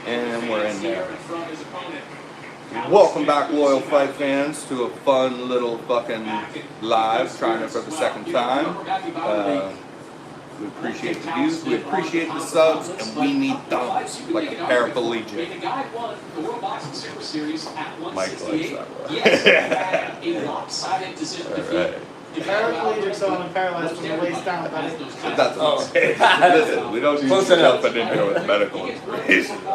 And we're in there. Welcome back, loyal fight fans, to a fun little fucking live, trying it for the second time. We appreciate the views, we appreciate the subs, and we need thumbs, like a paraplegic. Mike likes that one. Alright. Paraplegic, so I'm paralyzed from the waist down, buddy. That's okay. Listen, we don't need to jump in here with medical information. I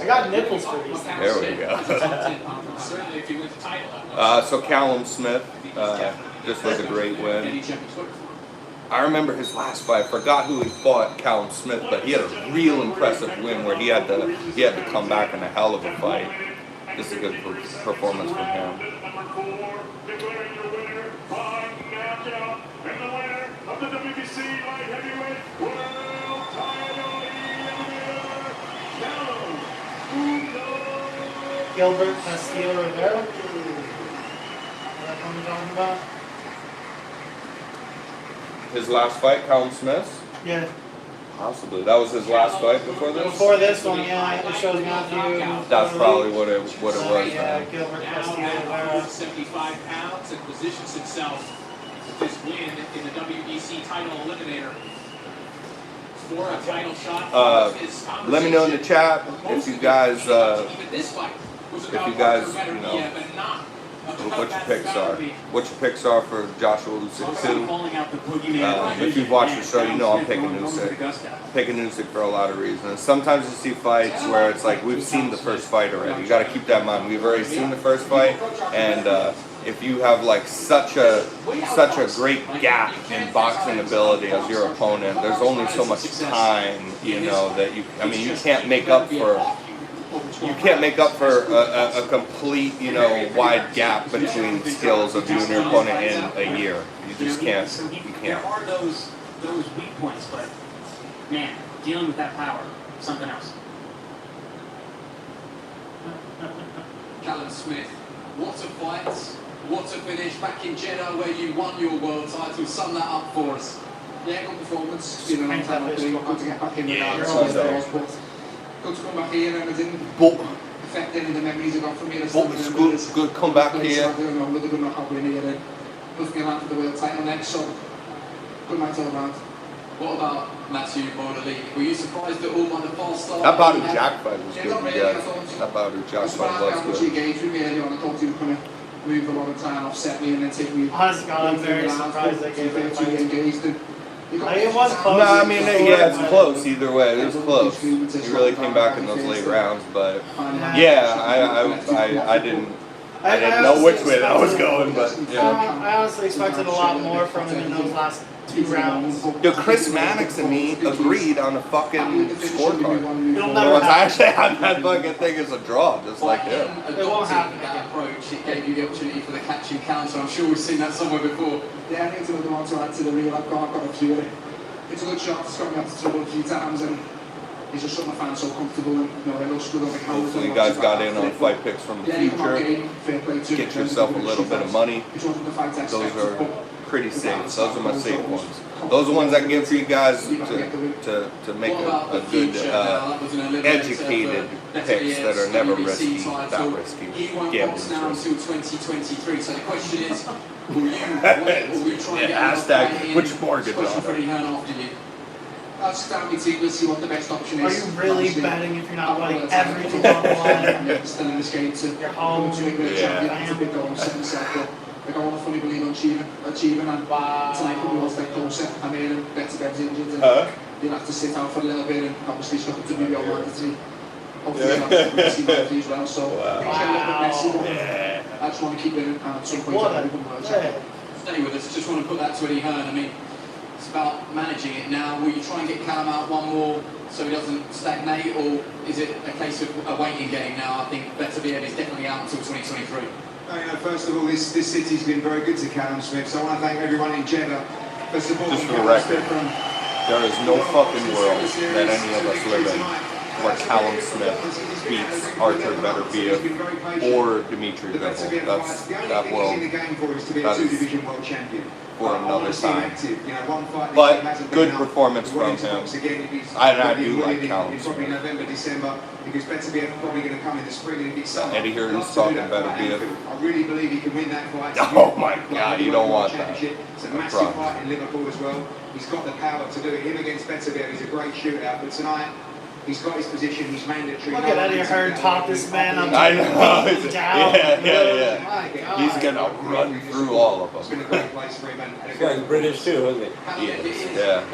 got nipples for these things. There we go. So Callum Smith, this was a great win. I remember his last fight. I forgot who he fought, Callum Smith, but he had a real impressive win where he had to come back in a hell of a fight. This is a good performance from him. And the winner of the WBC light heavyweight world title eliminator, Gilbert Castillo Rivera. Is that what I'm talking about? His last fight, Callum Smith? Yeah. Possibly. That was his last fight before this? Before this one, yeah. It shows Matthew. That's probably what it was. Yeah, Gilbert Castillo Rivera. 75 pounds and positions himself with this win in the WBC title eliminator. For a title shot. Let me know in the chat if you guys, you know, what your picks are. What your picks are for Joshua Usyk 2. If you've watched the show, you know I'm picking Usyk. Picking Usyk for a lot of reasons. Sometimes you see fights where it's like we've seen the first fight already. You got to keep that in mind. We've already seen the first fight, and if you have like such a great gap in boxing ability as your opponent, there's only so much time, you know, that you can't make up for. You can't make up for a complete, you know, wide gap between skills of you and your opponent in a year. You just can't. You can't. There are those weak points, but man, dealing with that power, something else. Callum Smith, what a fight, what a finish back in Jeddah where you won your world title. Sum that up for us. Yeah, good performance. Been a long time, I think. Good to get back in the good to come back here and it didn't affect any of the memories I got from here. It's good come back here. Good around for the world title next, so good night all round. What about Matthew Bordelli? Were you surprised at all by the false start? That Badu Jack fight was good, not really, yeah. I thought. That Badu Jack fight How much was he good. engaged with me early on, I thought he was going to move a lot of time, offset me and then take me. Honestly, God, I'm very surprised they gave it a fight. Engaged and I mean, it was close. No, I mean, yeah, it's close either way. It was close. He really came back in those late rounds, but yeah, I didn't know which way that was going, but yeah. I honestly expected a lot more from him in those last 2 rounds. Yo, Chris Mannix and me agreed on a fucking scorecard. It'll never happen. Actually, on that fucking thing is a draw, just like him. It won't happen again. Approach, it gave you the opportunity for the catching counter. I'm sure we've seen that somewhere before. Yeah, I think it's another one to add to the reel. I've got a few of it. It's a good shot. It's got me out to trouble a few times, and he's just shot my fans so comfortable. And you know, it looks good on the camera. Hopefully, you guys got in on fight picks from the future. Get yourself a little bit of money. Those are pretty safe. Those are my safe ones. Those are ones I can give for you guys to make a good, educated picks that are never risky, that risky. Gambling's risky. 2023. So the question is, will you wait or will you try and get hashtag which mortgage after you? That's family team. Let's see what the best option Are is. you really betting if you're not betting everything on the line? Still in this game to You're home. to a great champion. That's a big goal. Set himself up. I got all fully believe on achieving and tonight could be one step closer. I mean, better Ben's injured and you'll have to sit out for a little bit and obviously stuck to maybe on mandatory. Hopefully you'll have to see Matthew as well. So I just want to keep it at some point. Stay with us. Just want to put that to Eddie Hearn. I mean, it's about managing it now. Will you try and get Callum out one more so he doesn't stagnate, or is it a case of a waiting game now? I think better be Eddie's definitely out until 2023. First of all, this city's been very good to Callum Smith, so I want to thank everyone in Jeddah for supporting Just for the Callum record, Smith. there is no fucking world that any of us live in where Callum Smith beats Arthur Beterbiev or Dimitri Bivol. That is for another time. But good performance from him. I do like Callum Smith. November, December, because Beterbiev probably going to come in the spring and beat summer. Eddie here is talking Beterbiev. I really believe he can win that fight. Oh my God, you don't want that. It's a massive fight in Liverpool as well. He's got the power to do it. Him against Beterbiev is a great shootout, but tonight he's got his position. He's mandatory. Look at Eddie Hearn talk this man up. I know. Beating down. Yeah. My God. He's gonna run through all of It's them. been a great place for him. This guy's British too, isn't he? He is, yeah.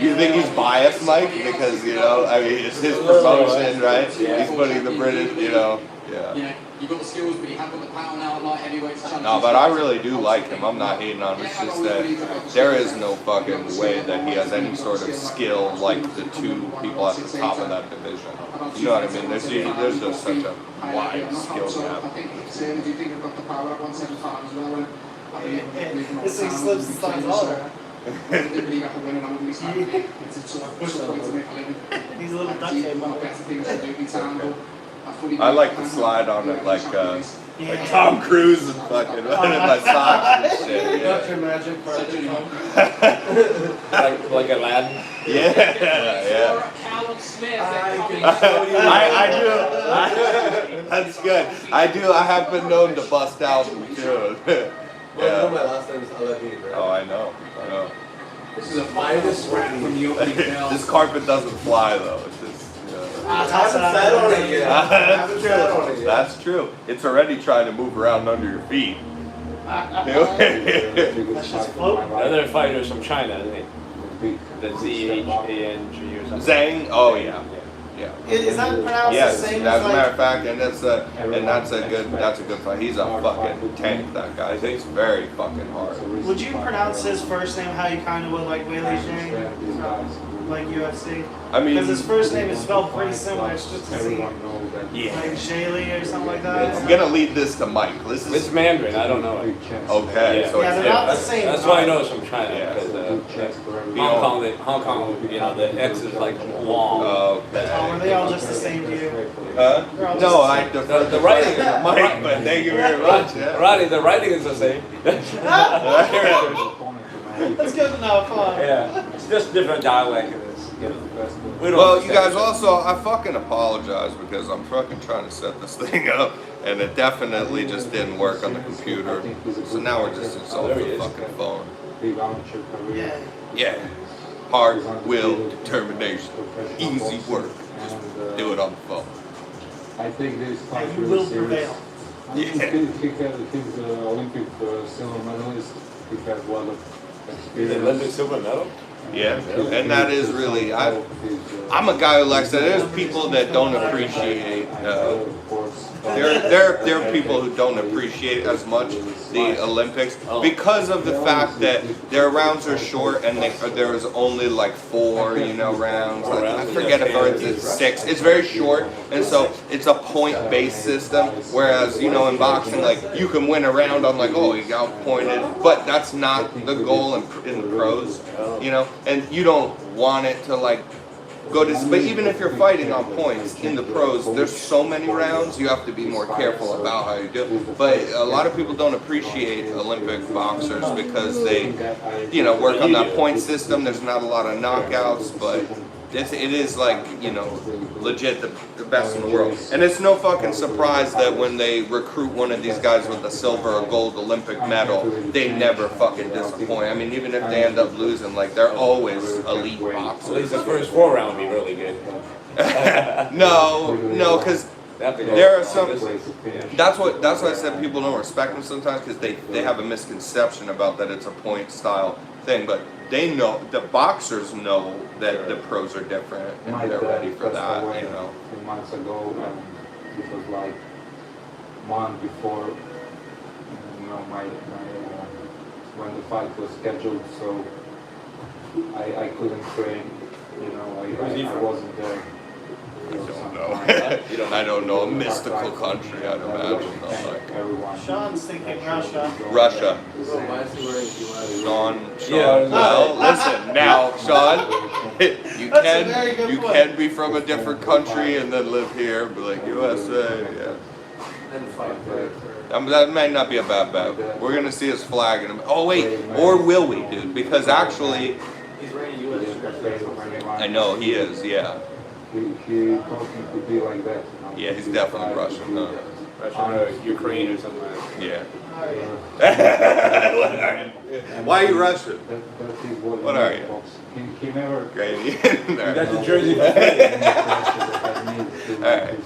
You think he's biased, Mike? Because, you know, I mean, it's his promotion, right? He's putting the British, you know, yeah. You've got the skills, but you haven't got the power now at light heavyweights. No, but I really do like him. I'm not hating on him. It's just that there is no fucking way that he has any sort of skill like the two people at the top of that division. You know what I mean? There's just such a wide skill gap. I think if you think I've got the power at 175 as well. This thing slips and slides all around. He's a little duck tape. I like to slide on it like Tom Cruise and fucking in my socks and shit. Dr. Yeah, Magic part of Like Aladdin. yeah. Callum Smith. I do. That's good. I do. I have been known to bust out too. Yeah. My last name is Aladdin, right? Oh, I know. This is a finest round from the opening bell. This carpet doesn't fly though. It's just. I haven't sat on it yet. That's true. It's already trying to move around under your feet. That's just floating. The other fighter's from China, isn't he? The ZHANG or something. Zhang? Oh yeah. Yeah. Is that pronounced Yes, the same as as a matter like? of fact, and that's a good fight. He's a fucking tank, that guy. He's very fucking hard. Would you pronounce his first name how you kind of would like Weili Zhang, like UFC? I mean, Because his first name is spelled pretty similar. It's just a Z, like yeah. Shaylee or something like I'm that. gonna lead this to Mike. This It's is Mandarin, I don't know it. okay. Yeah. So Yeah, it's they're not the different. same. That's why I know it's from China, Yeah. because Hong Kong, you know, the X is like long. Oh, Okay. are they all just the same to you? Huh? No, I defer The writing is Mike, but thank you very much. Yeah. Roddy, the writing is the same. That's good enough, huh? Yeah, it's just different dialect. We don't Well, you understand guys it. also, I fucking apologize because I'm fucking trying to set this thing up and it definitely just didn't work on the computer. So now we're just off There he the is. fucking phone. Yeah. Yeah. Hard will, determination, easy work. Just do it on the phone. I think this fight And you really will serious. prevail. He's an Olympic silver medalist. He has a lot of He's an Olympic experience. silver medal? Yeah, and that is really, I'm a guy who likes that. There's people that don't appreciate, there are people who don't appreciate as much the Olympics because of the fact that their rounds are short and there's only like 4, rounds. Like, I forget if it's 6. It's very short, and so it's a point-based system. Whereas, in boxing, like you can win a round on like, oh, you got pointed, but that's not the goal in the pros, and you don't want it to like go to. But even if you're fighting on points in the pros, there's so many rounds. You have to be more careful about how you do it. But a lot of people don't appreciate Olympic boxers because they, work on that point system. There's not a lot of knockouts, but it is like legit the best in the world. And it's no fucking surprise that when they recruit one of these guys with a silver or gold Olympic medal, they never fucking disappoint. I mean, even if they end up losing, like they're always elite At least boxers. the first 4 round would be really good. No, because there are some. That's why I said people don't respect them sometimes because they have a misconception about that it's a point style thing, but they know, the boxers know that the pros are different and they're ready for that, A few months ago, and it was like month before, when the fight was scheduled, so I couldn't train, I wasn't there. Don't know. I don't know, a mystical country, I'd imagine. Like Sean's thinking Russia. Russia. Sean. Yeah. Well, listen, now, Sean, you That's a very can good point. can be from a different country and then live here, be like USA. Yeah. That might not be a bad bet. We're gonna see his flag in him. Oh wait, or will we, dude? Because actually, I know he is. Yeah. He taught me to be like that. Yeah, he's definitely Russian. Huh? Russian or Ukraine or something like that. Yeah. Why are you Russian? What are you? He never Great. You got the jersey. Alright.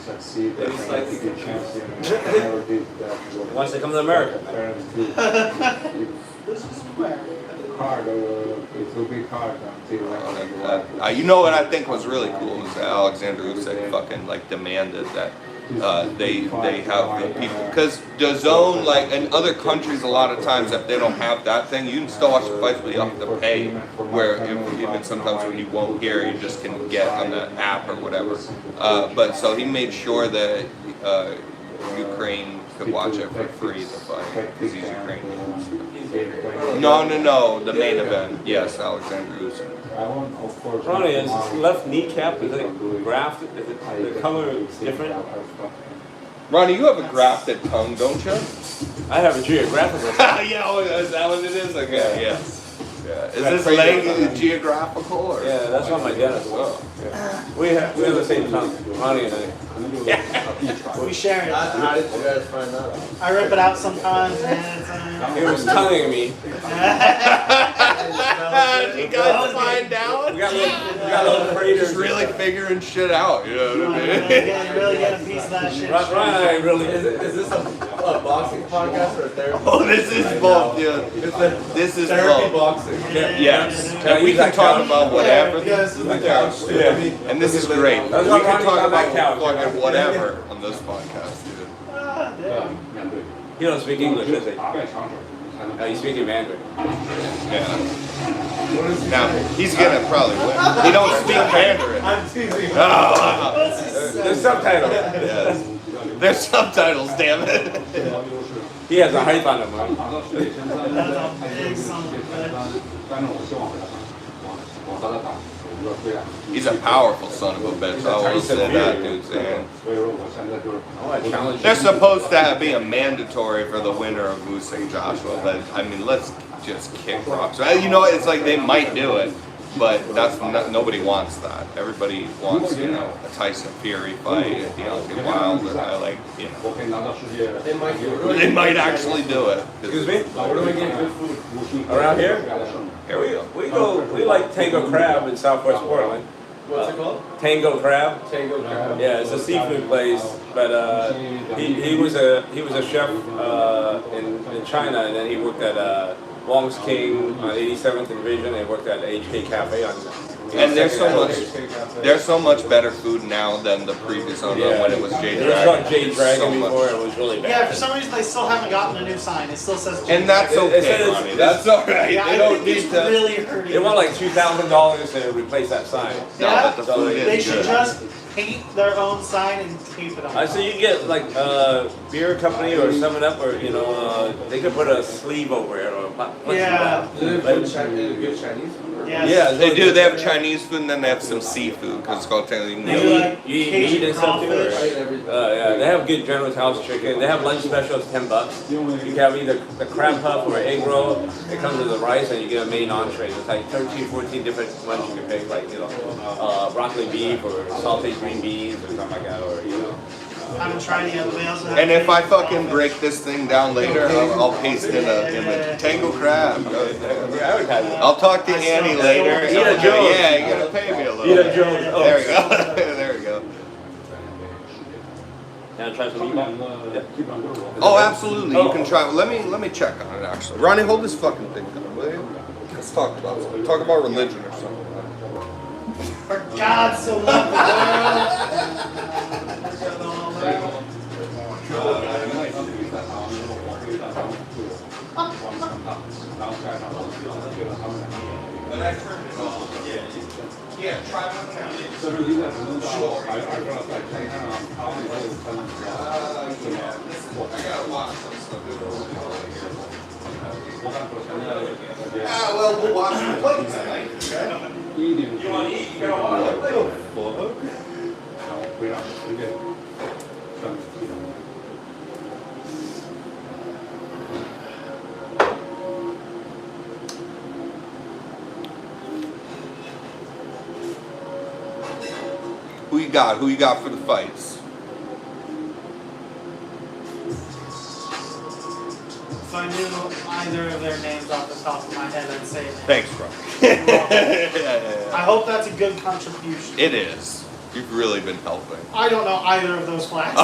Once they come to America. Hard, it will be hard until You know what I think was really cool is that Alexander Usyk fucking like demanded that they have the people, because the zone, like in other countries, a lot of times if they don't have that thing, you can still watch the fights, but you have to pay. Where even sometimes when you won't hear, you just can get on the app or whatever. But so he made sure that Ukraine could watch it for free, the fight, because he's Ukrainian. No, the main event. Yes, Alexander Usyk. Ronnie, is his left kneecap, is it grafted? Is it the color different? Ronnie, you have a grafted tongue, don't you? I have a geographical. Yeah, oh, is that what it is? Okay, yeah. Is this leg geographical or? Yeah, that's what my dentist was. Yeah. We have the same tongue, Ronnie and I. We share it. How did you guys find that out? I rip it out sometimes, and it's, He was tonguing me. You guys find out? We got little craters. Just really figuring shit out, you know what I mean? really get a piece of that shit. Ronnie really. Is this a boxing podcast or a therapy? Oh, this is both, yeah. This is Therapy both. boxing. Yes. And we can talk about whatever. And this is great. We That's can why Ronnie's talk on that about couch. fucking whatever on this podcast, dude. He don't speak English, does he? He's speaking Mandarin. Yeah. Now, he's gonna probably win. He don't speak Mandarin. I'm teasing. Oh, wow. There's subtitles. Yes. There's subtitles, damn it. He has a hype on him, man. He's a powerful son of a bitch. I will say that, dude. Saying. They're supposed to be a mandatory for the winner of Usyk Joshua, but I mean, let's just kick rocks. You know, it's like they might do it, but that's nobody wants that. Everybody wants, you know, a Tyson Fury fight, a Deontay Wilder, like, you know. They might actually do it. Excuse me? Where do we get good food? Around here? Here we go. We like Tango Crab in Southwest Portland. What's it called? Tango Crab. Tango crab. Yeah, it's a seafood place, but he was a chef in China, and then he worked at Wong's King on 87th and Division, and worked at HK Cafe on. And there's so much better food now than the previous owner when it was Jade There was Dragon. not Jade Dragon before, it was really bad. Yeah, for some reason they still haven't gotten a new sign. It still says. And that's It okay, says- Ronnie. That's all right. Yeah, They I don't think need it's to. really hurting. They want like $2,000 to replace that sign. No, Yeah, but the food they is should good. just paint their own sign and tape it on. I say you can get like beer company or 7-Up or they could put a sleeve over it or Yeah. Do they have good Chinese food? Yes. Yeah, they do. They have Chinese food and then they have some seafood because it's called Chinese. They do like You eat Cajun meat and stuff too, or- crawfish. Yeah, they have good General's House chicken. They have lunch specials, $10. You can have either the crab puff or egg roll. It comes with the rice and you get a main entree. It's like 13, 14 different ones you can pick, like broccoli beef or sauteed green beans or something like that, or I haven't tried yet, but they also have. And if I Cajun fucking crawfish. break this thing down later, I'll paste in a Tango Crab. I'll talk to Annie later. Eat a Jones. Yeah, you're gonna pay me a little. Eat a bit. Jones. There we go. There we go. Yeah, try some meatball. Oh, absolutely. You can try. Let me check on it actually. Ronnie, hold this fucking thing down, will you? Let's talk about something. Talk about religion or something. For God so loved the Yeah, try one. never leave that balloon down. I brought up that thing, how many days telling I gotta watch some stuff. Well, we'll watch the play tonight. eating. You want to eat? You gotta watch it. We don't, we get some, Who you got? Who you got for the fights? If I knew either of their names off the top of my head, I'd say it. Thanks, bro. I hope that's a good contribution. It is. You've really been helping. I don't know either of those flags.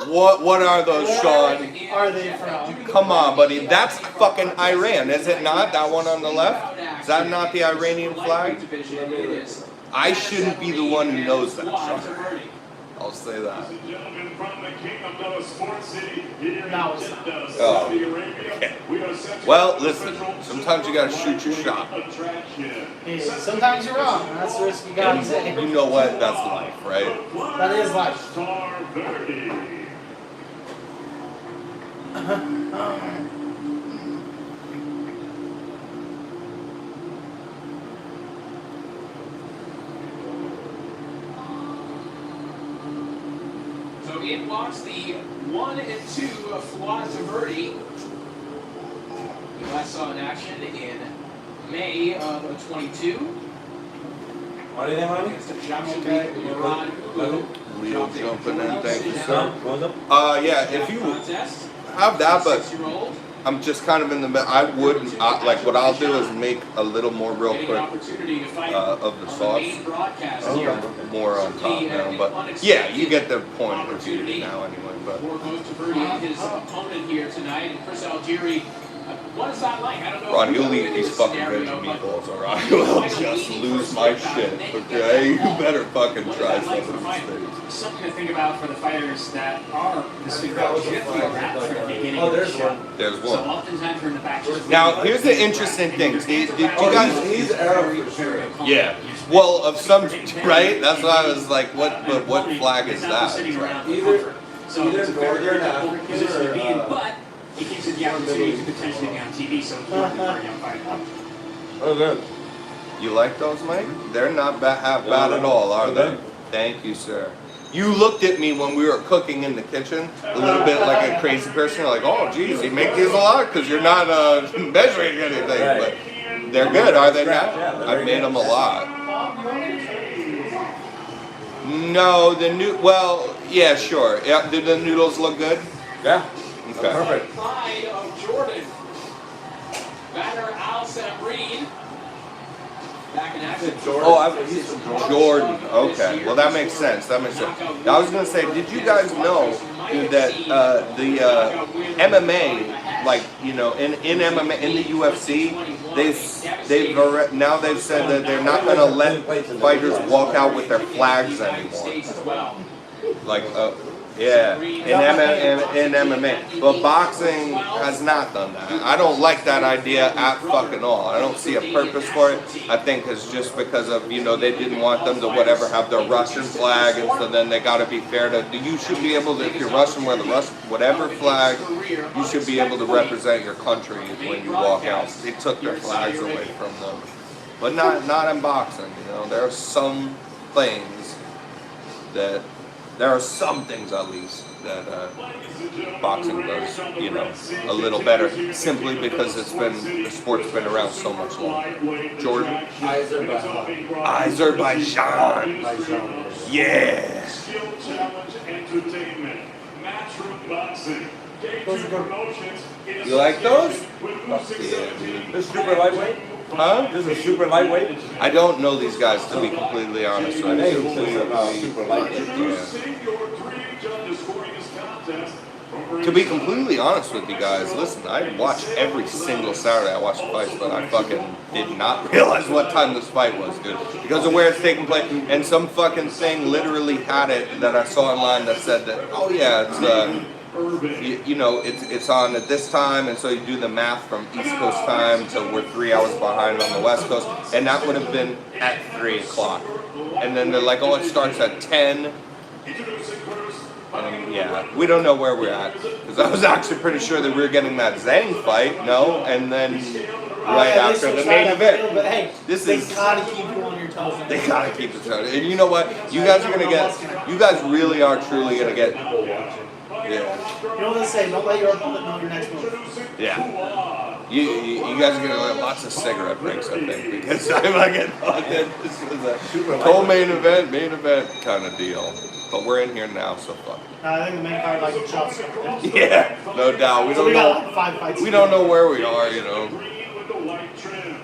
What are those, Sean? Are they from? Come on, buddy. That's fucking Iran, is it not? That one on the left? Is that not the Iranian flag? I shouldn't be the one who knows that, Sean. I'll say that. Ladies and gentlemen, from the kingdom of sports city here in No, it's Jeddah, not. Saudi Arabia, okay. we are set to Well, the listen, central sometimes you gotta shoot your shot. attraction. Hey, sometimes you're wrong. That's the risk you gotta take. You know what? That's life, right? That is life. Star Verde. So in walks the 1 and 2 of Fuad Taverdi. You last saw in action in May of 22 What are they having? against a Jamshid Murad Ulu. Leo jumping in, thank you, Huh? sir. What's up? Yeah, if you Contest. have that, but 6-year-old. I'm just kind of in the middle. I wouldn't, like, what I'll do is make a little more real Getting an quick opportunity to fight of the on sauce. main broadcast Oh, here. more on top now, but yeah, you get the point of view now anyway. But For both Taverdi and his opponent here tonight, and Chris Algieri. What is that like? I don't know. Ron, if you you'll know eat in these this fucking scenario, veggie but meatballs, or I will just lose my shit. Okay, you better fucking What is try that like some for of the fight? these things. Something to think about for the fighters that are the super wrap from the beginning Oh, of the there's show. one. There's So one. oftentimes we're in the back. just Now, here's the interesting thing. Did you Oh, guys? he's Arab for sure. Yeah. Well, of some, right? That's why I was like, what flag is It's not just that? sitting around for Either- comfort. So either it's a very, very Northern difficult position to be in, African or, but it gives you the opportunity to potentially be on TV, so it's worth it for a young fighter. Oh, good. You like those, Mike? They're not half bad at all, are they? Thank you, sir. You looked at me when we were cooking in the kitchen, a little bit like a crazy person. You're like, oh, geez, you make these a lot because you're not measuring anything. But they're good, are they not? I made them a lot. No, well, yeah, sure. Yeah, do the noodles look good? Yeah. Okay. Perfect. Pride of Jordan. Banner Al Sabrin. Back in action. Oh, he's from Jordan. Okay, well that makes sense. That makes sense. Now, I was gonna say, did you guys know that the MMA, like in MMA in the UFC, now they've said that they're not gonna let fighters walk out with their flags anymore. Like yeah, in MMA. But boxing has not done that. I don't like that idea at fucking all. I don't see a purpose for it. I think it's just because of, they didn't want them to have their Russian flag, and so then they gotta be fair to, you should be able to, if you're Russian, wear the Russian, whatever flag, you should be able to represent your country when you walk out. They took their flags away from them. But not in boxing, there are some things at least that boxing does, a little better, simply because the sport's been around so much longer. Jordan? Azerbaijan. Yeah. Skill challenge entertainment. Matchroom boxing. Day 2 promotions. You like those? This is super lightweight? Huh? This is super lightweight? I don't know these guys, to be completely honest with I you. think this is super lightweight. Introducing your 3 judges scoring this contest. To be completely honest with you guys, listen, I watch every single Saturday. I watch the fights, but I fucking did not realize what time this fight was, dude. Because of where it's taking place. And some fucking thing literally had it that I saw online that said that, oh yeah, it's it's on at this time, and so you do the math from East Coast time, so we're 3 hours behind on the West Coast, and that would have been at 3 o'clock. and then they're like, oh, it starts at 10. Introducing first, And yeah, we don't know where we're at because I was actually pretty sure that we were getting that Zhang fight. No, and then right yeah, after they the switched main out that field, event. but hey, This they is. gotta keep you on your toes. They gotta keep it started. And you know what? You guys are gonna get. You guys really are truly gonna get. Yeah. You know what they say? Don't let your opponent know your next move. Yeah. You guys are gonna get lots of cigarette breaks, I think, because I fucking thought that this was a co-main event, main event kind of deal. But we're in here now, so fuck. I think the main card like just. Yeah, no doubt. We So don't we got know. like 5 fights. We don't know where we are, you know. green with the white trim.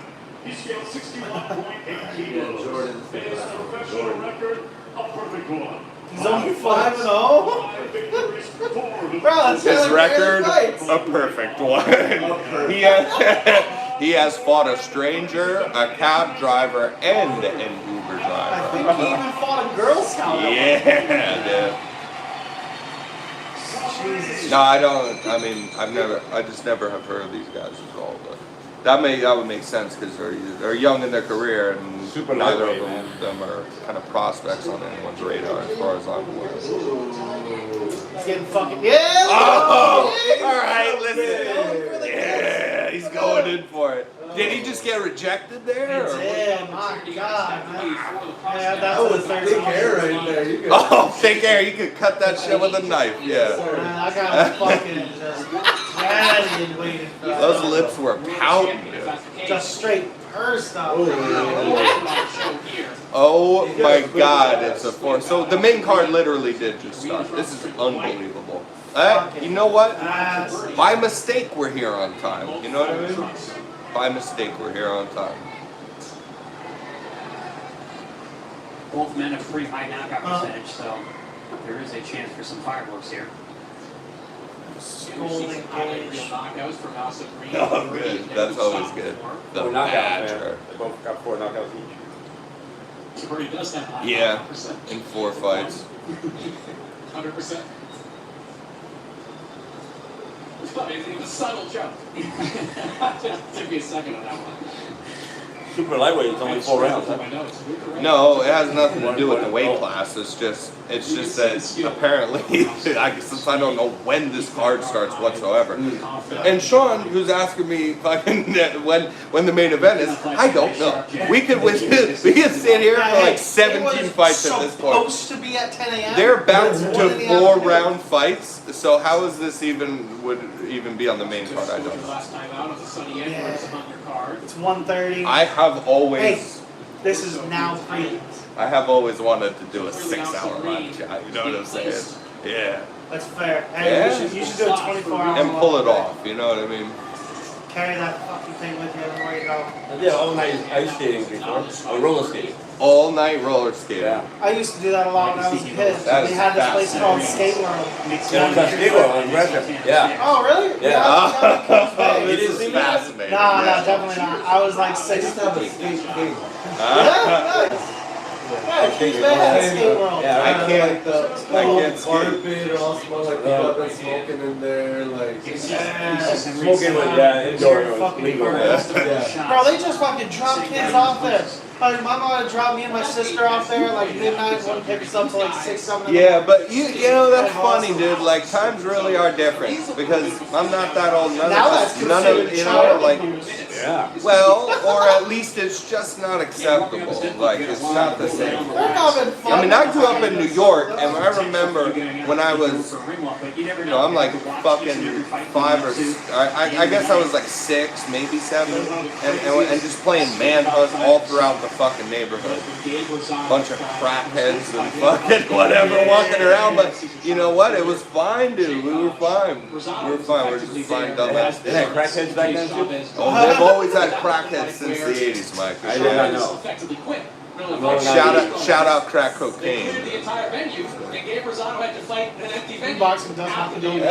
He scaled 61.8 kilos. His professional record, a perfect one. He's only 5-0. 5 victories, 4 Bro, that's His like record, fights. a perfect one. He has fought a stranger, a cab driver, and an Uber I driver. think he even fought a Girl Scout. Yeah, dude. Jesus. No, I don't. I mean, I just never have heard of these guys at all. But that would make sense because they're young in their career and Super neither of lightweight, them are kind of prospects on anyone's radar as far as I'm aware. He's getting fucking. Yeah! Oh, Yeah, all right, he's listen. going for the Yeah, he's going in for it. Did he just get rejected there? or what? Yeah, my God, man. Yeah, that's the third Big one. hair right there. You could, Oh, thick hair. You could cut that shit with a knife. Yeah. Man, I got fucking just ready and waiting for that. Those lips were pouting, dude. Just straight pursed up. Oh my God, it's a four. So the main card literally did just start. This is unbelievable. You know what? By mistake, we're here on time. You know what I mean? By mistake, we're here on time. Both men have pretty high knockout percentage, so there is a chance for some fireworks here. Golden Cage. Oh, good. That's always good. The Four knockouts, badger. man. They both got 4 knockouts each. Yeah, in 4 fights. 100%. It was a subtle jump. Just took me a second on that one. Super lightweight, it's only 4 rounds. Huh? No, it has nothing to do with the weight class. It's just that apparently, since I don't know when this card starts whatsoever. And Sean, who's asking me fucking when the main event is, I don't know. We could sit here for like 17 fights at this point. Supposed to be at 10 a.m. They're bounced One to in the 4-round fights. So how is this would even be on the main card? I don't know. Last time out on the Sunny Edwards on your card. It's 1:30. I have always. Hey, this is now prelims. I have always wanted to do a 6-hour live chat. You know what I'm saying? Yeah. That's fair. Hey, Yeah. you should do a 24-hour. And pull it off. You know what I mean? Carry that fucking thing with you everywhere you go. I did all night ice skating before. Or roller skating. All night roller skating. Yeah. I used to do that a lot when I was a kid. That They is had this place called fascinating. Skate World. Yeah, that's Diego on Russia. Yeah. Oh, really? Yeah. It is fascinating. Nah, yeah. definitely not. I was like 6. Yeah, nice. Yeah, Kings Bay had a Skate World. Yeah, I can't. I can't skate. carpet, it all smells like people been smoking in there, like. Smoking with, indoor was legal. Yeah. Bro, they just fucking drop kids off there. Like, my mom would drop me and my sister off there at like midnight, wouldn't pick us up till like 6, 7 in the Yeah, but you know that's funny, dude. Like times really are different because I'm not that old. None Now of that's us, none of considered you know, child like. abuse. Yeah. Well, or at least it's just not acceptable. Like it's not the same. They're not even fun. I mean, I grew up in New York, and I remember when I was, I'm like fucking 5 or 6, I guess I was like 6, maybe 7, and just playing manhunt all throughout the fucking neighborhood. Bunch of crackheads and fucking whatever walking around, but you know what? It was fine, dude. We were fine. We were fine. We were just fine dumbass. They had crackheads back then too? Oh, they've always had crackheads since the 80s, Mike. I did not know. Shout out crack cocaine. The entire venue, and Gabe Rosado had to fight an empty venue. Boxing does have to do with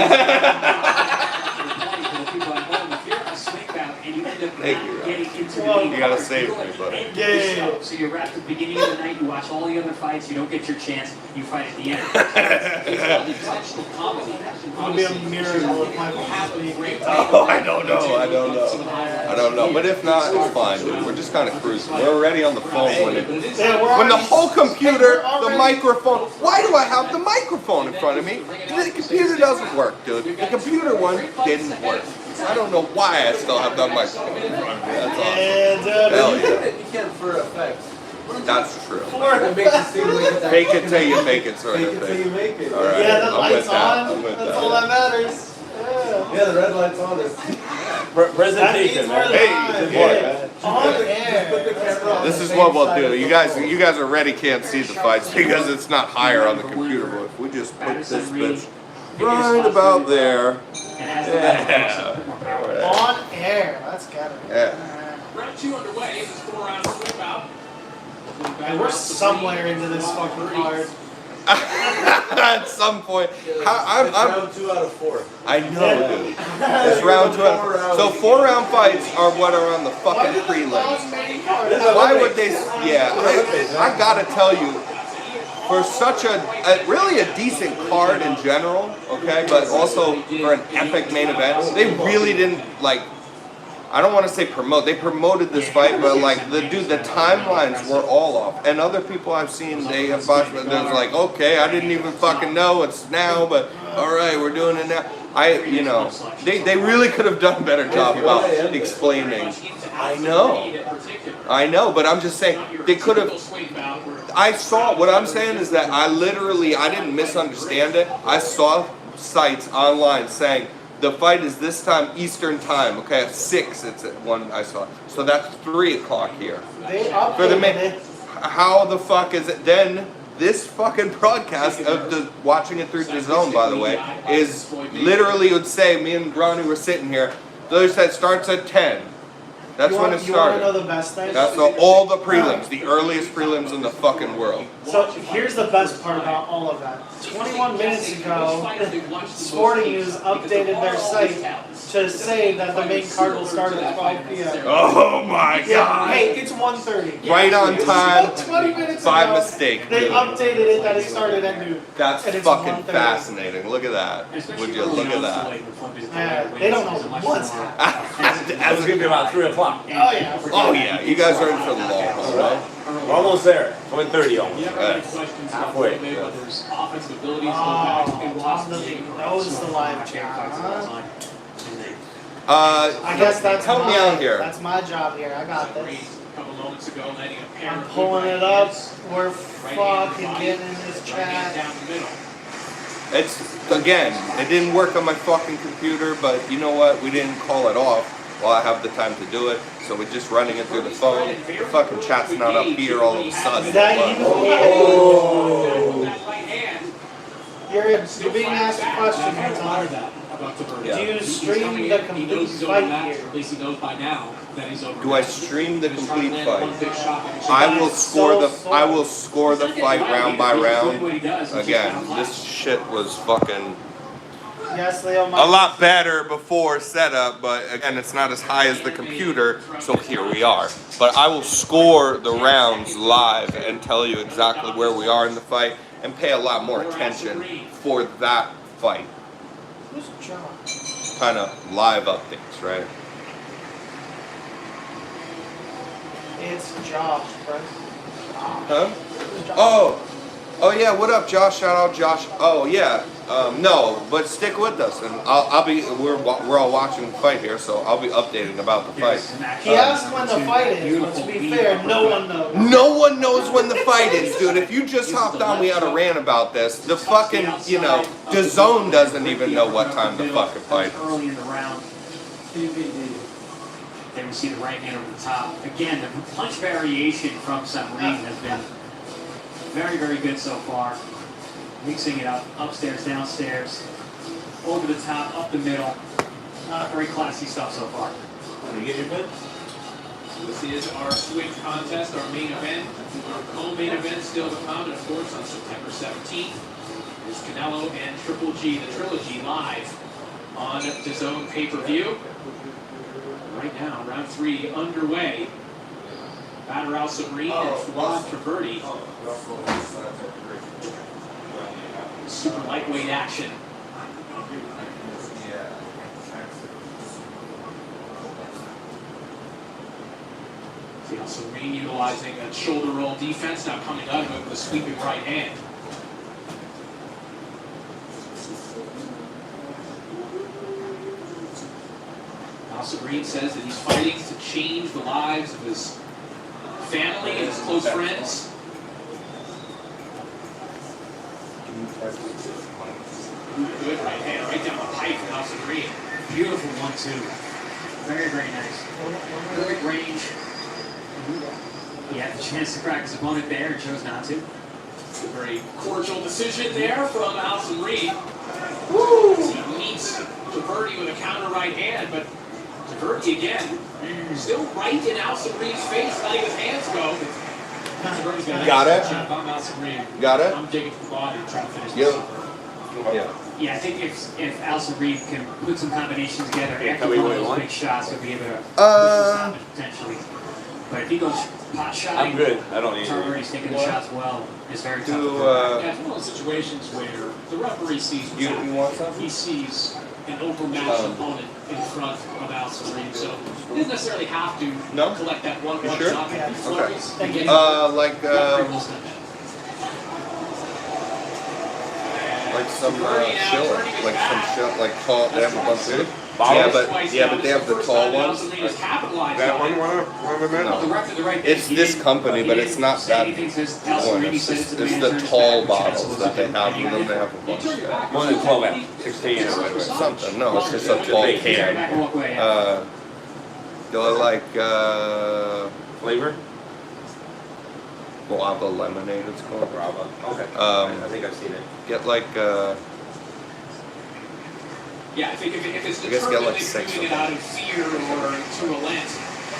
People at home, if you're a snake battle and you end up Thank you. not getting into the Well, main you gotta card. save You're me, like buddy. end Yeah. the show. So you're at the beginning of the night, you watch all the other fights, you don't get your chance, you fight at the end. It's not intentional comedy. It would be a miracle if Michael Have a Bisping. great Oh, I don't know. But if not, it's fine, dude. We're just kind of cruising. We're already on the phone when Yeah, we're when the already- whole computer, the already- microphone. Why do I have the microphone in front of me? The computer doesn't work, dude. The computer one didn't work. I don't know why I still have that microphone in front of me. That's awesome. And Hell yeah. You can't for effect. That's true. That makes it seem like it's Fake it till you make it, sort Fake of it till you thing. make it. All right. yeah, the I'm light's with that. on. I'm with That's that. all that matters. Yeah. Yeah, the red light's on. It's That means Presentation, we're man. live. Hey, good yeah. work. On put the air. camera on This the is same what we'll side do. of the You guys already can't see the fights because it's not higher on the computer. But if we just put this bitch right about there. Yeah. On air. Let's get it. Yeah. Round 2 underway. This is 4-round sweep out. And we're somewhere into this fucking card. At some point, It's I'm round 2 out of 4. I know, dude. It's round 2. So 4-round fights are what are on the fucking prelims. Why would they? Yeah, I gotta tell you, for such a really a decent card in general, okay, but also for an epic main event, they really didn't like. I don't want to say promote. They promoted this fight, but like the timelines were all off. And other people I've seen, they have watched. There's like, okay, I didn't even fucking know it's now, but all right, we're doing it now. They really could have done a better job about explaining. I know, but I'm just saying they could have. I saw what I'm saying is that I didn't misunderstand it. I saw sites online saying. The fight is this time Eastern time, okay? At 6, it's at 1 I saw. So that's 3 o'clock here. They For the updated it. how the fuck is it? Then this fucking broadcast of watching it through DAZN, by the way, is literally would say me and Ronnie were sitting here. They said starts at 10. That's when it You want to know started. the best thing? That's all the prelims, the earliest prelims in the fucking world. So here's the best part about all of that. 21 minutes ago, Sporting News updated their site to say that the main card will start at 12 p.m. Oh my Yeah, god! hey, it's 1:30. Right on time. 20 minutes By ago, mistake, they dude. updated it that it started at noon. That's And it's fucking 1:30. fascinating. Look at that. Would you look at that? Yeah, they don't know what's happening. I was gonna be about 3 o'clock. Oh yeah. Oh yeah, you guys are in for the long haul, right? We're almost there. 1:30 almost. Halfway. Offensive abilities Oh, go back and watch Tom the doesn't game. knows the live chat, huh? I I guess that's help me out here. That's my job here. I got this. A couple moments ago, letting a pair I'm of pulling good it up. right-hands We're right hand fucking body, getting in this right hand chat. down the middle. It's again, it didn't work on my fucking computer, but you know what? We didn't call it off while I have the time to do it. So we're just running it through the phone. The fucking chat's not up here all of a sudden. Is that even? Oh. That right hand. You're being asked a question here, Tom. Yeah. Do you stream the complete fight here? At least he knows by now that he's over. Do I stream the complete fight? I will score the fight round by round. Again, this shit was fucking Yes, Leo. a lot better before setup, but again, it's not as high as the computer, so here we are. But I will score the rounds live and tell you exactly where we are in the fight and pay a lot more attention for that fight. Who's Josh? Kind of live updates, right? It's Josh, bro. Huh? Oh yeah. What up, Josh? Shout out, Josh. Oh yeah. No, but stick with us, and I'll be. We're all watching the fight here, so I'll be updating about the fight. He asked when the fight is, but to be fair, no one knows. No one knows when the fight is, dude. If you just hopped on, we had a rant about this. The fucking, DAZN doesn't even know what time the fucking fight is. Early in the round. Then we see the right hand over the top. Again, the punch variation from Samrin has been very, very good so far. Mixing it up, upstairs, downstairs, over the top, up the middle. Very classy stuff so far. Did you get your pin? This is our switch contest, our main event. Our co-main event still to come, and of course on September 17th is Canelo and Triple G, the trilogy live on DAZN pay-per-view. right now, round 3 underway. Batter Al Sabri and Juan Traverti. Super lightweight action. See Al Sabri utilizing a shoulder roll defense, now coming out of it with a sweeping right hand. Green says that he's fighting to change the lives of his family and his close friends. Good right hand, right down the pipe from House Green. Beautiful 1-2. Very, very nice. Perfect range. He had the chance to crack his opponent there and chose not to. A very cordial decision there from Alson Reed. Woo! He meets Traverti with a counter right hand, but Traverti again, still right in Alson Reed's face, letting his hands go. Got it? Got it? I'm digging for the body, trying to finish Yep. this. Yeah. Yeah, I think if Alson Reed can put some combinations together after we one of win those one? big shots, he'll be able to push this damage potentially. But if he goes pot shotting, I'm good. I don't need to. Traverti's taking the shots well. It's very tough. Do, Yeah, it's one of those situations where the referee sees what's you happening. want something? He sees an overmatched opponent in front of Alson Reed, so he doesn't necessarily have to No? collect that one You sure? shot. He flurries, Thank he you. gets- Like some shit, like tall. They have a bunch of. Yeah, but they have the tall ones. That one of them? No. It's this company, but it's not that one. It's the tall bottles that they have, and then they have a bunch of that. More than 12 ounce, 16 or whatever. Something. No, it's just a tall can. Do I like Flavor? guava lemonade? It's called. Bravo. Okay. Um, I think I've seen it. Get like Yeah, I think if it's I guess get determined like they're 6 doing of it out them. of fear or to relent.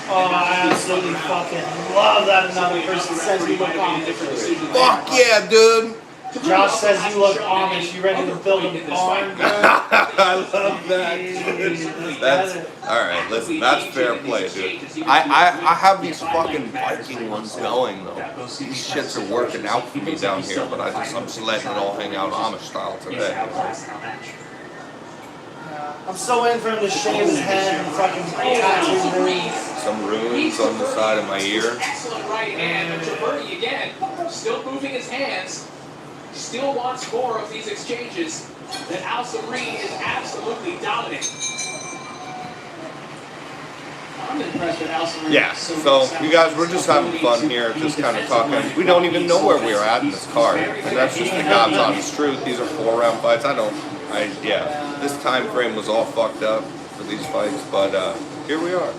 Oh, I absolutely fucking love that another person says you look Amish. Fuck yeah, dude! Josh says you look Amish. You ready to build a barn, bro? I love that. That's alright, listen, that's fair play, dude. I have these fucking Viking ones going though. These shits are working out for me down here, but I'm just letting it all hang out Amish style today. I'm so waiting for him to shave his head and fucking tattoo runes. Some runes on the side of my ear. Excellent right hand, and Traverti again, still moving his hands, still wants more of these exchanges. That Alson Reed is absolutely dominant. I'm impressed with Alson Reed. Yeah, so you guys, we're just having fun here, just kind of talking. We don't even know where we are at in this card, and that's just the God's honest truth. These are 4-round fights. Yeah, this time frame was all fucked up for these fights, but here we are.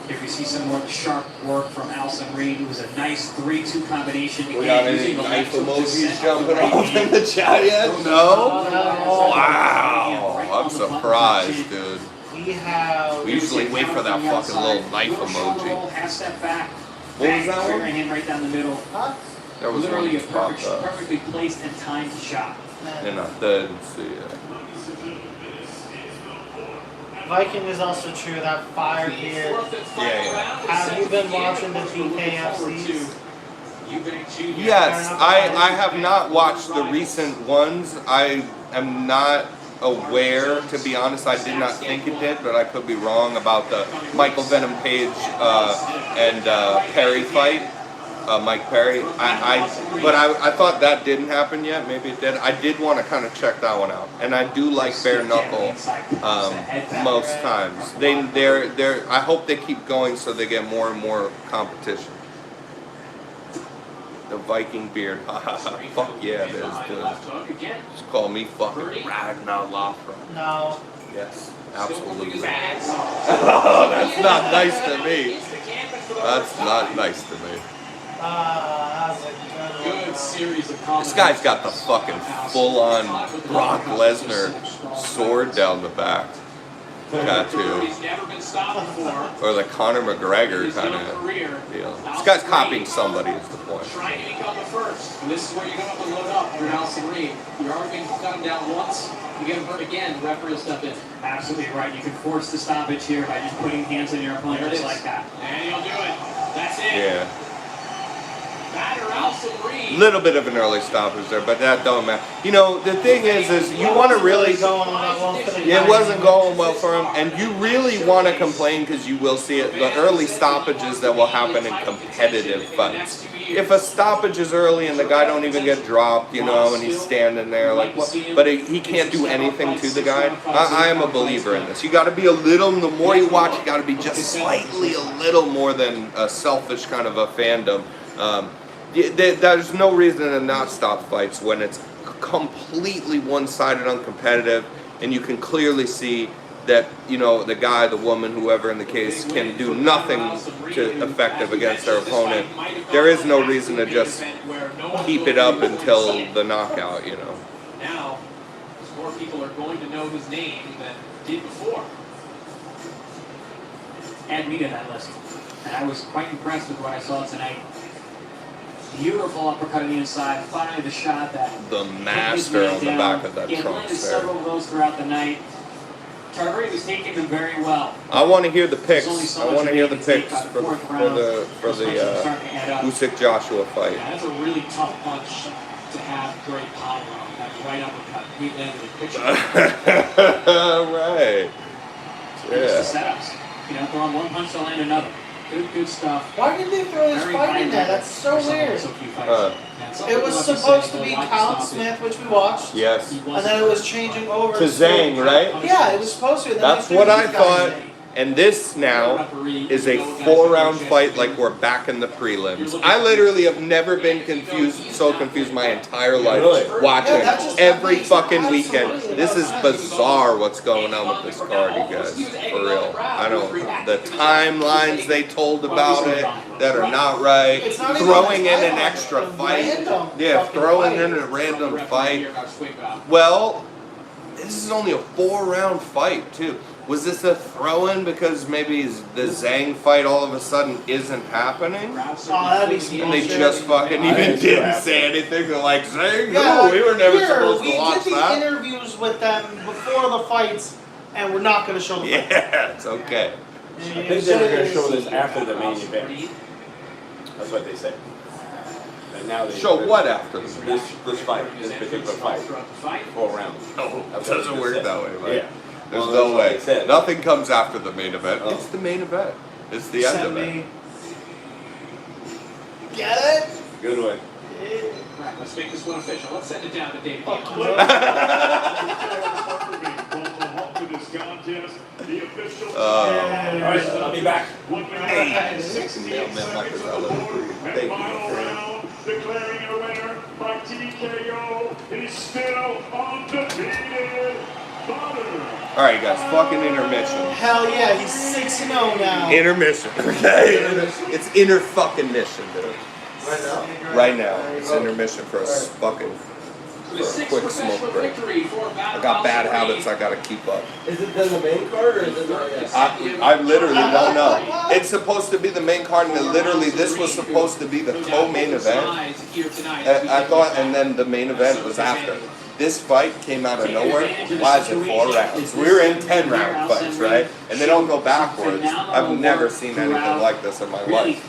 Here we see some more sharp work from Alson Reed. It was a nice 3-2 combination. We got any knife emojis jumping off in the chat yet? No? Wow, I'm surprised, dude. We usually wait for that fucking little knife emoji. Half step back. What was that one? Right hand right down the middle. There was one Literally a that popped up. perfectly placed and timed shot. And I didn't see it. Viking is also true, that fire beard. Yeah. Have you been watching the PKFCs? Yes, I have not watched the recent ones. I am not aware, to be honest. I did not think it did, but I could be wrong about the Michael Venom Page and Perry fight. Mike Perry. But I thought that didn't happen yet. Maybe it did. I did want to kind of check that one out, and I do like bare knuckle most times. They're. I hope they keep going so they get more and more competition. The Viking beard. Fuck yeah, it is, dude. Just call me fucking Ragnar No. Yes, absolutely. Oh, that's not nice to me. That's not nice to me. That was a good Good series of This guy's got the fucking full-on Brock Lesnar sword down the back. tattoo. He's never been stopped before. Or the Conor McGregor His kind young of career. deal. This guy's copying somebody is the point. Trying to become the first. And this is where you go up and load up for Alison Reed. You're already been cut him down once. You get him hurt again, the referee will step in. Absolutely right. You can force the stoppage here by just putting hands on your opponent just like that. And he'll do it. That's it. Yeah. Batter Alison Reed. Little bit of an early stoppage there, but that don't matter. You know, the thing is you want to really. It wasn't going well for him, and you really want to complain because you will see it. The early stoppages that will happen in competitive fights. If a stoppage is early and the guy don't even get dropped, you know, and he's standing there like, what? But he can't do anything to the guy. I am a believer in this. You got to be a little. The more you watch, you got to be just slightly a little more than a selfish kind of a fandom. There's no reason to not stop fights when it's completely one-sided, uncompetitive, and you can clearly see that, you know, the guy, the woman, whoever in the case, can do nothing to effective against their opponent. There is no reason to just keep it up until the knockout, you know. Now, more people are going to know his name than did before. Add me to that list. And I was quite impressed with what I saw tonight. Beautiful uppercut on the inside, finally the shot that the master on the back of that trunk. He landed several of those throughout the night. Tarveri was taking them very well. I want to hear the picks. I want to hear the picks for the Usyk Joshua fight. Yeah, that's a really tough punch to have great power on. That right uppercut. He landed a picture. Right. Yeah. Just the setups. You know, throwing one punch to land another. Good stuff. Why did they throw this fight in there? That's so weird. It was supposed to be Colin Smith, which we watched. Yes. And then it was changing over to Zhang, right? Yeah, it was supposed to. That's what I thought. And this now is a 4-round fight like we're back in the prelims. I literally have never been so confused my entire life watching every fucking weekend. This is bizarre what's going on with this card, you guys. For real. I don't. The timelines they told about it that are not right. Throwing in an extra fight. Yeah, throwing in a random fight. Well, this is only a 4-round fight, too. Was this a throw-in because maybe the Zhang fight all of a sudden isn't happening? Oh, that'd be some and they just fucking even didn't say anything. They're like, Zhang? No, we were never supposed to watch that. We did the interviews with them before the fights, and we're not going to show the fight. Yeah, it's okay. I think they were going to show this after the main event. That's what they said. And now they show what after this fight, this particular fight, 4 rounds. No, it doesn't work that way, right? Yeah. There's no way. Nothing comes after the main event. It's the main event. It's the end of it. Get it? Good one. Right, let's make this one official. Let's send it down to Dave. All right, I'll be back. 1 minute and 16 seconds on the board. And final round, declaring a winner by TKO. He's still undefeated. All right, guys, fucking intermission. Hell yeah, he's 6-0 now. Intermission, okay? It's inner fucking mission, dude. Right now? Right now. It's intermission for a fucking quick smoke break. I got bad habits I gotta keep up. Is it then the main card or is it not yet? I literally don't know. It's supposed to be the main card, and literally this was supposed to be the co-main event. I thought, and then the main event was after. This fight came out of nowhere. Why is it 4 rounds? We were in 10-round fights, right? And they don't go backwards. I've never seen anything like this in my life.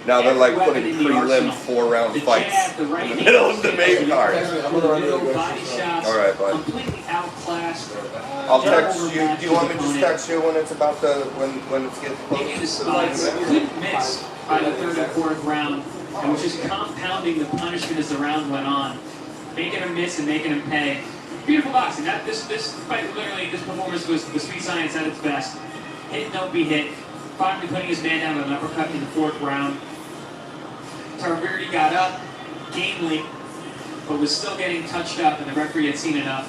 Now they're like putting prelim 4-round fights in the middle of the main card. All right, bud. I'll text you. Do you want me to just text you when it's about the when it's getting close to the main event? Couldn't miss by the 3rd and 4th round, and was just compounding the punishment as the round went on. Making him miss and making him pay. Beautiful boxing. This fight, literally, this performance was the sweet science at its best. Hit, don't be hit. Finally putting his man down with an uppercut in the 4th round. Tarveri got up, gamely, but was still getting touched up, and the referee had seen enough,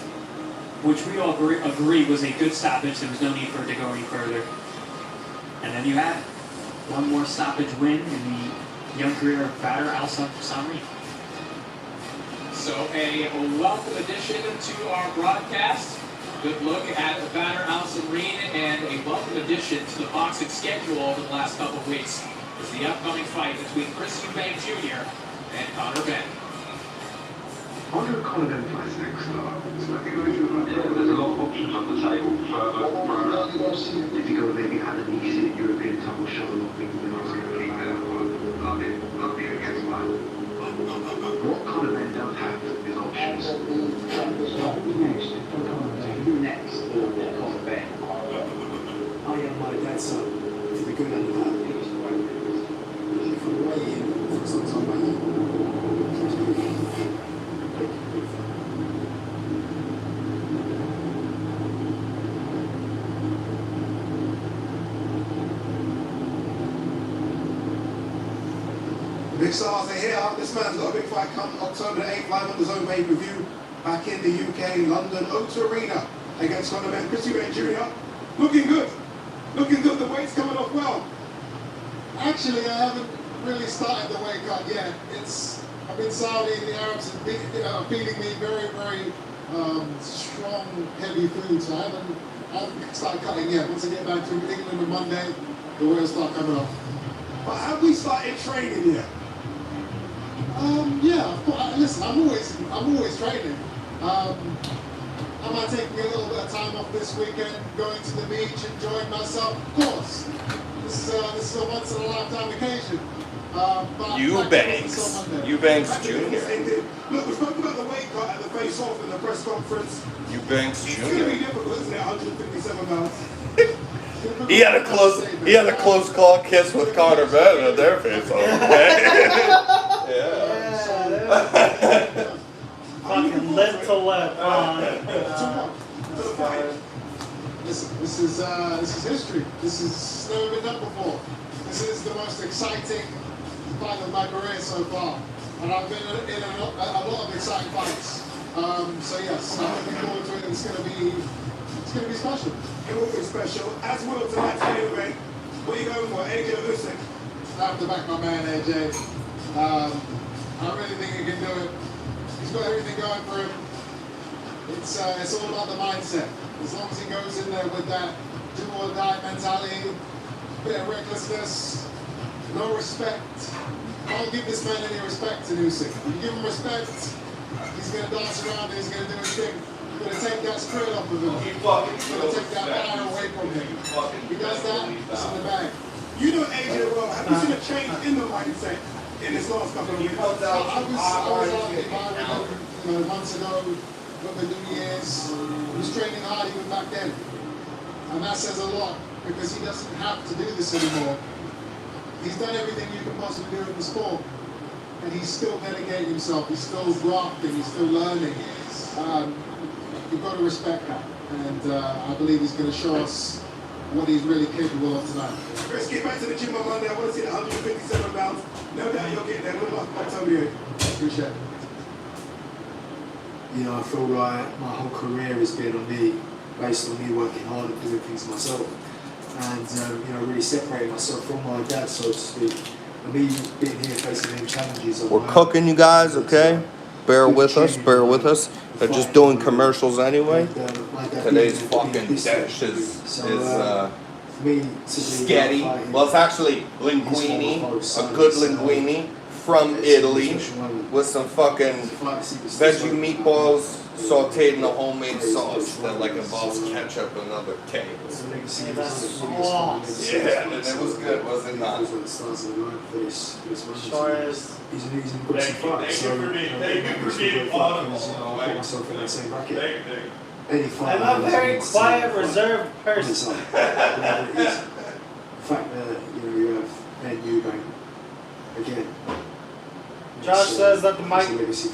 which we all agree was a good stoppage. There was no need for it to go any further. And then you have it. One more stoppage win in the young career of batter Alison Reed. So a welcome addition to our broadcast. Good look at the batter Alison Reed and addition to the boxing schedule over the last couple of weeks is the upcoming fight between Chris Eubank Jr. and Conor Benn. What do Conor Benn fights next, though? There's a lot of options on the table. If you go maybe at an easy European title shot, a lot of people are going to keep it up. Love it against one. What Conor Benn don't have is options. Who next for Conor Benn? I am my dad's son. If we go down to that, if we weigh in, for example, I'm weigh in. Big stars are here. This man's got a big fight coming October the 8th, live on the Zone pay-per-view back in the UK, London, O2 Arena against Conor Benn. Chris Eubank Jr. looking good. Looking good. The weight's coming off well. Actually, I haven't really started the weight cut yet. I've been Saudi, the Arabs are feeding me very, very strong, heavy food, so I haven't started cutting yet. Once I get back to England on Monday, the weight will start coming off. But have we started training yet? Yeah, of course. Listen, I'm always training. I might take me a little bit of time off this weekend, going to the beach, enjoying myself. Of course, this is a once in a lifetime occasion. Eubanks Jr. Look, we spoke about the weight cut at the face-off in the press conference. Eubanks It's going to be Jr. difficult, isn't it? 157 pounds. He had a close call kiss with Conor Benn at their face off. Yeah. Fucking lip to lip. Listen, this is history. This is never been done before. This is the most exciting fight of my career so far, and I've been in a lot of exciting fights. So yes, I'm looking forward to it. It's going to be special. It will be special. As well tonight's main event. What are you going for? AJ or Usyk? I have to back my man AJ. I really think he can do it. He's got everything going for him. It's all about the mindset. As long as he goes in there with that do or die mentality, bit of recklessness, no respect. Don't give this man any respect to Usyk. If you give him respect, he's going to dance around and he's going to do his thing. You're going to take that spirit off of him. You're going to take that fire away from him. If he does that, it's in the bag. You know AJ well. Have you seen a change in the mindset in this last couple of weeks? I was out with him months ago, over New Year's. He was training hard even back then. And that says a lot because he doesn't have to do this anymore. He's done everything you can possibly do in the sport. And he's still dedicating himself. He's still grafting. He's still learning. You've got to respect that. And I believe he's going to show us what he's really capable of tonight. Chris, get back to the gym on Monday. I want to see the 157 pounds. No doubt you'll get there. Good luck, October 8th. Appreciate it. You know, I feel like my whole career has been on me, based on me working hard and doing things myself. And, you know, really separating myself from my dad, so to speak. And me being here facing them challenges. We're cooking, you guys, okay? Bear with us, bear with us. They're just doing commercials anyway. Today's fucking dish is spaghetti. Well, it's actually linguine, a good linguine from Italy with some fucking veggie meatballs sauteed in a homemade sauce that like involves ketchup and other cakes. Yeah, and it was good, was it not? Sure is. He's an easy person to fight, so Thank you for being part of I put myself in that same bracket. I'm a very quiet, reserved person. The fact that you have Ben Eubank again. Josh says that the Mike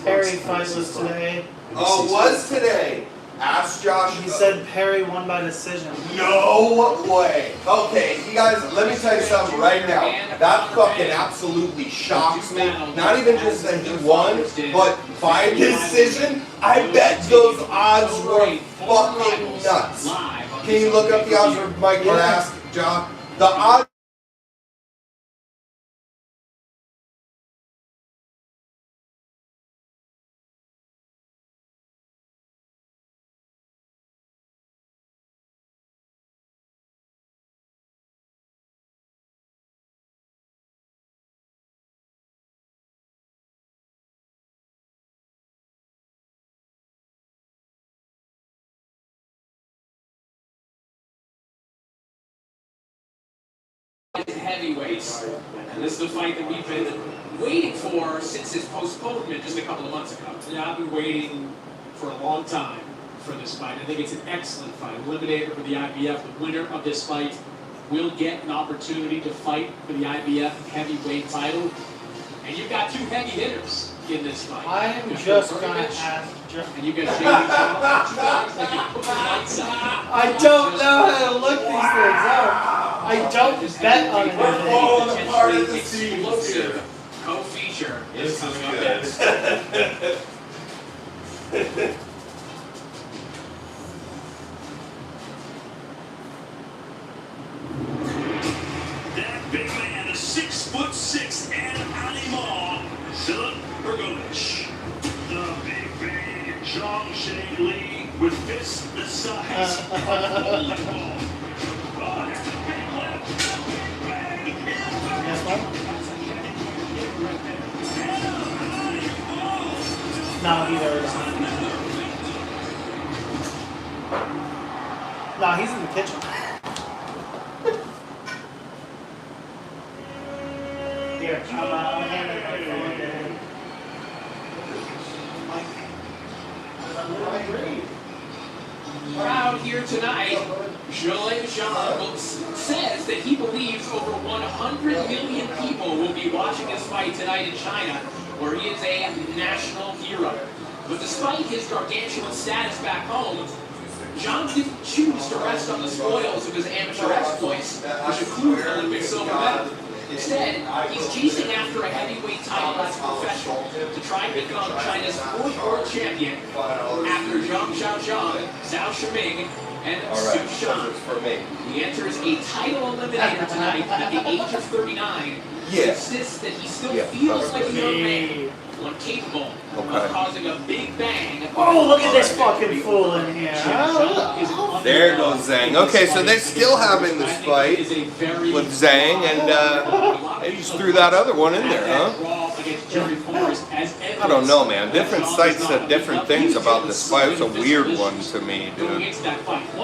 Perry fight was today. Oh, was today? Ask Josh. He said Perry won by decision. No way. Okay, you guys, let me tell you something right now. That fucking absolutely shocks me. Not even just that he won, but by decision, I bet those odds were fucking nuts. Can you look up the odds for Mike or ask Josh? The odds. heavyweights. And this is the fight that we've been waiting for since its postponement just a couple of months ago. Yeah, I've been waiting for a long time for this fight. I think it's an excellent fight. Eliminator for the IBF. The winner of this fight will get an opportunity to fight for the IBF heavyweight title. And you've got two heavy hitters in this fight. I'm just gonna ask. And you got Jamie Charles, two guys that can put the lights on. I don't know how to look these things up. I don't bet on anything. Part of the explosive co-feature is coming up next. That big man, 6'6" and animal, Philip Bergovich. The big bang, Zhang Shane Lee with fists the size of a bowling ball. Oh, that's a big left. Bang, Yes, what? No, either is not. No, he's in the kitchen. Here, I'm handing my phone to him. Crowd here tonight, Usyk Joshua says that he believes over 100 million people will be watching this fight tonight in China, where he is a national hero. But despite his gargantuan status back home, John didn't choose to rest on the spoils of his amateur exploits, which include an Olympic silver medal. Instead, he's chasing after a heavyweight title as a professional to try and become China's fourth world champion after Zhang Xiaozhang, Zhao Shiming, and Su Shan. He enters a title eliminator tonight at the age of 39. He insists that he still feels like a young man, one capable of causing a big bang. Oh, look at this fucking fool in here. There goes Zhang. Okay, so they're still having this fight with Zhang, and they just threw that other one in there, huh? I don't know, man. Different sites said different things about this fight. It was a weird one to me, dude.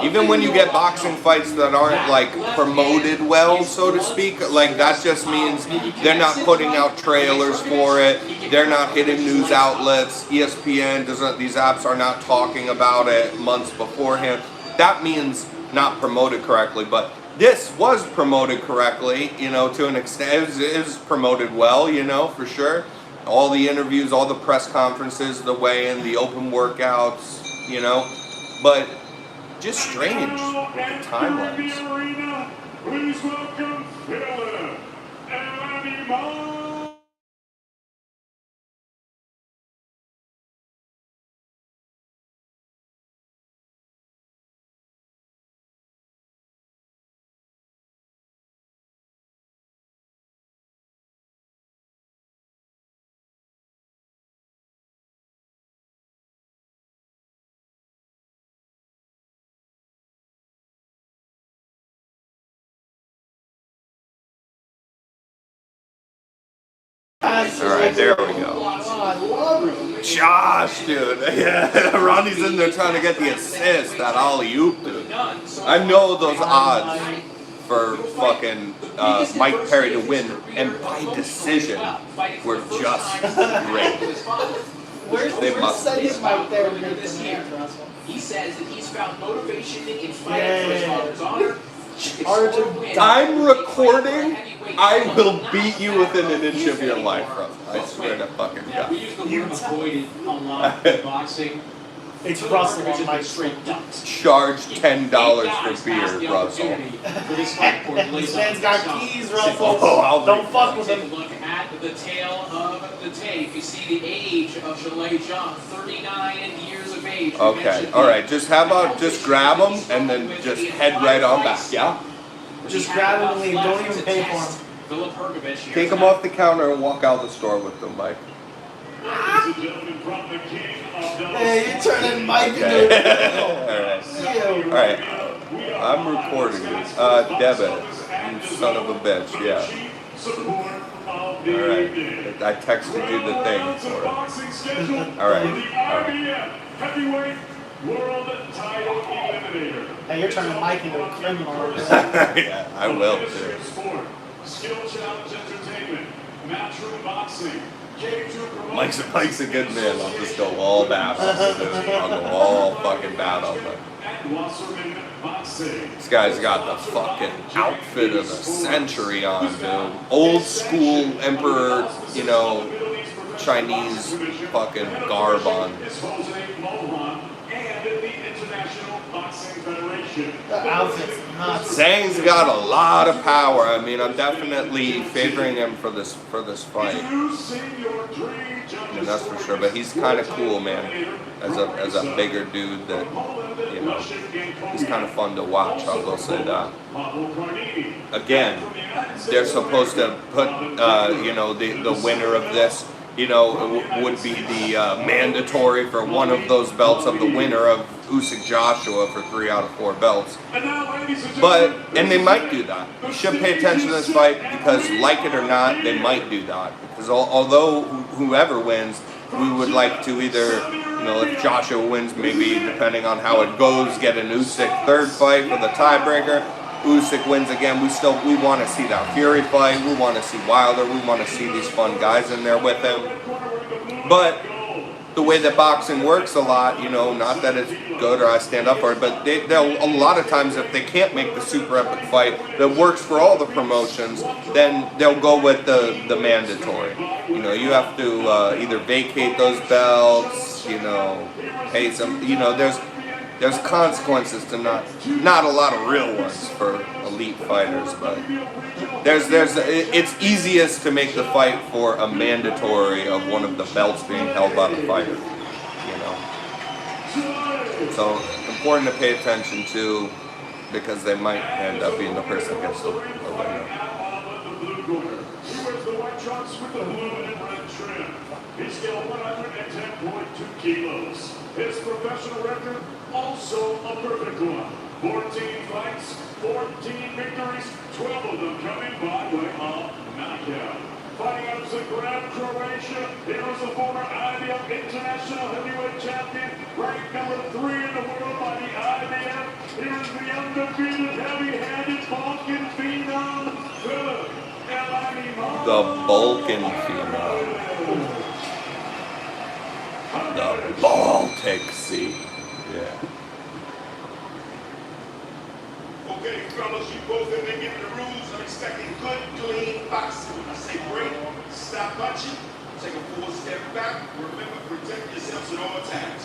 Even when you get boxing fights that aren't, like, promoted well, so to speak, like, that just means they're not putting out trailers for it. They're not hitting news outlets. ESPN doesn't, these apps are not talking about it months beforehand. That means not promoted correctly, but this was promoted correctly, you know, to an extent. It was promoted well, you know, for sure. All the interviews, all the press conferences, the weigh-in, the open workouts, you know, but just strange with the timelines. Please welcome Philip Animal. Alright, there we go. Josh, dude. Yeah, Ronnie's in there trying to get the assist, that alley-oop, dude. I know those odds for fucking Mike Perry to win, and by decision, were just great. Where's second Mike there to make this hand, Russell? He says that he's found motivation in fighting for his father's honor. I'm recording. I will beat you within an inch of your life, bro. I swear to fucking God. You avoided a lot of boxing. It's Russell on my straight ducks. Charge $10 for beer, Russell. This man's got keys, Russell. Don't fuck with him. Look at the tail of the tape. You see the age of Usyk Joshua, 39 years of age. Okay, alright, just how about just grab them and then just head right on back, yeah? Just grab him and leave, don't even pay for him. Take them off the counter and walk out the store with them, Mike. Hey, you're turning Mike into a Alright, I'm recording this. Debit, you son of a bitch, yeah. Alright, I texted you the thing for it. Alright. Heavyweight world title eliminator. Hey, you're turning Mike into a criminal. Yeah, I will too. Skill Challenge Entertainment, Matchroom Boxing, K2 Mike's a good man. I'll just go all bad on him. I'll go all fucking bad on him. and Wasserman Boxing. This guy's got the fucking outfit of the century on, dude. Old school emperor, you know, Chinese fucking garb on. Is Jose Mohan and the International Boxing Federation. The outfit's nuts. Zhang's got a lot of power. I mean, I'm definitely favoring him for this fight. And that's for sure. But he's kind of cool, man. As a bigger dude, that, you know, he's kind of fun to watch. I will say that. Again, they're supposed to put, you know, the winner of this, you know, would be the mandatory for one of those belts of the winner of Usyk Joshua for 3 out of 4 belts. And they might do that. You should pay attention to this fight because, like it or not, they might do that. Because although whoever wins, we would like to either, you know, if Joshua wins, maybe depending on how it goes, get an Usyk third fight for the tiebreaker. Usyk wins again. We want to see that Fury fight. We want to see Wilder. We want to see these fun guys in there with him. But the way that boxing works a lot, you know, not that it's good or I stand up for it, but they'll a lot of times if they can't make the super epic fight that works for all the promotions, then they'll go with the mandatory. You know, you have to either vacate those belts, you know, pay some, you know, there's consequences to not a lot of real ones for elite fighters, but it's easiest to make the fight for a mandatory of one of the belts being held by the fighter, you know. So important to pay attention to because they might end up being the person that gets the winner. He wears the white trunks with the blue and red trim. He's still 110.2 kilos. His professional record, also a perfect one. 14 fights, 14 victories, 12 of them coming by way of knockout. Fighting out of Zagreb, Croatia, here is the former IBF International Heavyweight Champion, ranked number 3 in the world by the IBF. Here is the undefeated, heavy-handed Balkan phenom, Philip El-Animal. The Balkan phenom. The Baltic Sea. Yeah. Okay, fellas, you both have been given the rules. I'm expecting good, clean boxing. When I say break, stop punching, take a full step back. Remember, protect yourselves at all times.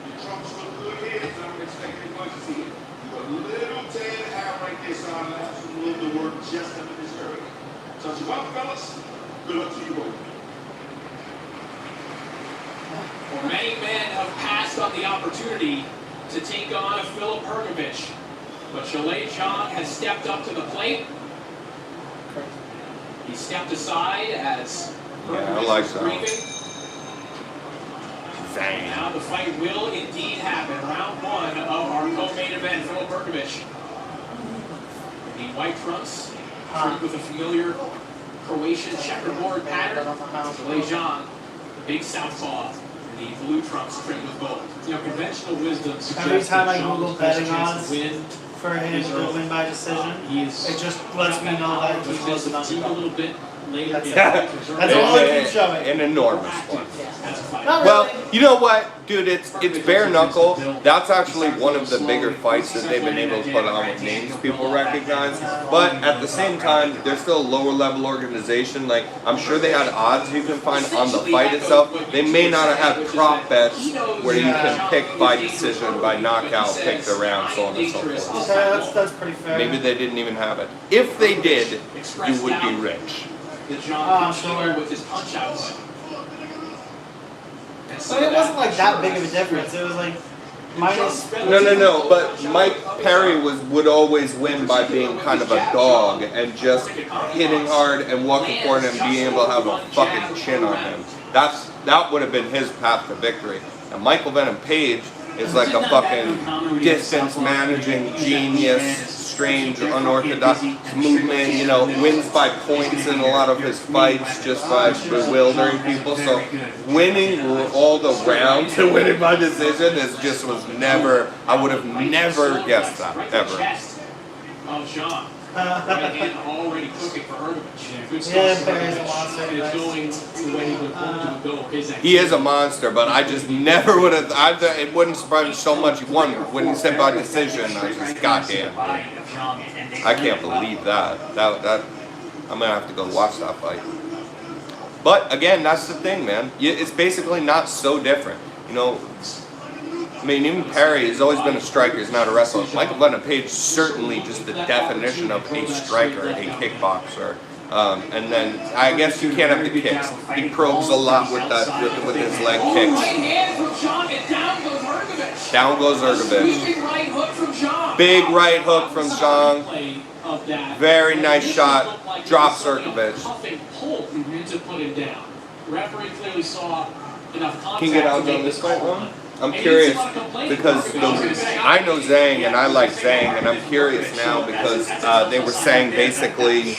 Your trunks look good here, so I'm expecting punches here. You a little tad out right there, so I'll have some room to work just under this area. Touch you up, fellas. Good luck to you both. Well, many men have passed on the opportunity to take on a Filip Hrgović, but Zhilei Zhang has stepped up to the plate. He stepped aside as Yeah, I like that. briefing. Now the fight will indeed happen. Round 1 of our co-main event, Filip Hrgović. The white trunks, trimmed with a familiar Croatian checkerboard pattern. Zhilei Zhang, the big southpaw. The blue trunks trimmed with gold. You know, conventional wisdom suggests Every time I that Zhang Google has a betting chance odds to win for him to win by decision, it just lets me know that he was an a underdog. little bit later. That's all it keeps showing. An enormous one. Not Well, really. you know what, dude? It's bare knuckle. That's actually one of the bigger fights that they've been able to put on with names people recognize. But at the same time, they're still a lower level organization. Like, I'm sure they had odds you can find on the fight itself. They may not have had prop bets where you can pick by decision, by knockout, pick the round, so on and so forth. Okay, that's pretty fair. Maybe they didn't even have it. If they did, you would be rich. Sure. With his punch outs. So it wasn't like that big of a difference. It was like minus. No. But Mike Perry would always win by being kind of a dog and just hitting hard and walking forward and being able to have a fucking chin on him. That would have been his path to victory. And Michael Venom Page is like a fucking distance managing genius, strange, unorthodox movement, you know, wins by points in a lot of his fights just by bewildering people. So winning all the rounds and winning by decision was never, I would have never guessed that, ever. Of Zhang. Right hand already cooking for Ergovich. Good stuff. Yeah, Perry's a monster. And it's going the way he would want to go. His He is a monster, but I just never would have. It wouldn't surprise me so much. He won when he said by decision. I just goddamn. I can't believe that. That I'm gonna have to go watch that fight. But again, that's the thing, man. It's basically not so different. You know, I mean, even Perry has always been a striker. He's not a wrestler. Michael Venom Page certainly just the definition of a striker, a kickboxer. And then I guess you can't have the kicks. He probes a lot with that with his leg kicks. Right hand from John, and down goes Ergovich. Down goes Ergovich. Sweeping right hook from John. Big right hook from Zhang. Very nice shot. Drops Ergovich. Pull to put him down. Referee clearly saw enough contact. Can you get out on this fight, Ron? I'm curious because I know Zhang and I like Zhang, and I'm curious now because they were saying basically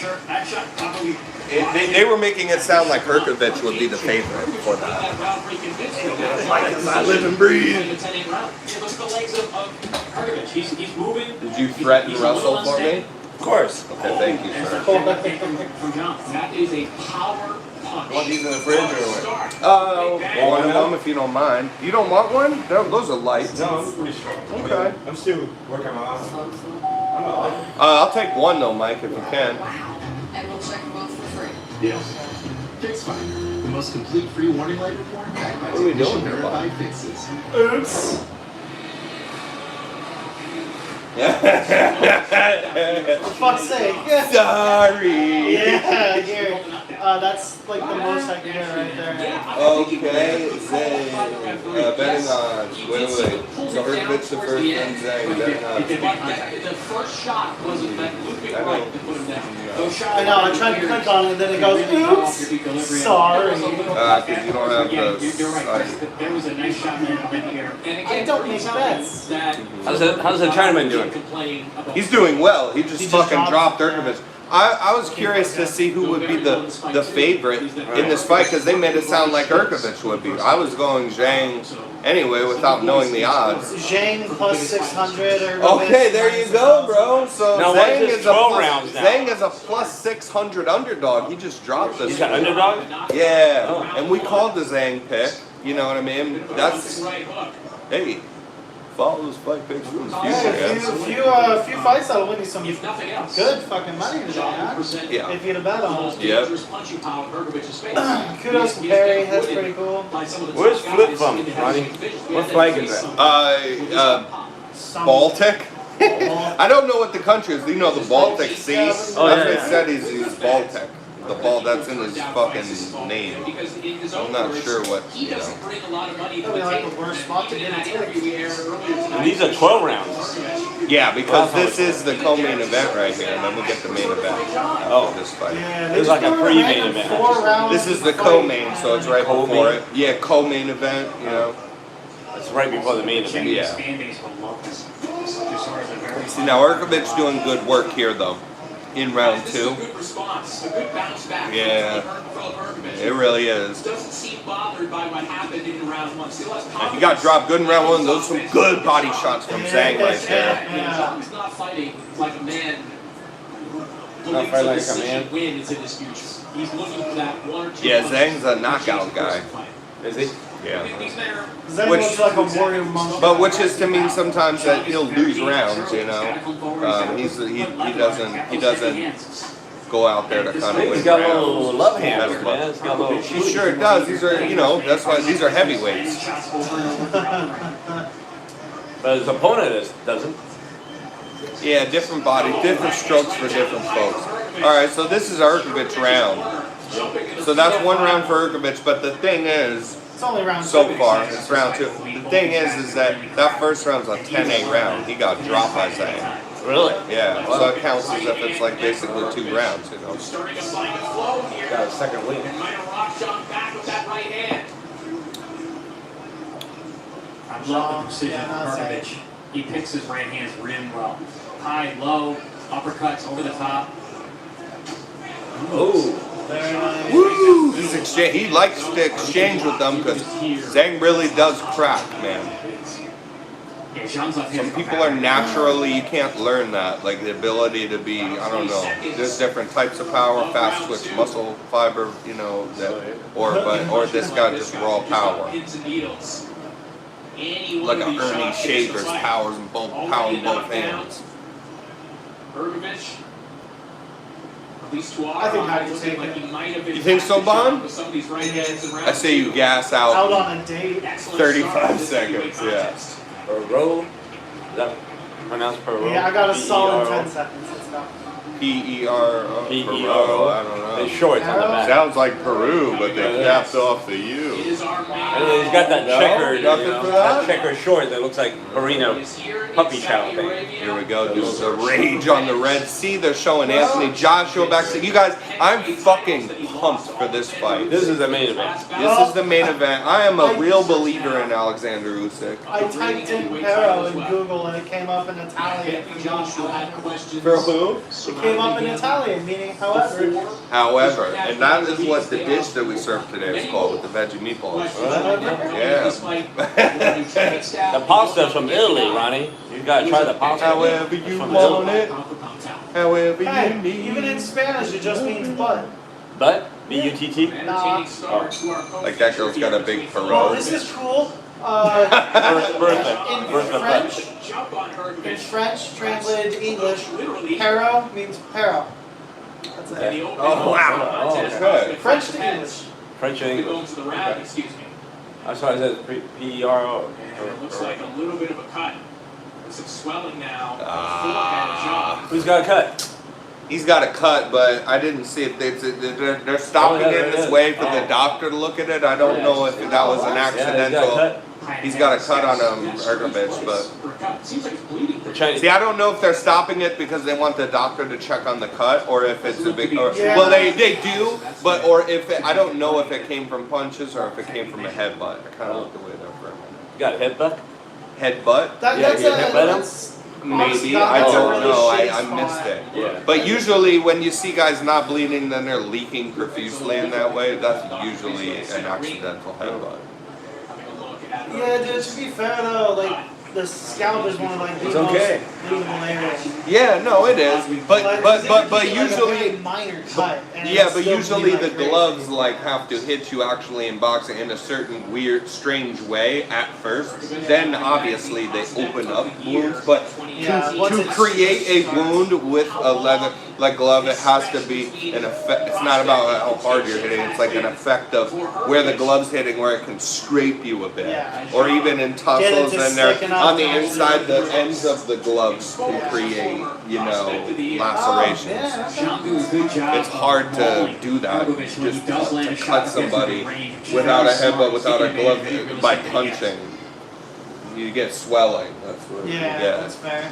they were making it sound like Ergovich would be the favorite for that. I live and breathe. Did you threaten Russell for me? Of course. Okay, thank you, sir. That is a power punch. Want these in the fridge or what? One of them if you don't mind. You don't want one? Those are light. No, I'm pretty sure. Okay. I'm still working my ass off. I'll take one though, Mike, if you can. And we'll check them both for free. Yes. Fix Finder, the most complete free warning light report backed by What are we technician doing here, verified fixes. Oops. For fuck's sake. Sorry. Yeah, here. That's like the most I can get right there. Okay, Zhang. Betting odds. Wait. So Ergovich the first, then Zhang. Betting odds. The first shot wasn't that looping right to put him down. I know, I tried to click on it and then it goes, oops, sorry. Because you don't have You're right. the. There was a nice shot right here. And again, I don't make bets. How's the tournament doing? He's doing well. He just fucking dropped Ergovich. I was curious to see who would be the favorite in this fight because they made it sound like Ergovich would be. I was going Zhang anyway without knowing the odds. Zhang plus 600 or Okay, there you go, bro. So now, Zhang is is, 12 a rounds now? Zhang is a plus 600 underdog. He just dropped this. He's got underdog? Yeah, Oh. and we called the Zhang pick. You know what I mean? That's hey. Follow those fight picks from the future, A few fights that'll win you some If nothing else, good fucking money today, huh? Yeah. If you had a bet on it. Yep. Kudos to Perry, that's pretty cool. Where's Flip from, Ronnie? What flag is that? Baltic? I don't know what the country is. Do you know the Baltic Sea? That's Oh, what yeah, they yeah. said he's Baltic. The ball that's in his fucking name. I'm not sure what, He doesn't bring a lot of money to That'd the be like table. the worst spot to In get that a interview we aired earlier tonight. And these are 12 rounds. Yeah, because this is the co-main event right here, and then we'll get the main event of this fight. Yeah, It's like a pre-main event. 4 rounds. This is the co-main, so it's right before it. Yeah, co-main event, you know. It's right before the main event. Yeah. See, now Ergovich doing good work here, though, in round This is a 2. good response, a good bounce back. Yeah. From Ergovich. It really is. Doesn't seem bothered by what happened in round 1. Still has confidence. He got dropped good in round 1. Those are some good body shots from Zhang right there. Yeah. He's not fighting like a man who Not believes fighting a like a decision man. win is in his future. He's looking for that 1 or 2. Yeah, punches Zhang's a to knockout achieve the guy. first fight. Is he? Yeah. These men are Zhang Which- looks like a warrior monk. But which is to mean sometimes that he'll lose rounds, you know. He doesn't go out there to kind of He's win got a little rounds. love handle, That's man. what- He's got a little. He sure does. These are, you know, that's why these are heavyweights. But his opponent doesn't. Yeah, different body, different strokes for different folks. All right, so this is Ergovich round. So that's 1 round for Ergovich, but the thing is, It's only round so 2. far, it's round 2. The thing is that first round's a 10-8 round. He got dropped by Zhang. Really? Yeah, so it counts as if it's like basically 2 rounds, you know. starting to find a flow here. Got a second win. And might have rocked John back with that right hand. I love the precision of Ergovich. He picks his right hands really well. High, low, uppercuts over the top. Oh. Very nice. Woo! He likes to exchange with them because Zhang really does crack, man. Yeah, Zhang's left Some hand. people are naturally, you can't learn that. Like the ability to be, I don't know. There's different types of power, fast twitch, muscle fiber, you know, that, or this guy just raw power. Like a Ernie Shavers powers in both power in both hands. Bergovich. At least I think I can take it. You think so, Bon? I say you gas out on a date. 35 seconds, yeah. Perot? Is that pronounced Perot? Yeah, I got a solid 10 seconds. Let's go. P-E-R-O. P-E-R-O. I don't know. It's shorts on the back. Sounds like Peru, but they capped off the U. And he's got that checkered, that checkered short that looks like Marino puppy chow thing. Here we go, just the rage on the Red Sea. They're showing Anthony Joshua back to you guys. I'm fucking pumped for this fight. This is the main event. This is the main event. I am a real believer in Alexander Usyk. I typed in Pero in Google and it came up in Italian. For who? It came up in Italian, meaning however. However, and that is what the dish that we served today is called, with the veggie meatballs. Yeah. The pasta's from Italy, Ronnie. You gotta try the pasta. However you want it. However you Hey, need. even in Spanish it just means butt. But B-U-T-T? Nah. Like that girl's got a big Oh, Perot. this is cool. In French, translated to English, Pero means Pero. That's it. Oh, wow. Oh, okay. French to English. French and English. Okay. Excuse me. That's why it says P-E-R-O. And it looks like a little bit of a cut. There's some swelling now. Who's got a cut? He's got a cut, but I didn't see if they're stopping it this way for the doctor to look at it. I don't know if that was an accidental. He's got a cut on Ergovich, but see, I don't know if they're stopping it because they want the doctor to check on the cut, or if it's a big. Well, they do, but or if I don't know if it came from punches or if it came from a headbutt. I kind of looked away there for a minute. You got a headbutt? Headbutt? That's maybe, I don't know, I missed it. Yeah. But usually when you see guys not bleeding, then they're leaking profusely in that way, that's usually an accidental headbutt. Yeah, dude, to be fair though, like, the scalp is one of like the most bleedable areas. Yeah, no, it is. But usually, like a minor cut. And yeah, it'll but still usually bleed the like crazy. gloves like have to hit you actually in boxing in a certain weird, strange way at first. Then obviously they open up wounds, but to create a wound with a leather like glove, it has to be an effect. It's not about how hard you're hitting. It's like an effect of where the glove's hitting, where it can scrape you a bit, or even in tussles, and they're on the inside. The ends of the gloves can create, you know, lacerations. It's hard to do that. Just to cut somebody without a headbutt, without a glove, by punching. You get swelling. That's what you get. That's fair.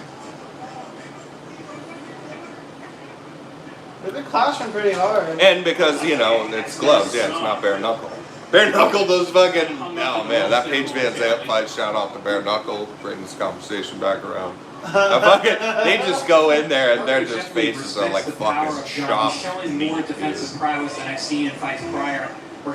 They've been clashing pretty hard. And because, you know, it's gloves, it's not bare knuckle. Bare knuckle, those fucking, oh man, that Paige Van Zandt fight, shout out to bare knuckle, bring this conversation back around. They just go in there and their just faces are like fucking chopped. Showing more defensive prowess than I've seen in fights prior.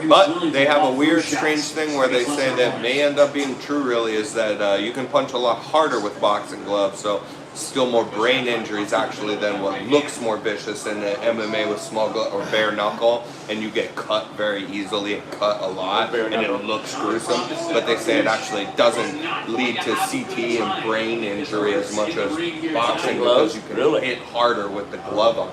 But they have a weird, strange thing where they say that may end up being true really, is that you can punch a lot harder with boxing gloves, so still more brain injuries actually than what looks more vicious in the MMA with small glove or bare knuckle, and you get cut very easily and cut a lot and it looks gruesome, but they say it actually doesn't lead to CT and brain injury as much as boxing because you can hit harder with the glove on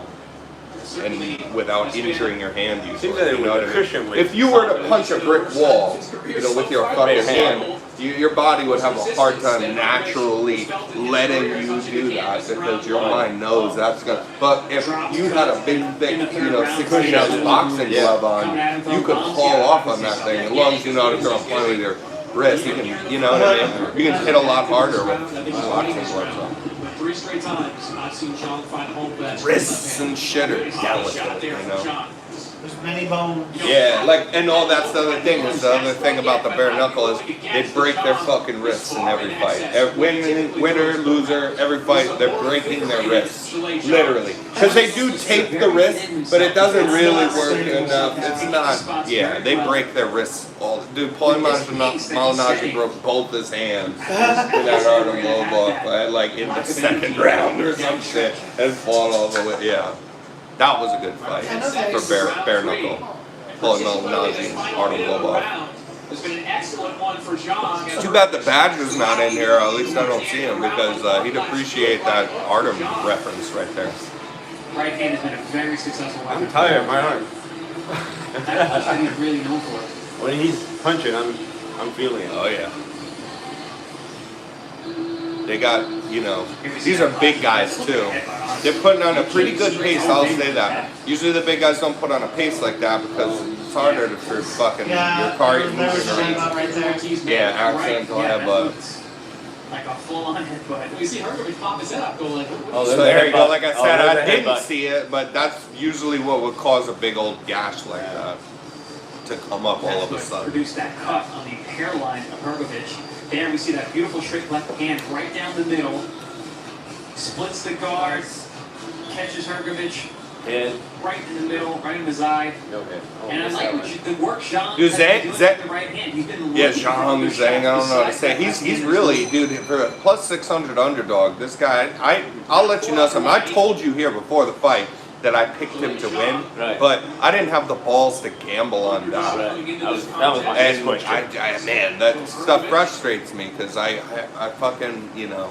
and without injuring your hand usually. You know what I mean? If you were to punch a brick wall, you know, with your fucking hand, your body would have a hard time naturally letting you do that because your mind knows that's gonna. But if you had a big, thick, you know, 16-ounce boxing glove on, you could haul off on that thing as long as you know how to throw a punch with your wrist. You can, you know what I mean? You can hit a lot harder with boxing gloves on. 3 straight times I've seen Zhang find home best. Wrists and shit are delicate, you know. There's many bones. Yeah, like, and all that's the other thing. Is the other thing about the bare knuckle is they break their fucking wrists in every fight. Winner, loser, every fight, they're breaking their wrists. Literally. Because they do tape the wrist, but it doesn't really work enough. It's not. Yeah, they break their wrists all. Dude, Paulie Malignaggi broke both his hands in that Artem Lobov fight, like in the second round or some shit, and fought all the way. Yeah, that was a good fight for bare knuckle. Paulie Malignaggi, Artem Lobov. It's been an excellent one for John. It's too bad the Badger's not in here. At least I don't see him because he'd appreciate that Artem reference right there. Right hand has been a very successful weapon. I'm tired, my arm. That's what he's really known for. When he's punching, I'm feeling it. Oh yeah. They got, you know, these are big guys too. They're putting on a pretty good pace, I'll say that. Usually the big guys don't put on a pace like that because it's harder for fucking your car moving around. Right there. Yeah, accidental headbutt. Like a full-on headbutt. We see Hergovich pop his head up, go like, Oh, So there you go. Like I said, there's I a didn't headbutt. see it, but that's usually what would cause a big old gash like that to come up all of a sudden. Produce that cut on the hairline of Hergovich. There we see that beautiful straight left hand right down the middle. Splits the guard, catches Hergovich Head. right in the middle, right in his eye. No head. Oh, And I like the work Jean Dude, has been doing Zhang- with the right hand. He's been Yeah, looking for Zhang other Zhang, I don't shots know what to besides say. that He's left really, hand. dude, for a plus 600 underdog, this guy, I'll let you know something. I told you here before the fight that I picked him to win, Right. but I didn't have the balls to gamble on that. Right. That was my next And question. man, that stuff frustrates me because I fucking, you know.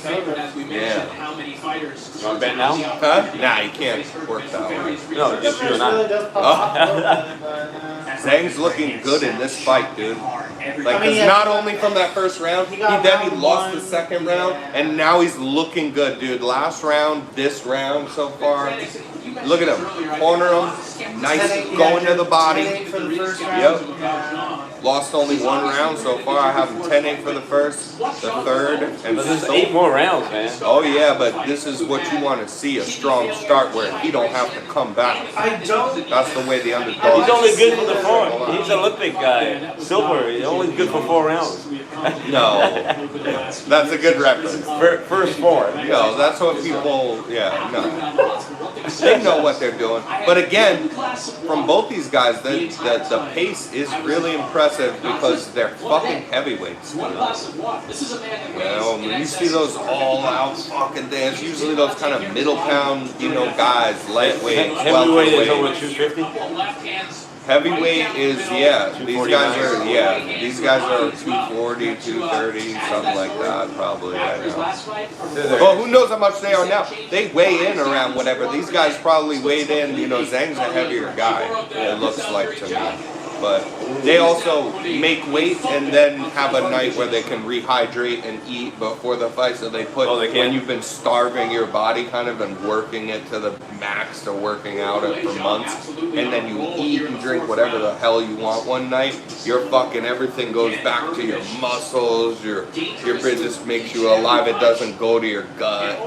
As we mentioned, how many fighters. You want to bet now? Huh? Nah, you can't work that way. No, just you and I. Really does pop off a little bit, but, Zhang's looking good in this fight, dude. Like, I mean, 'cause yeah. not only from that first round, he got then round lost the one. second round, and now he's looking good, dude. Last round, this round so far. Look at him, corner him, nice going to the body. 10-8 for the first round. Yep. Yeah. Lost only one round so far. I have him 10-8 for the first, the third, and But there's so 8 more rounds, man. Oh yeah, but this is what you want to see, a strong start where he don't have to come back. I don't. That's the way the underdog. He's only good for the 4. He's an Olympic guy. Silver. He's only good for 4 rounds. No, that's a good reference. First 4. No, that's what people, yeah, no. They know what they're doing. But again, from both these guys, the pace is really impressive because they're fucking heavyweights. One glass of water. This is a man that You know, when you see those all-out fucking things, usually those kind of middle-pound, you know, guys, lightweight, Heavyweight is over welterweight. 250. left hands. Heavyweight is, yeah, these guys are 240, 230, something like that, probably right now. Well, who knows how much they are now? They weigh in around whatever. These guys probably weighed in, you know, Zhang's a heavier guy, it looks like to me. But they also make weight and then have a night where they can rehydrate and eat before the fight. So they put, when you've been starving your body kind of and working it to the max to working out it for months, and then you eat and drink whatever the hell you want one night, your fucking everything goes back to your muscles, your it just makes you alive, it doesn't go to your gut.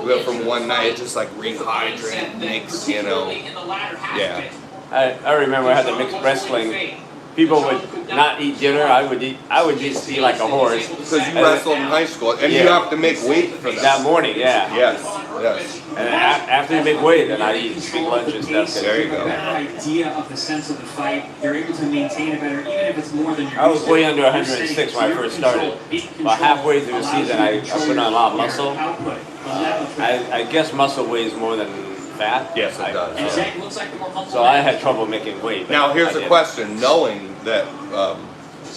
But from one night it just like rehydrate, makes, you know, yeah. I remember I had the mixed wrestling. People would not eat dinner. I would just eat like a horse. Because you wrestled in high school, and you have to make weight for that. That morning, yeah. Yes, yes. And after you make weight, then I eat big lunch and stuff. There you go. That idea of the sense of the fight, you're able to maintain it better, even if it's more than you're I was used to. way under 106 when I first started. About halfway through the season, I put on a lot of muscle. I guess muscle weighs more than fat. Yes, it does. So I had trouble making weight. Now here's the question, knowing that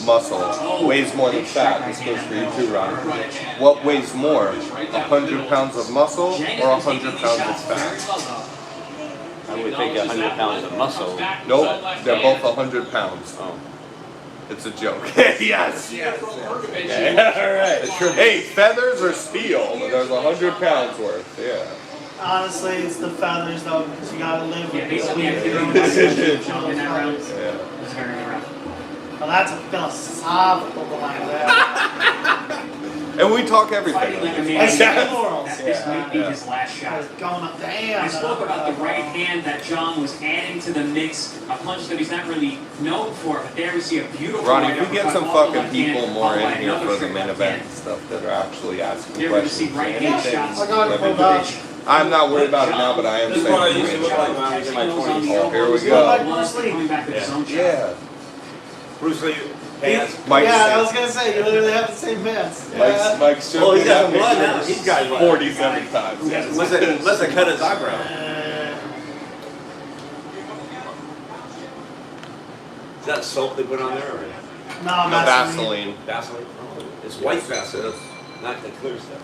muscle weighs more than fat, this goes for you too, Ron. What weighs more, 100 pounds of muscle or 100 pounds of fat? I would think 100 pounds of muscle. Nope, they're both 100 pounds. Oh. It's a joke. Yes. Yeah, all right. Hey, feathers or steel? There's 100 pounds worth. Yeah. Honestly, it's the feathers though, because you gotta live with this weird Well, that's a philosophical line there. And we talk everything. This might be his last shot. Going up, damn. I spoke about the right hand that John was adding to the mix, a punch that he's not really known for, but there we see a beautiful Ronnie, right if we get uppercut some off the fucking left hand, people more followed by in here another for the straight main left event hand. and stuff that are actually asking You're going to questions. see right hand shots. I got it pulled up. I'm not worried about it now, but I am This is what I used to look like when I was in my 20s. Oh, here we Like go. Bruce Lee. Yeah. Bruce Lee pants. Mike's, Yeah, I was gonna say, you literally have the same pants. Mike's Oh, he's got blood now. He's got 47 times. Unless I cut his eyebrow. Is that soap they put on there? Or? No, No, Vaseline. Vaseline? Oh, it's white Vaseline, not the clear stuff.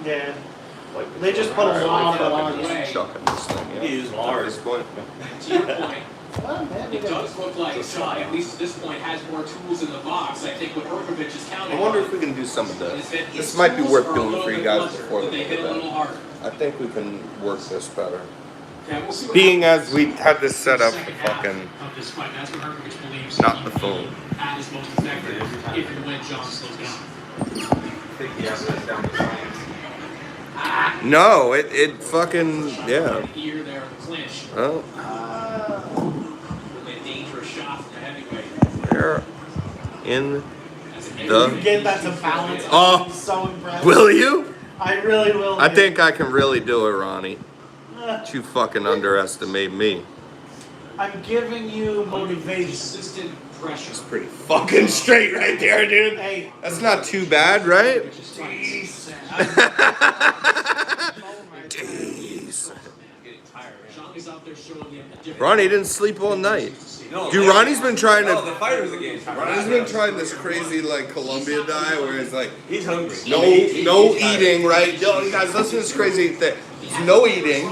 Yeah. White They just put a lot of it on. Just chucking this thing. You use hard. At this point. To your point, Well, man, it does look like Sean, at least at this point, has more tools in the box. I think what Berkovich is counting I wonder on if we can do some of is this. that his This might be tools worth are a doing little for you bit guys blunter, before that the they hit a little event. harder. I think we can work this better. Okay, we'll see what Being happens as we had this set up second for half fucking of this fight. That's what Berkovich believes not he the can phone. be at his most effective if and when John slows down. No, it fucking yeah. Here, there, in the clinch. Oh, Really a dangerous shot from the heavyweight. we're in You the. get that to balance. Oh. I'm so impressed. Will you? I really will. I dude. think I can really do it, Ronnie. Don't you fucking underestimate me. I'm giving you motivation. Consistent pressure. It's pretty fucking straight right there, dude. Hey, That's not too bad, right? jeez. Jeez. John is out there showing him a different. Ronnie didn't sleep all night. No, Dude, Ronnie's been trying no, the to. fighters again. Ronnie's been trying this crazy like Colombia diet where it's like He's hungry. no eating, right? Yo, you guys, listen to this crazy thing. It's no eating,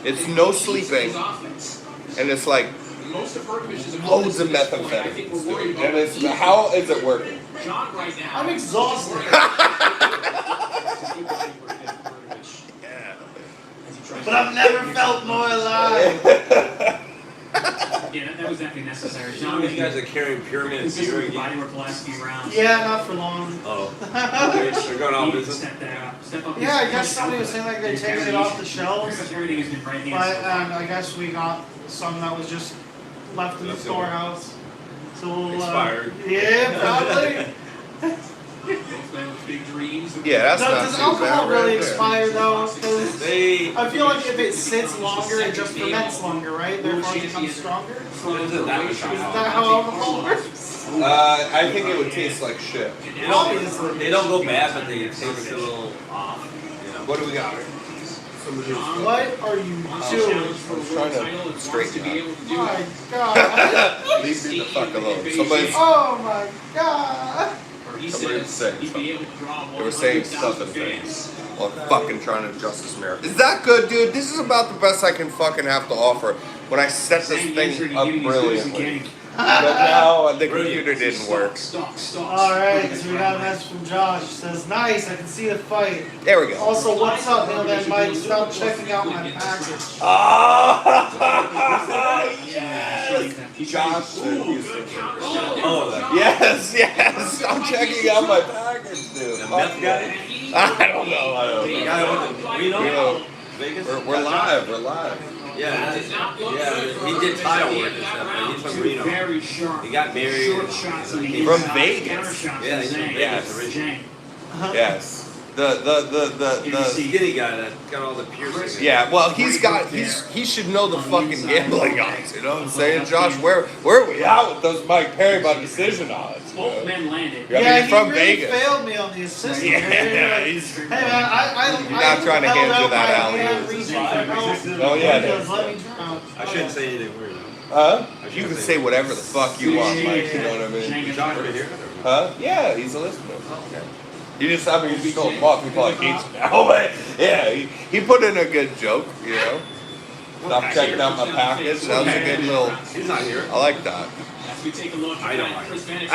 it's no sleeping, and it's like loads of methamphetamines. Dude. And it's how is it working? John right now. I'm exhausted. But I've never felt more alive. Yeah, that was definitely necessary. You know, you guys are carrying pyramid of beer Body again. work the last few rounds. Yeah, not for long. Oh. They're going off business. Step up. Yeah, I guess somebody was saying like they're taking it off the shelves. Everything has been brand new. But I guess we got some that was just left in the storehouse. So we'll, Expired. yeah, probably. Both men with big dreams. Yeah, that's Does not too alcohol bad really right there. expire though? 'Cause They. I feel like if it sits longer, it just ferments longer, right? Therefore, it becomes stronger. Isn't that much Is that how alcohol works? I think it would taste like shit. Obviously. They don't go bad, but they taste a little off. You know. What do we got here? What are you doing? I'm trying to straighten up. My God. Leave me the fuck alone. Somebody's Oh my God. He Somebody says saying he'd be able to draw they were saying 100,000 stuff and fans. things while fucking trying to adjust this mirror. Is that good, dude? This is about the best I can fucking have to offer when I set this thing up brilliantly. But now the computer didn't work. Alright, so we got a message from Josh. Says, nice, I can see the fight. There we go. Also, what's up, Neil Van Mike? Stop checking out my package. Oh, yes! Josh. Oh, Yes, yes! I'm checking out my package, dude. the meth guy? I don't know. The guy with the Reno? Vegas? We're live. We're live. Yeah, he did tile work and stuff, man. He's from Reno. Very sharp. He got married. Short shots on the From inside, Vegas. counter shots Yeah, he's on from Zhang. Vegas originally. Zhang. Yes. The Skinny guy that got all the piercings. yeah, well, he should know the fucking gambling odds, you know what I'm saying? Josh, where are we at with those Mike Perry about decision odds? Both men landed. I mean, Yeah, you're from he really Vegas. failed me on the assist. Yeah, Hey he's- man, I You're not trying to held hand you out that my alley. hand reaching for help. Oh, yeah, He goes, let me drown. I shouldn't say anything weird. Huh? You can say whatever the fuck you want, Mike, you know what I mean? Zhang Josh is right here? Huh? Yeah, he's a listener. Okay. You just, I mean, you stole him off, he probably hates you now, but yeah, he put in a good joke, you know? Stop checking out my package, that was a good little, He's not here. I like that. As we take a look I don't at like Chris it. Mannix's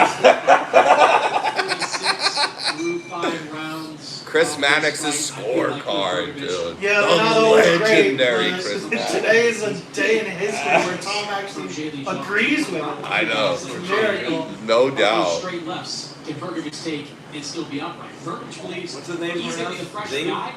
36 through 5 rounds. Chris Mannix's scorecard, dude. Yeah, they're not always great, Legendary but Chris Mannix. today is a day in history where Tom actually agrees with it. I know. It's a miracle. No Those doubt. straight lefts can Berkovich take and still be upright. Berkovich believes What's his name? he's going to be the fresh Zhang? guy.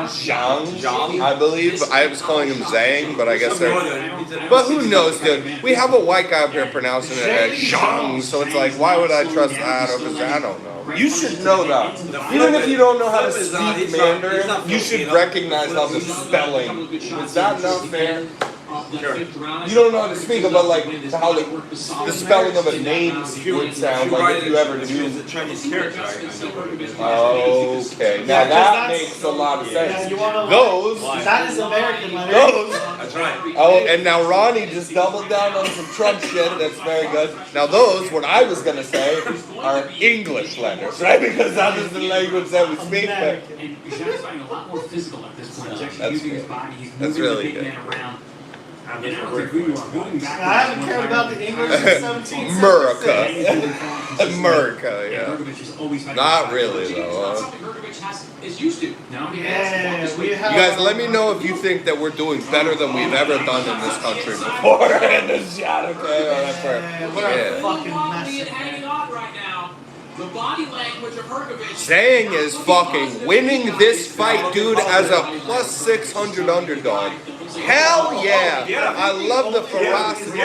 Zhang, I believe. I was calling him Zhang, but I guess they're. But But who knows, dude? We have a white guy up here pronouncing it as Zhang, so it's like, why would I trust that over? I don't know. You should know that. Even if you don't know how to speak Mandarin, you should recognize how the spelling. Is that not fair? You don't know how to speak it, but like how the spelling of a name would sound like if you ever knew. It's a Chinese character. Okay, now that makes a lot of sense. Those. That is American letters. Those. That's right. Oh, and now Ronnie just doubled down on some Trump shit. That's very good. Now those, what I was gonna say, are English letters, right? Because that is the language that we speak. But And Jean's fighting a lot more physical at this point. He's actually using his body. He's moving really the big good. man around. And I don't think we are moving back. I haven't cared about the English since 1776. America, yeah. Not really though. Is used to. No, he Yeah, we You have. guys, let me know if you think that we're doing better than we've ever done in this country before. In the shot, okay? Yeah, we're a fucking Probably mess. hanging on right now. The body language of Hrgović. Zhang is fucking winning this fight, dude, as a plus 600 underdog. Hell yeah! I love the ferocity.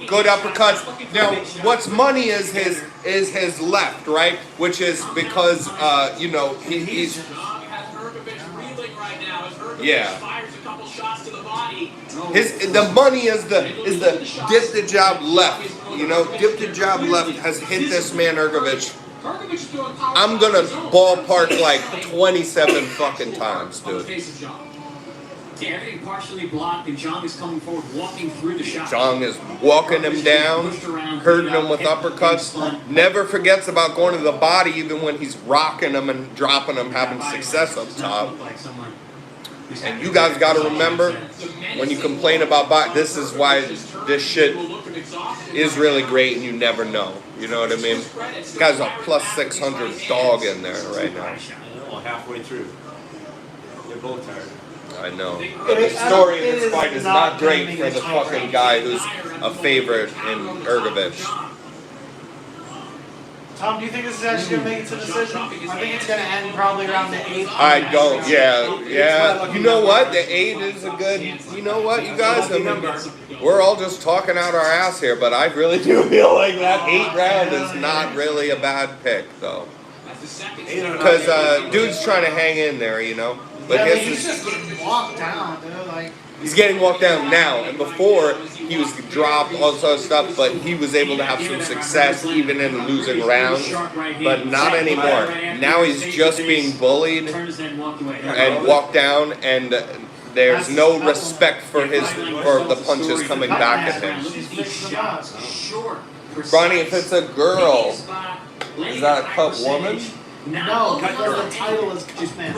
Good uppercuts. Now, what's money is his left, right? Which is because you know he's. Yeah. The money is the dip the jab left. You know, dip the jab left has hit this man Hrgović. I'm gonna ballpark like 27 fucking times, dude. Yeah, everything partially blocked, and Zhang is coming forward, walking through the shot. Zhang is walking him down, hurting him with uppercuts. Never forgets about going to the body, even when he's rocking him and dropping him, having success up top. And you guys got to remember, when you complain about body, this is why this shit is really great, and you never know. You know what I mean? This guy's a plus 600 dog in there right now. Halfway through. They're both tired. I know. But the story of this fight is not great for the fucking guy who's a favorite in Hrgović. Tom, do you think this is actually going to make it to decision? I think it's going to end probably around the 8th. I don't, yeah. You know what? The 8 is a good, you know what, you guys? I mean, we're all just talking out our ass here, but I really do feel like that 8th round is not really a bad pick, though. Because dude's trying to hang in there, you know? But Yeah, he's just getting walked down, dude. Like, he's getting walked down now, and before he was dropped, all this other stuff, but he was able to have some success even in losing rounds, but not anymore. Now he's just being bullied and walked down, and there's no respect for the punches coming back at him. Ronnie, if it's a girl, is that a cup woman? no, because the title is Cup Man.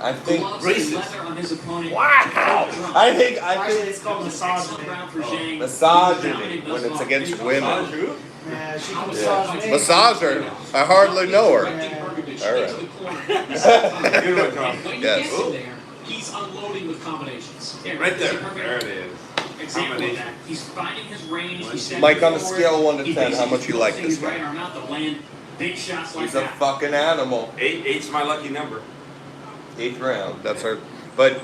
I think Racist. Wow! I think Actually, it's called misogyny. misogyny when it's against women. Yeah, she can massage me. Massager. I hardly know her. All right. Good one, Tom. Yes. He's unloading with combinations. Right there. There it is. Example of that. He's finding his range. He's stepping Mike, on a forward. scale of 1 to He 10, how much you like basically this right guy? arm out to land big shots like He's a that. fucking animal. 8's my lucky number. 8th round. That's our. But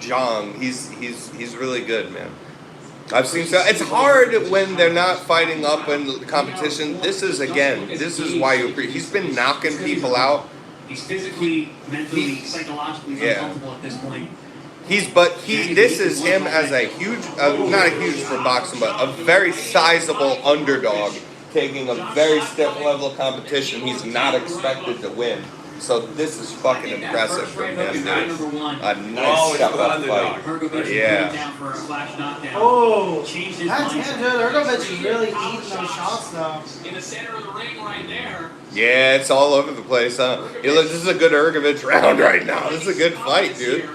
Zhang, he's really good, man. I've seen so. It's hard when they're not fighting up in competition. This is why you appreciate. He's been knocking people out. He's physically, mentally, psychologically uncomfortable at this point. This is him as a huge, not a huge for boxing, but a very sizable underdog taking a very stiff level of competition. He's not expected to win. So this is fucking impressive for him, dude. A nice step up fight. Yeah. Oh, that's him, dude. Hrgović is really eating those shots, though. In the center of the ring right there. Yeah, it's all over the place, huh? This is a good Hrgović round right now. This is a good fight, dude.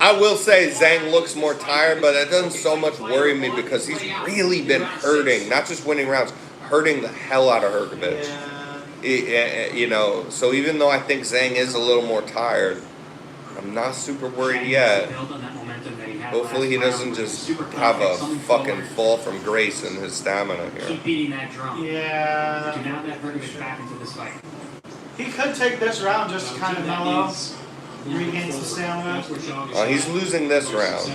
I will say Zhang looks more tired, but that doesn't so much worry me because he's really been hurting, not just winning rounds, hurting the hell out of Hrgović. You know, so even though I think Zhang is a little more tired, I'm not super worried yet. Hopefully he doesn't just have a fucking fall from grace in his stamina here. Keep beating that drum. Yeah. Do not let Hrgović back into this fight. He could take this round just to kind of mellow. regain some stamina. He's losing this round,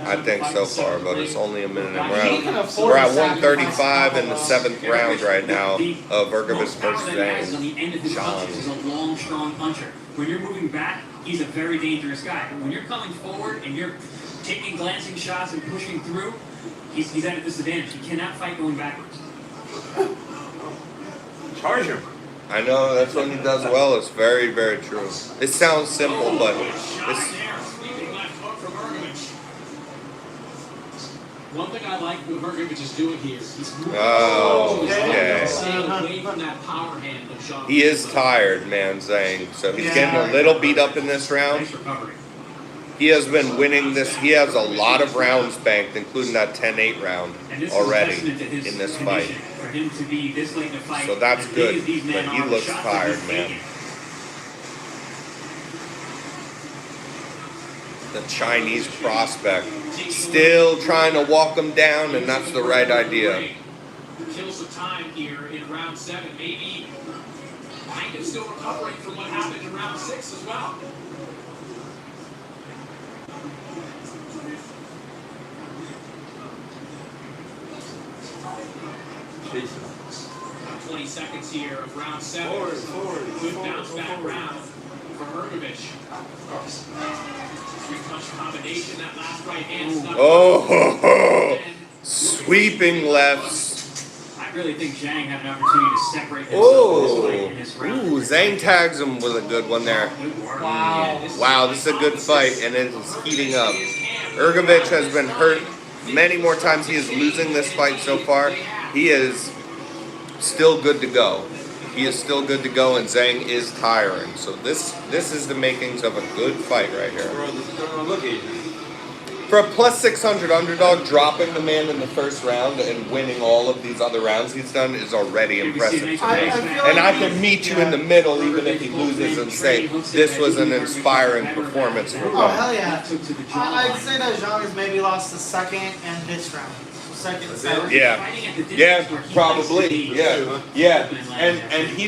I think, so far, but it's only a minute and He can round. afford We're at to sacrifice 135 in the power. 7th round right now of Ergovich Most power versus that he has on the end of his Zhang. punches is a long, strong puncher. When you're moving back, he's a very dangerous guy. But when you're coming forward and you're taking glancing shots and pushing through, he's at a disadvantage. He cannot fight going backwards. Charge him. I know, that's what he does well. It's very, very true. It sounds simple, but it's... One thing I like what Mergovich is doing here, he's moving staying away from that power hand of Sean. He is tired, man, Zhang. So he's getting a little beat up in this round. He has been winning this. He has a lot of rounds banked, including that 10-8 round already in this fight. For him to be this late in the fight, So that's as big good, as these men but he are, the looks shots that tired, he's man. taking. The Chinese prospect still trying to walk him down, and that's the right idea. Kill some time here in round 7. Maybe kind of still recovering from what happened in round 6 as well. Jesus. 20 seconds here of round 7. Good bounce back round for Ergovich. Three-punch combination, that last right hand snuck. Oh, sweeping lefts. I really think Zhang had an opportunity to separate himself Oh, from this fight in this round. ooh, Zhang tags him with a good one there. Wow, this is a good fight, and it is heating up. Ergovich has been hurt many more times. He is losing this fight so far. He is still good to go. He is still good to go, and Zhang is tiring. So this is the makings of a good fight right here. For a plus 600 underdog, dropping the man in the first round and winning all of these other rounds he's done is already impressive to me. And I can meet you in the middle even if he loses and say, this was an inspiring performance for him. Oh, hell yeah. I'd say that Zhang has maybe lost the second and this round. Second, third. Yeah, probably. Yeah. And he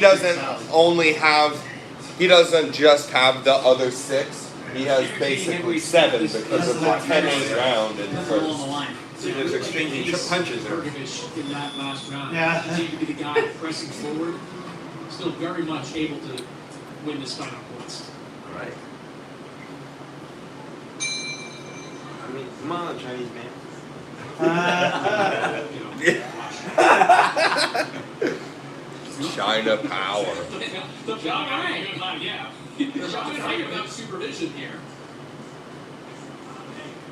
doesn't just have the other 6. He has basically 7 because of the 10-8 round in the first. See, there's exchanging punches there. Ergovich in that last round. Yeah. Continued to be the guy pressing forward. Still very much able to win this fight on points. Right. I mean, come on, Chinese man. China power. The John, yeah. They're about to fight without supervision here.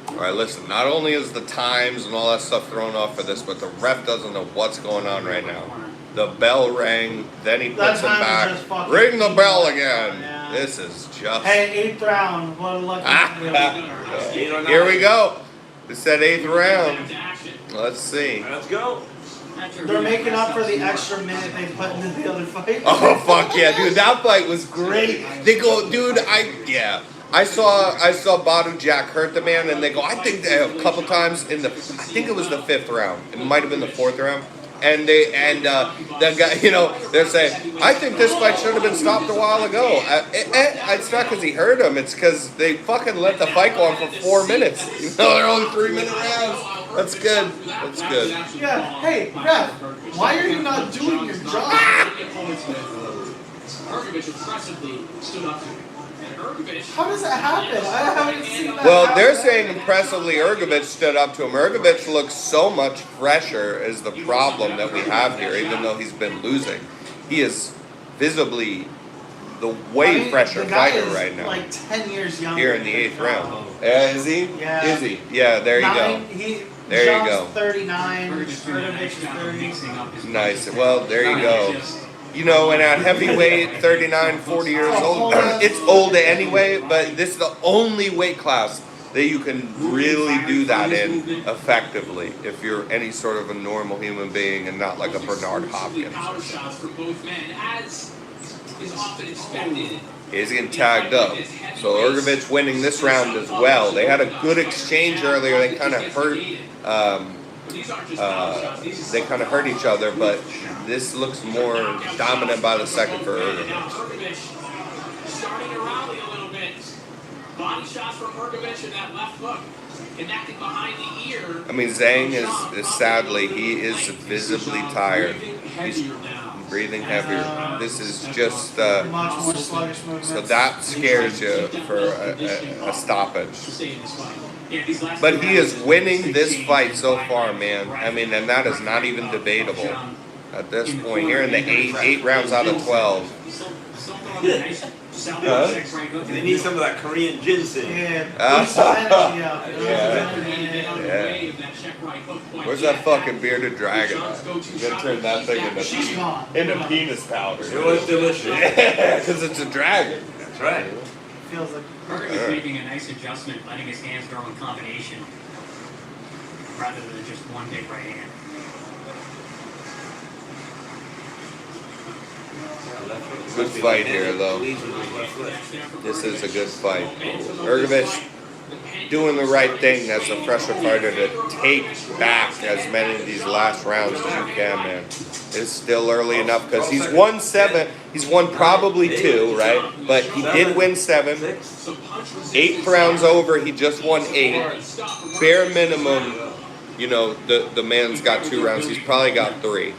Alright, listen, not only is the times and all that stuff thrown off for this, but the ref doesn't know what's going on right now. The bell rang, then he puts him back. Ring the bell again. Yeah. This is just... Hey, 8th round. What a lucky Here we go. It's that 8th round. Let's see. Let's go. They're making up for the extra minute they put into the other fight. Oh fuck yeah, dude! That fight was great. They go, dude. I saw Badu Jack hurt the man, and they go. I think they a couple times in the. I think it was the 5th round. It might have been the 4th round. And the guy, they're saying, I think this fight should have been stopped a while ago. It's not because he hurt him. It's because they fucking let the fight go on for 4 minutes. They're only 3-minute rounds. That's good. That's good. Yeah. Hey, ref, why are you not doing your job? Ergovich impressively stood up to him. How does that happen? I haven't seen that. Well, they're saying impressively Ergovich stood up to him. Ergovich looks so much fresher is the problem that we have here, even though he's been losing. He is visibly the way fresher fighter right now. Like 10 years younger. Here in the 8th round. Is he? Yeah. Is he? Yeah, there you go. There you go. 39, Ergovich is 30. Nice. Well, there you go. And at heavyweight, 39, 40 years old, it's old anyway, but this is the only weight class that you can really do that in effectively if you're any sort of a normal human being and not like a Bernard Hopkins. Power shots for both men, as is often expected. He's getting tagged up. So Ergovich winning this round as well. They had a good exchange earlier. They kind of hurt. They kind of hurt each other, but this looks more dominant by the second for Ergovich. Starting to rally a little bit. Ergovich and that left hook connecting behind the ear. I mean, Zhang is sadly, he is visibly tired. He's breathing heavier. This is just, Much more sluggish movements. so that scares you for a stoppage. But he is winning this fight so far, man. I mean, and that is not even debatable at this point. Here in the eight rounds out of 12. They need some of that Korean ginseng. Where's that fucking bearded dragon? You gotta turn that thing into penis powder. It was delicious. Yeah, because it's a dragon. That's right. Feels like Herc is making a nice adjustment, letting his hands go in combination rather than just one big right hand. Good fight here, though. This is a good fight. Ergovich doing the right thing as a fresher fighter to take back as many of these last rounds as you can, man. It's still early enough because he's won 7. He's won probably 2, right? But he did win 7. 8 rounds over, he just won 8. Bare minimum, you know, the man's got 2 rounds. He's probably got 3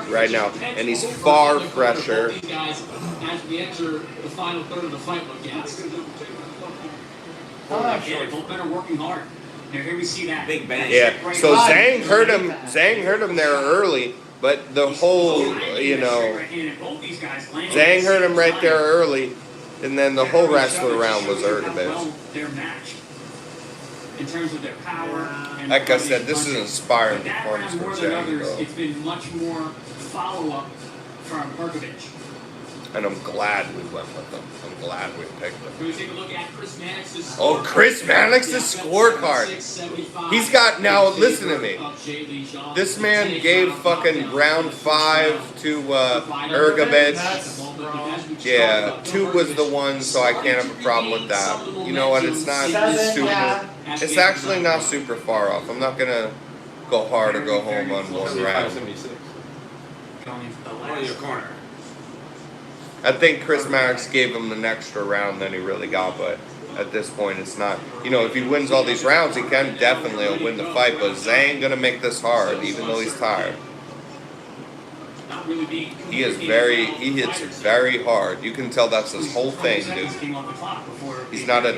right now, and he's far fresher. As we enter the final third of the fight, look gassed. Yeah, both men are working hard. Now here we see that big bang. Yeah. So Zhang hurt him. Zhang hurt him there early, but the whole, you know, Zhang hurt him right there early, and then the whole rest of the round was Ergovich. Their match in terms of their power. Like I said, this is an inspiring performance from More than Zhang, others, bro. it's been much more follow-up from Ergovich. And I'm glad we went with him. I'm glad we picked him. We're going to take a look at Chris Mannix's Oh, Chris Mannix's scorecard. He's got, now listen to me. This man gave fucking round 5 to Ergovich. Yeah, 2 was the one, so I can't have a problem with that. You know what, it's not super, it's actually not super far off. I'm not going to go hard or go home on one round. Going into the One in your last. corner. I think Chris Mannix gave him an extra round than he really got, but at this point it's not. You know, if he wins all these rounds, he can definitely win the fight, but Zhang gonna make this hard, even though he's tired. He hits very hard. You can tell that's his whole thing, dude. He's not a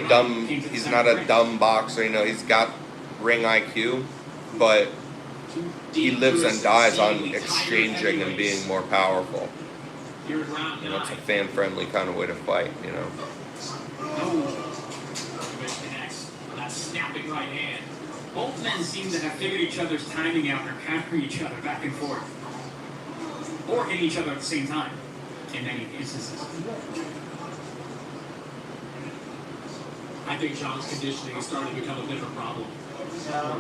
dumb boxer, you know, he's got ring IQ, but he lives and dies on exchanging and being more powerful. You know, it's a fan-friendly kind of way to fight, you know. That snapping right hand. Both men seem to have figured each other's timing out and are countering each other back and forth. Or hitting each other at the same time, in many instances. I think John's conditioning is starting to become a bit of a problem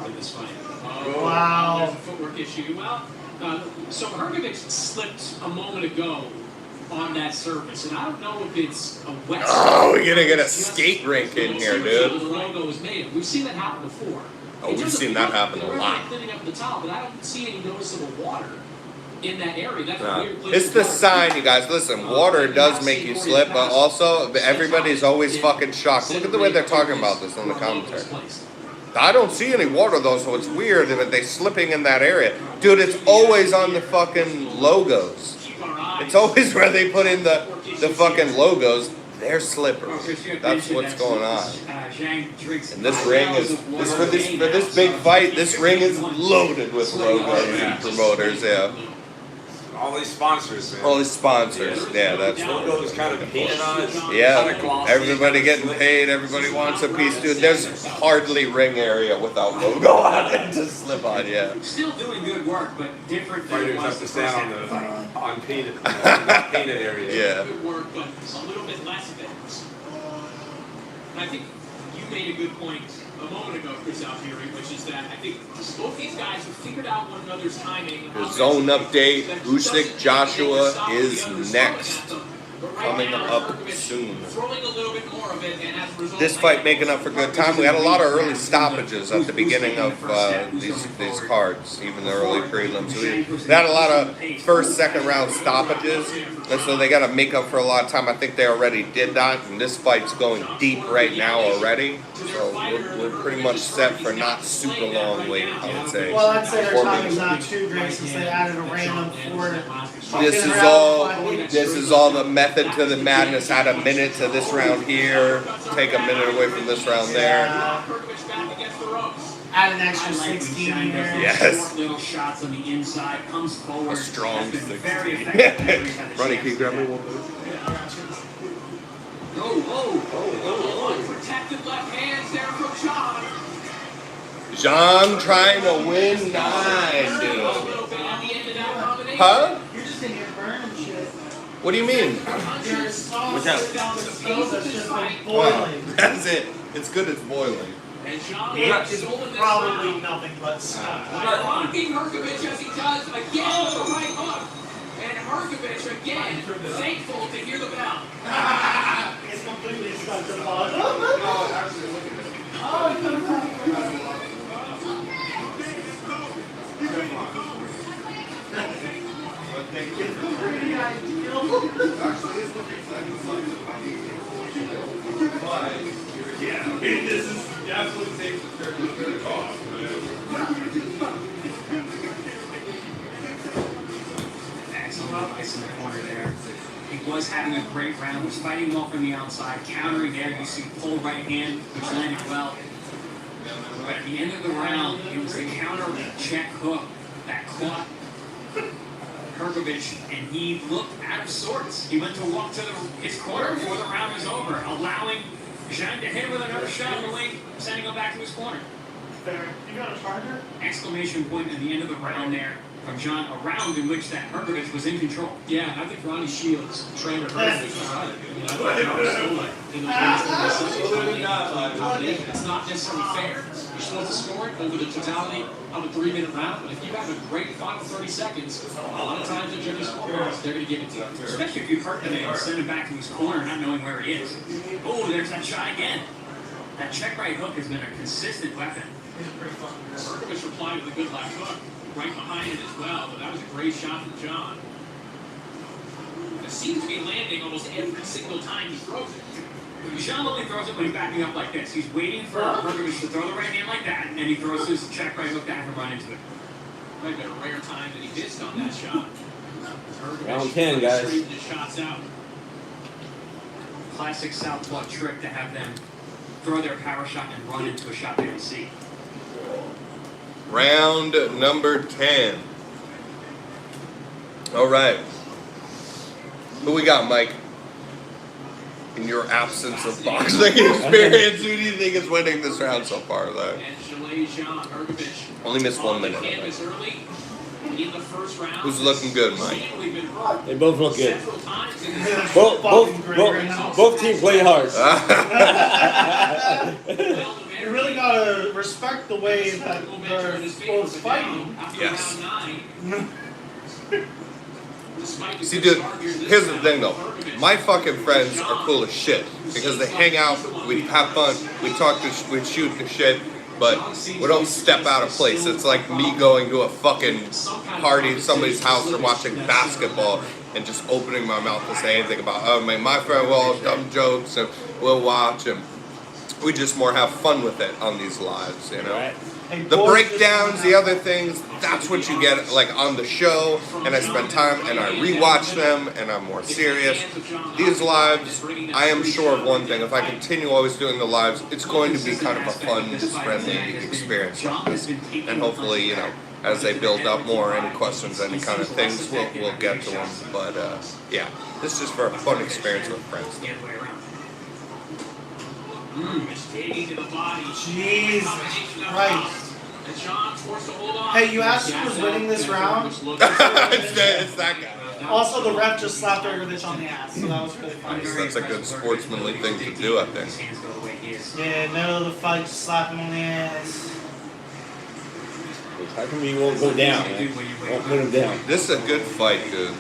in this fight. Wow. There's a footwork issue. Well, so Hergovich slipped a moment ago on that surface, and I don't know if it's a wet. Oh, we're gonna get a skate rink in here, dude. The logo is made. We've seen that happen before. Oh, we've seen that happen a lot. Cleaning up the top, but I don't see any noticeable water in that area. That's a weird place. It's the sign, you guys. Listen, water does make you slip, but also everybody's always fucking shocked. Look at the way they're talking about this on the commentary. I don't see any water though, so it's weird that they're slipping in that area. Dude, it's always on the fucking logos. It's always where they put in the fucking logos. They're slippery. That's what's going on. And this ring is for this big fight. This ring is loaded with logos and promoters. Yeah. All these sponsors, man. All these sponsors. Yeah, that's logo is kind of painted on it. yeah. Everybody getting paid. Everybody wants a piece, dude. There's hardly ring area without logo on it to slip on. Yeah. Still doing good work, but different than Fighters it have was to the stand first on half of the fight. the unpainted area. Yeah. Good work, but a little bit less of it. And I think you made a good point a moment ago, Chris Alfieri, which is that I think both these guys have figured out one another's timing. The zone update. Usyk Joshua is next. coming up soon. Throwing a little bit more of it, and as a result, This fight making up for good time. We had a lot of early stoppages at the beginning of these cards, even the early prelims. They had a lot of first, second round stoppages, and so they got to make up for a lot of time. I think they already did that, and this fight's going deep right now already. So we're pretty much set for not super long wait, I would say. Well, I'd say their timing's not too great since they added a random 4. This is all the method to the madness. Add a minute to this round here. Take a minute away from this round there. Add an extra 16 here. Yes. Little shots on the inside, comes forward. A strong 16. Ronnie, can you grab me one? Protected left hands there from John. John trying to win 9, dude. Huh? You're just in here burning shit. What do you mean? Your sauce What's that? that's just like Wow, boiling. that's it. It's good it's boiling. It's probably nothing but stuff. Blocking Herkovich as he does again with the right hook. And Herkovich again, thankful to hear the bell. It's completely stuck to the bottom. Yeah, this is definitely takes a certain cost. Excellent advice in the corner there. He was having a great round, was fighting well from the outside, countering there. You see pull right hand, which landed well. But at the end of the round, it was the counter check hook that caught Herkovich, and he looked out of sorts. He went to walk to his corner before the round was over, allowing Jean to hit him with another shot in the lane, sending him back to his corner. Fair. You got a charger? Exclamation point at the end of the round there from John, a round in which that Herkovich was in control. Yeah, I think Ronnie Shields trained Herkovich right. You know, I think it's not necessarily fair. You're supposed to score it over the totality of a 3-minute round, but if you have a great final 30 seconds, a lot of times the judges they're going to give it to you. Especially if you hurt him and send him back to his corner not knowing where he is. Oh, there's that shot again. That check right hook has been a consistent weapon. Herkovich replied with a good left hook right behind it as well, but that was a great shot from John. It seems to be landing almost every single time he throws it. Jean only throws it when he's backing up like this. He's waiting for Herkovich to throw the right hand like that, and he throws his check right hook back and run into it. Might have been a rare time that he missed on that shot. Round 10, guys. Straightened his shots out. Classic southpaw trick to have them throw their power shot and run into a shot they don't see. Round number 10. All right. Who we got, Mike? In your absence of boxing experience, who do you think is winning this round so far, though? Only missed 1 minute. Who's looking good, Mike? They both look good. Both teams play hard. You really gotta respect the way that they're both fighting. Yes. See, dude, here's the thing, though. My fucking friends are cool as shit because they hang out, we have fun, we talk, we shoot the shit, but we don't step out of place. It's like me going to a fucking party at somebody's house or watching basketball and just opening my mouth to say anything about, oh man, my friend will all dumb jokes and we'll watch and we just more have fun with it on these lives, you know? Right. The breakdowns, the other things, that's what you get like on the show, and I spend time and I rewatch them and I'm more serious. These lives, I am sure of one thing, if I continue always doing the lives, it's going to be kind of a fun, friendly experience like this. And hopefully, you know, as they build up more, any questions, any kind of things, we'll get to them. But yeah, this is for a fun experience with friends. Jesus Christ. Hey, you asked who was winning this round? It's that guy. Also, the ref just slapped Herkovich on the ass, so that was really funny. That's a good sportsmanly thing to do, I think. Yeah, middle of the fight, just slap him on the ass. How come you won't go down, man? Won't put him down. This is a good fight, dude.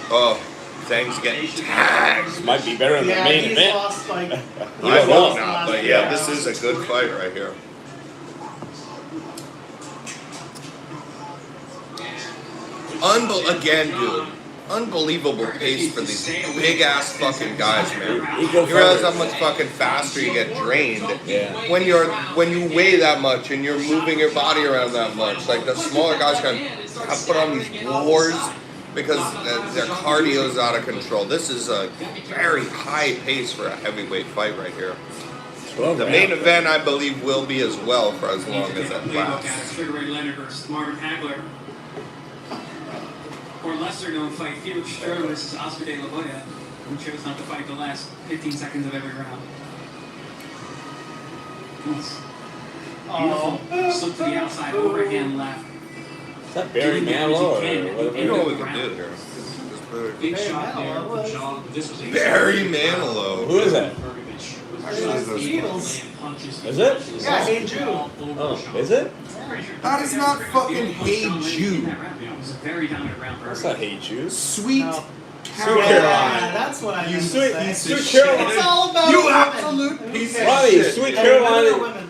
Oh, Zhang's getting tagged. Might be better in the main he's event. lost like. I hope not, but yeah, this is a good fight right here. Again, dude. Unbelievable pace for these big ass fucking guys, man. You realize how much fucking faster you get drained when you weigh that much and you're moving your body around that much. Like the smaller guys can put on these wars because their cardio is out of control. This is a very high pace for a heavyweight fight right here. The main event, I believe, will be as well for as long as it lasts. Sugar Ray Leonard versus Marvin Hagler. Or lesser known fight, Felix Sturm versus Oscar De La Hoya, who chose not to fight the last 15 seconds of every round. Beautiful. Slip to the outside, overhand left. Is that Barry Manilow or whatever? You know what we can do here. Big shot there from John. This was a Barry Manilow. Who is that? Beatles. Is it? Yeah, Hey Jude. Oh, is it? That is not fucking Hey Jude. Very dominant round. That's not Hey Jude. Sweet Caroline. Yeah, that's what I meant to say. Sweet Caroline. It's all about You women. absolute piece of Ronnie, shit. Sweet Hey, Caroline. women are women.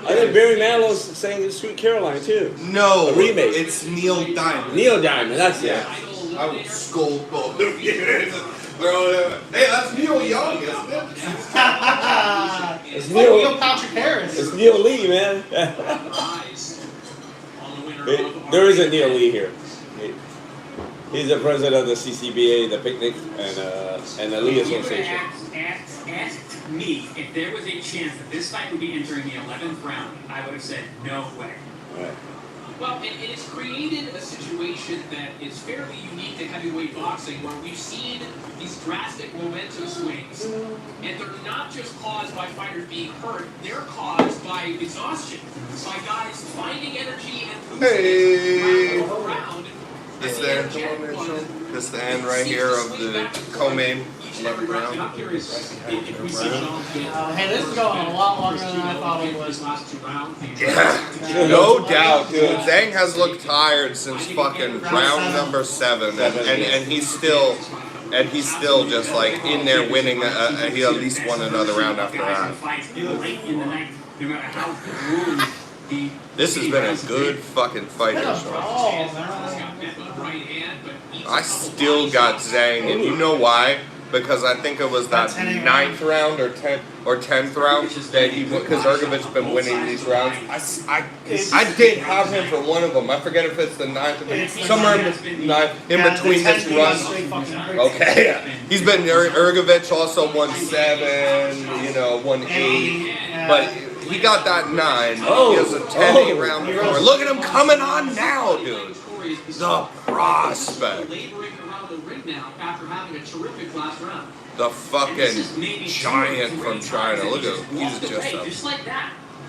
I think Barry Manilow's saying it's Sweet Caroline too. No, A remake. it's Neil Diamond. Neil Diamond, that's it. I will scold both of you. Hey, that's Neil Young, isn't it? It's Neil Patrick Harris. It's Neil Lee, man. There is a Neil Lee here. He's the president of the CCBA, the Picnic, and the Lee Association. Asked me if there was a chance that this fight would be entering the 11th round, I would have said no way. Right. Well, and it's created a situation that is fairly unique to heavyweight boxing, where we've seen these drastic momentum swings, and they're not just caused by fighters being hurt, they're caused by exhaustion, by guys finding energy and losing round. This the end right here of the co-main 11th round. Hey, this is going a lot longer than I thought it was. Yeah, no doubt, dude. Zhang has looked tired since fucking round number 7, and he's still just like in there winning. He at least won another round after that. This has been a good fucking fight here, Sean. I still got Zhang, and you know why? Because I think it was that 9th round or 10th round that because Ergovic's been winning these rounds. I did have him for one of them. I forget if it's the 9th, somewhere in between this run. Okay, he's been Ergovic also won 7, won 8, but he got that 9. He has a 10-8 round before. Look at him coming on now, dude. The prospect. The fucking giant from China. Look at him.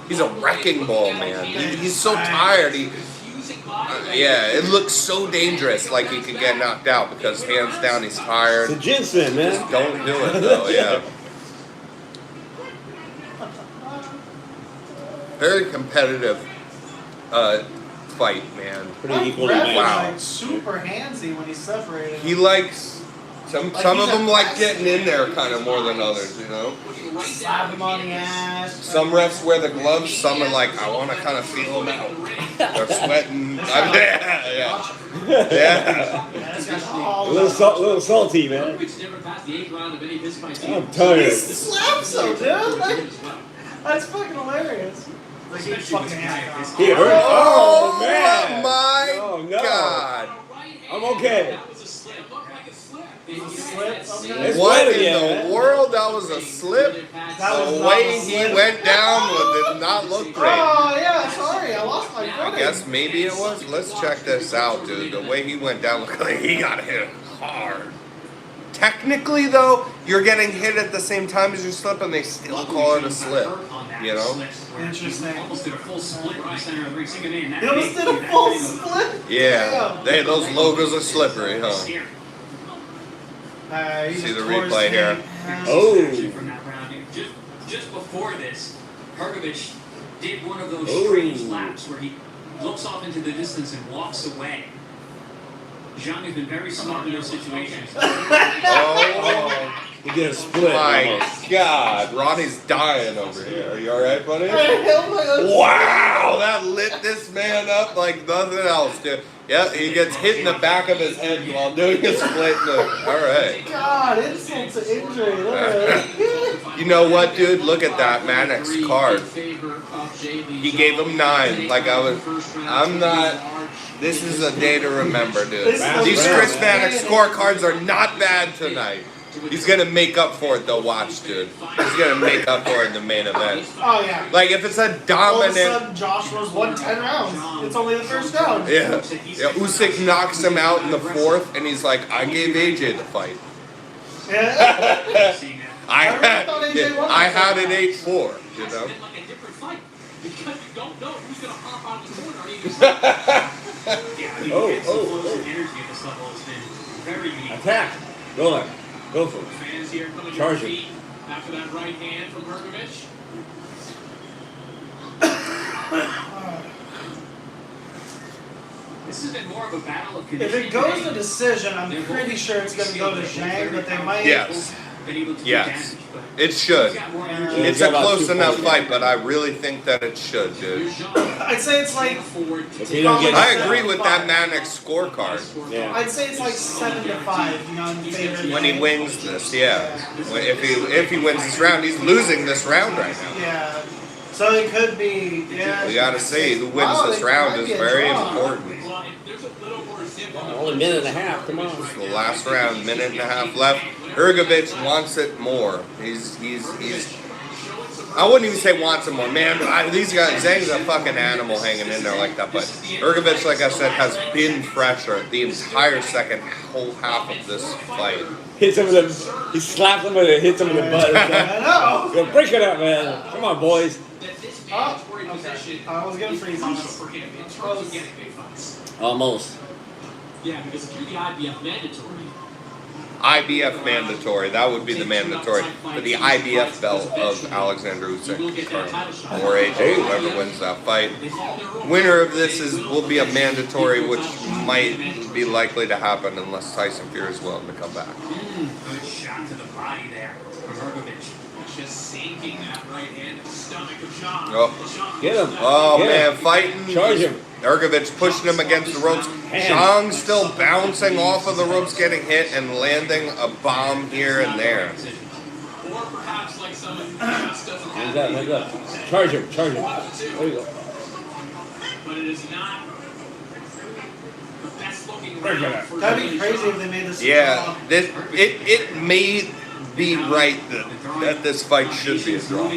He's a wrecking ball, man. He's so tired. It looks so dangerous, like he could get knocked out because hands down he's tired. It's a ginseng, man. Just don't do it though. Yeah. Very competitive fight, man. Pretty equally matched. Wow. Like super handsy when he's separated. He likes some of them like getting in there kind of more than others, Slap him on the ass. Some refs wear the gloves. Some are like, I want to kind of feel them out. They're sweating. Yeah. A little salty, man. I'm tired. He slaps him, dude. That's fucking hilarious. Like he fucking hands. He hurt. Oh, man. My God. I'm okay. It's What in the world? That was a slip. The way he went down did not look great. Oh yeah, sorry, I lost my footing. I guess maybe it was. Let's check this out, dude. The way he went down looked like he got hit hard. Technically, though, you're getting hit at the same time as you slip, and they still call it a slip. Interesting. Almost did a full split in the center of the ring. Sing a name. They almost did a full split. Yeah, those logos are slippery, huh? See the replay here. From that round. Just before this, Hergovich did one of those strange laps where he looks off into the distance and walks away. Zhang has been very smart in those situations. Oh, You get a split. my God. Ronnie's dying over here. Are you alright, buddy? Wow, Wow, that lit this man up like nothing else, dude. Yeah, he gets hit in the back of his head while doing a split move. Alright. God, insult to injury. Look at it. You know what, dude? Look at that Mannix card. He gave him 9. Like I'm not. This is a day to remember, dude. These Chris Mannix scorecards are not bad tonight. He's gonna make up for it though, watch, dude. He's gonna make up for it in the main event. Oh, yeah. Like, if it's a All of a dominant... sudden, Joshua's won 10 rounds. It's only the first round. Yeah. Usyk knocks him out in the 4th, and he's like, I gave AJ the fight. Yeah. I had it 8-4, you know? Like a different fight. Because you don't know who's going to hop out of the corner. Are you going to Yeah, I mean, the explosive energy at this level has been very unique. Attack. Go on. Go for it. Fans here coming Charge to him. their feet after that right hand from Hergovich. This has been more of a battle of If conditioning. it goes to decision, I'm pretty sure it's going to go to Zhang, but they might... Yes. Been able to do Yes. damage, but It should. he's got more Yeah, energy. It's got a about close 2 enough points. fight, but I really think that it should, dude. I'd say it's like... If you don't get I agree with that Mannix scorecard. Yeah. I'd say it's like 7-5, you know, in favor of When he Zhang. wins this, yeah. If he wins this round, he's losing this round right now. Yeah. So it could be... Yeah. We gotta see who wins Wow, this it round might is be a very draw. important. Well, there's a little more zip on the Only a minute and a half. Come on. The last round, minute and a half left. Hergovich wants it more. He's. I wouldn't even say wants it more, man. These guys, Zhang's a fucking animal hanging in there like that. But Hergovich, like I said, has been fresher the entire whole half of this fight. Hits him with the. He slaps him with it. Hits him with the butt. I know. Yo, break it up, man. Come on, boys. that this Oh, mandatory okay. position I was gonna is freeze on crucial this. for him in terms of getting big fights. Almost. Yeah, because if you're the IBF mandatory, IBF mandatory. That would be the mandatory for the IBF belt of Alexander Usyk or AJ, whoever wins that fight. Winner of this will be a mandatory, which might be likely to happen unless Tyson Fury is willing to come back. Good shot to the body there from Hergovich. just sinking that right hand in the stomach of John. Oh. Get him. Oh Get man, him. fighting. Charge him. Ergovich pushing him against the ropes. Zhang still bouncing off of the ropes, getting hit and landing a bomb here and there. Or perhaps like someone who just doesn't have Hands up. Charge him. Charge him. There you go. But it is not the best looking round for That'd be crazy if they made this. Yeah, it may be right that this fight should be a draw.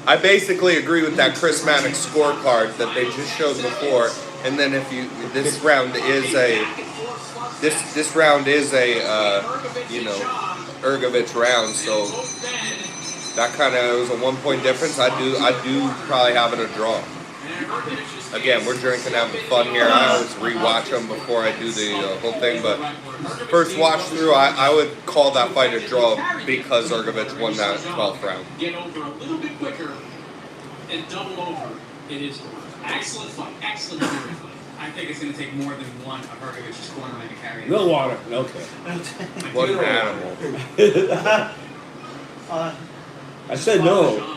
I basically agree with that Chris Mannix scorecard that they just showed before. And then if you this round is a Ergovich round, so that kind of was a 1 point difference. I do probably have it a draw. Again, we're drinking, having fun here. I always rewatch them before I do the whole thing, but first watch through, I would call that fight a draw because Ergovich won that 12th round. Get over a little bit quicker and double over. It is excellent fight, excellent fight. I think it's going to take more than one of Hergovich's cornermen to carry it. No water. Okay. What an animal. I said no.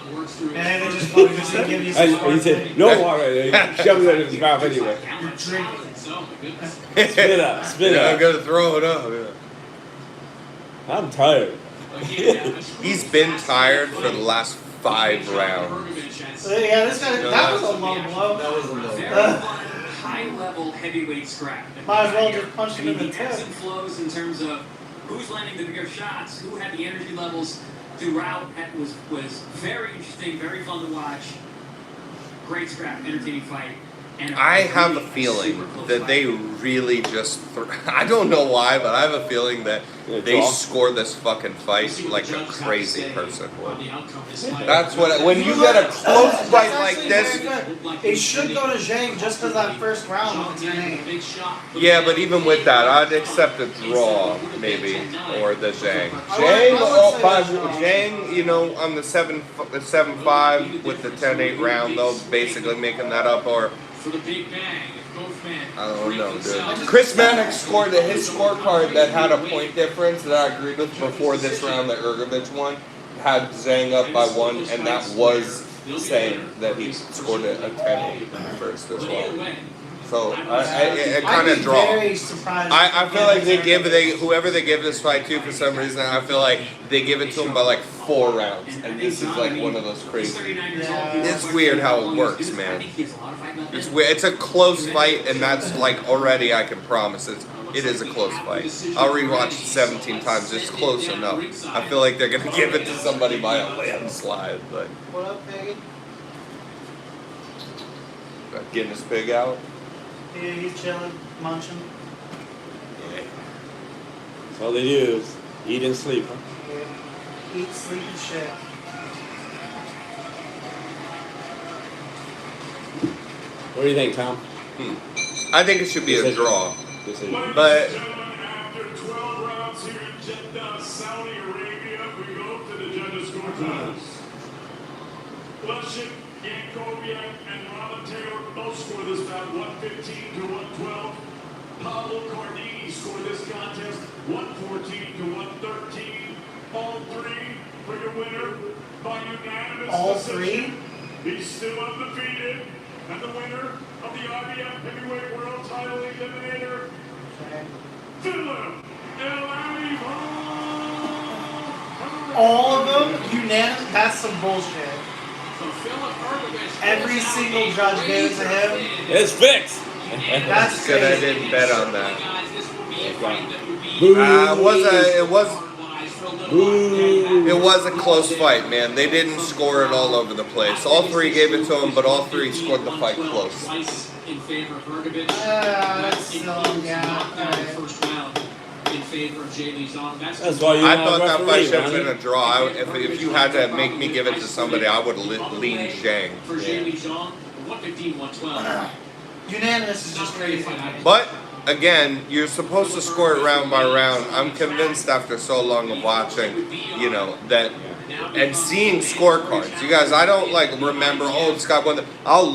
And they just wanted to give you some He said no water. He shoved it in his mouth anyway. Spit it up. Spit it Yeah, I'm up. gonna throw it up. Yeah. I'm tired. He's been tired for the last 5 rounds. Yeah, this guy, that was a low blow. That was a low. High-level heavyweight scrap. Might as well just punch him in the The ebbs tip. and flows in terms of who's landing the bigger shots, who had the energy levels throughout. That was very interesting, very fun to watch. Great scrap, entertaining fight. And I have a really feeling super close that fight. they really just I don't know why, but I have a feeling that they score this fucking fight like a crazy person would. That's what when you get a close fight like this. It should go to Zhang just because that first round was 10-8. Yeah, but even with that, I'd accept a draw maybe or the Zhang. Zhang, you know, on the 7-5 with the 10-8 round, though, basically making that up or. For the big bang, I don't know, dude. Chris Mannix scored his scorecard that had a point difference that I agreed with before this round that Ergovich won. Had Zhang up by 1, and that was saying that he scored a 10 in the first as well. So it kind of draw. I feel like whoever they give this fight to for some reason, I feel like they give it to him by like 4 rounds, and this is like one of those crazy. It's weird how it works, man. It's weird. It's a close fight, and that's like already I can promise it is a close fight. I'll rewatch it 17 times. It's close enough. I feel like they're gonna give it to somebody by a landslide. But What up, Peggy? getting his pig out. Yeah, he's chilling, munching. Yeah. That's all they do is eat and sleep, huh? Yeah. Eat, sleep, and shit. What do you think, Tom? I think it should be a draw. But After 12 rounds here in Jeddah, Saudi Arabia, we go to the judges' scorecards. Lushik, Yankovic, and Robin Taylor both scored this bout 115 to 112. Pablo Cardini scored this contest 114 to 113. All 3 for your winner by unanimous All decision. 3? He's still undefeated. And the winner of the IBF Heavyweight World Title Eliminator, Philip El Alivo. All of them? Unanimous? That's some bullshit. Every single judge gave it to him. It's fixed. That's good. I didn't bet on that. It was a close fight, man. They didn't score it all over the place. All 3 gave it to him, but all 3 scored the fight close. In favor of Ergovich. That's still, yeah. First round in favor of Jay Lee Zhang. That's why I thought that fight should have been a draw. If you had to make me give it to somebody, I would have leaned Zhang. For Jay Lee Zhang, 115, 112. Unanimous is just crazy. But again, you're supposed to score it round by round. I'm convinced after so long of watching, that and seeing scorecards. You guys, I don't like remember. Oh, Scott won. I'll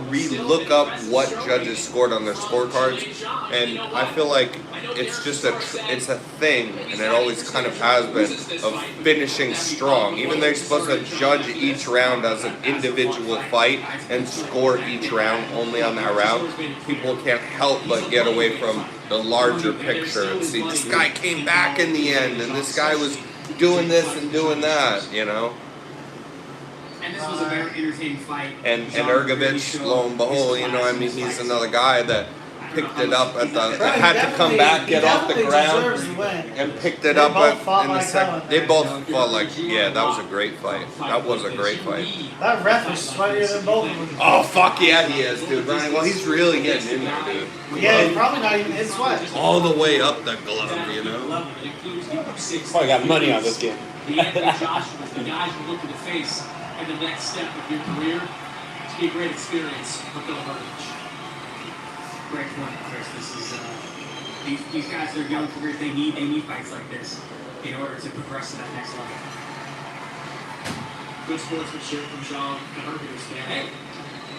re-look up what judges scored on their scorecards, and I feel like it's just it's a thing, and it always kind of has been of finishing strong. Even though you're supposed to judge each round as an individual fight and score each round only on that round, people can't help but get away from the larger picture and see this guy came back in the end, and this guy was doing this and doing that, And this was a very entertaining fight. And Ergovich, lo and behold, he's another guy that picked it up at had to come back, get off the ground, and picked it up in the second. They both fought that was a great fight. That was a great fight. That ref is sweatier than both of them. Oh, fuck yeah, he is, dude. Well, he's really getting in there, dude. Yeah, he's probably not even his sweat. All the way up the glove, Probably got money on this game. The Anthony Joshua, the guys you look in the face and the next step of your career, it's be a great experience for Philip Ergovich. Great point, Chris. This is these guys are young career. They need fights like this in order to progress to that next level. Good sportsmanship from Sean Ergovich. Hey,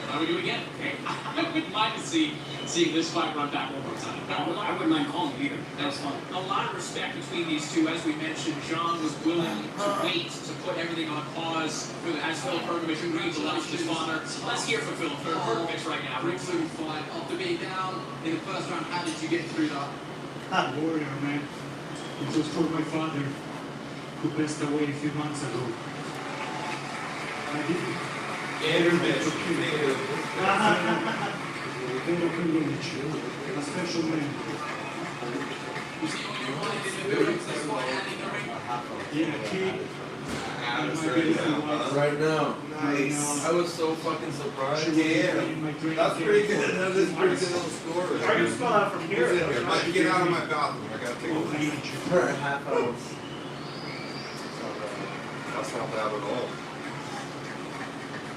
how do we do again? Hey, I wouldn't mind to seeing this fight run back one more time. I wouldn't mind calling it either. That was fun. A lot of respect between these two. As we mentioned, Jean was willing to wait to put everything on pause as Philip Ergovich agreed to lose his honor. Let's hear from Philip Ergovich right now. Breakthrough fight after being down in the first round. How did you get through that? Warrior, man. It was for my father, who passed away a few months ago. I did it. A special man. Yeah, kid. Right now. Nice. I was so fucking surprised. Yeah. That's pretty good. That is pretty good little score. I can spell out from here. Get out of my bathroom. I gotta take a leak. For a half hour. That's not bad at all.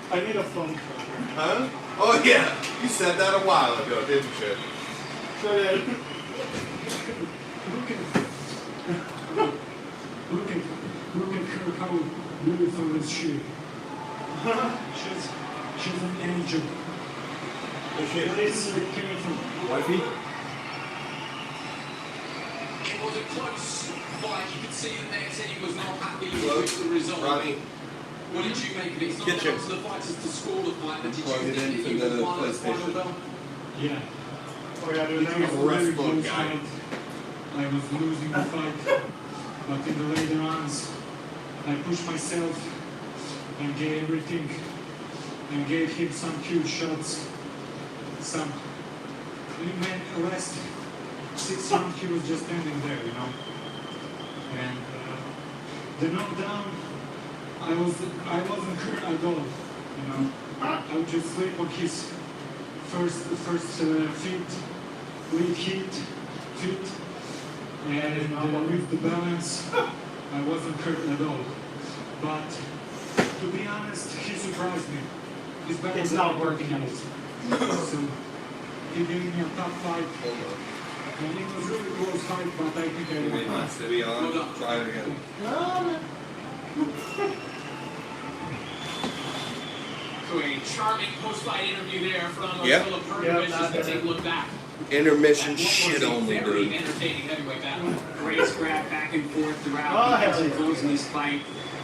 I need a phone call. Huh? Oh yeah, you said that a while ago, didn't you? Look at her, how beautiful is she? She's an angel. Please be careful. Wifey? It was a close fight. You could see that there said he was not happy with the result. Ronnie, What did you make of it? It's not Kitchen. up to the fighters to score the fight, but did you Plug it in think that for you the won the final PlayStation. bell? Yeah. Oh yeah, dude, that It was was a very Rest mode close guy. fight. I was losing the fight, but in the later rounds, I pushed myself and gave everything, and gave him some huge shots. Some. Man, the last 6 rounds he was just standing there, you know. And the knockdown, I wasn't hurt at all, you know. I would just sleep on his first feet, lead feet, and with the balance, I wasn't hurt at all. But to be honest, he surprised me. He's better It's than not I working thought out. he is. So he gave me a tough fight. And it was really close fight, but I think I wait, won. wants to be on. Try it again. So a charming post-fight interview there from Yep. Philip Yep, Hergovich not as we bad. take a look back. Intermission at what was shit a only, very dude. entertaining heavyweight battle. Great scrap back and forth Oh, throughout. hell Because yeah. of closing this fight,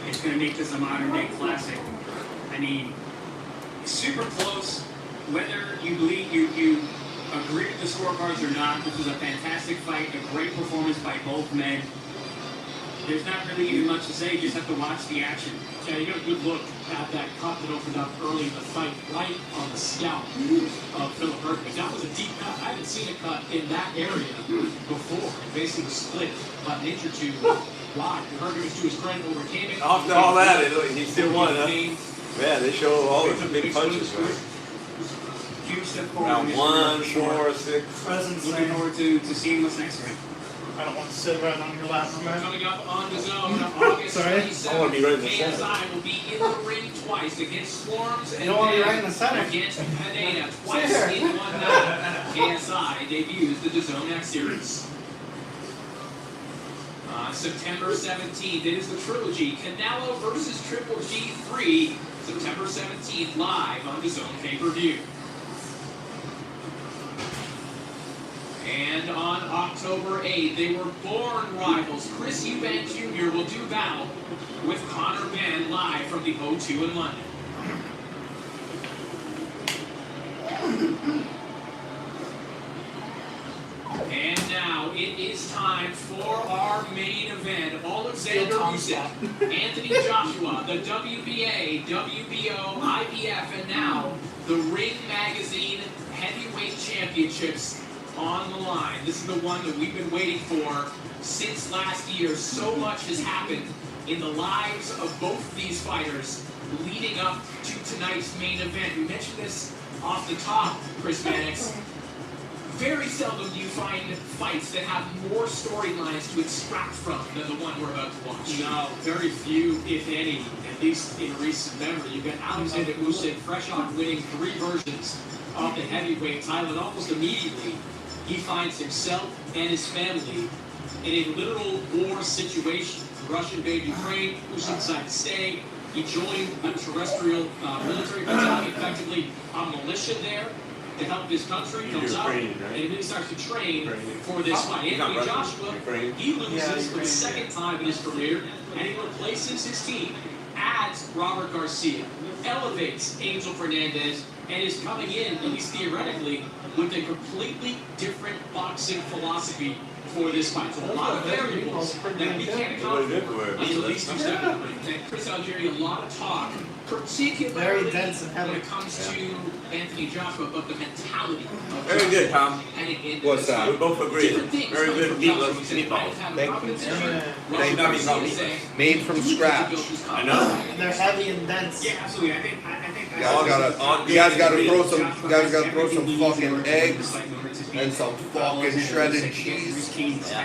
it's going to make this a modern day classic. I mean, super close. Whether you believe you agree with the scorecards or not, this was a fantastic fight, a great performance by both men. There's not really even much to say. You just have to watch the action. Yeah, you got a good look at that cut that opened up early in the fight, right on the scalp of Philip Hergovich. That was a deep cut. I haven't seen a cut in that area before. It basically was split about an inch or two wide. Hergovich, to his credit, overcame it. After all that, he still won, huh? Game. Man, they show all the big punches, man. Huge step forward. Round in 1, this career. 4, 6. Presence Looking man. forward to seeing what's next for him. I don't want to sit right on your lap, man. Coming up on the zone, August Sorry? 27th, I wanna be right in the center. KSI will be in the ring twice against Swarms and You don't want to be then right in the center. against Pineda twice Sit in here. one night. KSI debuts the DAZN X Series. On September 17th, it is the trilogy, Canelo versus Triple G3, September 17th, live on DAZN pay-per-view. And on October 8th, they were born rivals. Chris Eubank Jr. will do battle with Conor Benn live from the O2 in London. And now it is time for our main event. Alexander Usyk, Anthony Joshua, the WBA, WBO, IBF, and now the Ring Magazine Heavyweight Championships on the line. This is the one that we've been waiting for since last year. So much has happened in the lives of both of these fighters leading up to tonight's main event. We mentioned this off the top, Chris Mannix. Very seldom do you find fights that have more storylines to extract from than the one we're about to watch. No, very few, if any, at least in recent memory. You've got Alexander Usyk fresh on winning 3 versions of the heavyweight title, and almost immediately he finds himself and his family in a literal war situation. The Russia invaded Ukraine, Usyk decided to stay. He joined a terrestrial military battalion, effectively a militia there, to help his country. Comes out Ukraine, right? and immediately starts to train Ukraine. for this fight. He's not Anthony Russian. Joshua, Ukraine. he loses Yeah, for the Ukraine, second time in his career, and he replaces his team, adds Robert Garcia, elevates Angel Fernandez, and is coming in, at least theoretically, with a completely different boxing philosophy for this fight. So a lot of variables that we can't account for until these two step in the ring. And Chris Algieri, a lot of talk, particularly Very dense and when heavy. it comes to Anthony Joshua, but the mentality of Very good, Tom. heading into What's this that? fight. We both agree. Different things Very coming good from meatloaf Joshua. meatballs. Thank you. Robert you. Garcia Made from scratch. I know. They're heavy and dense. Yeah, absolutely. I think You guys gotta throw some fucking eggs and some fucking shredded cheese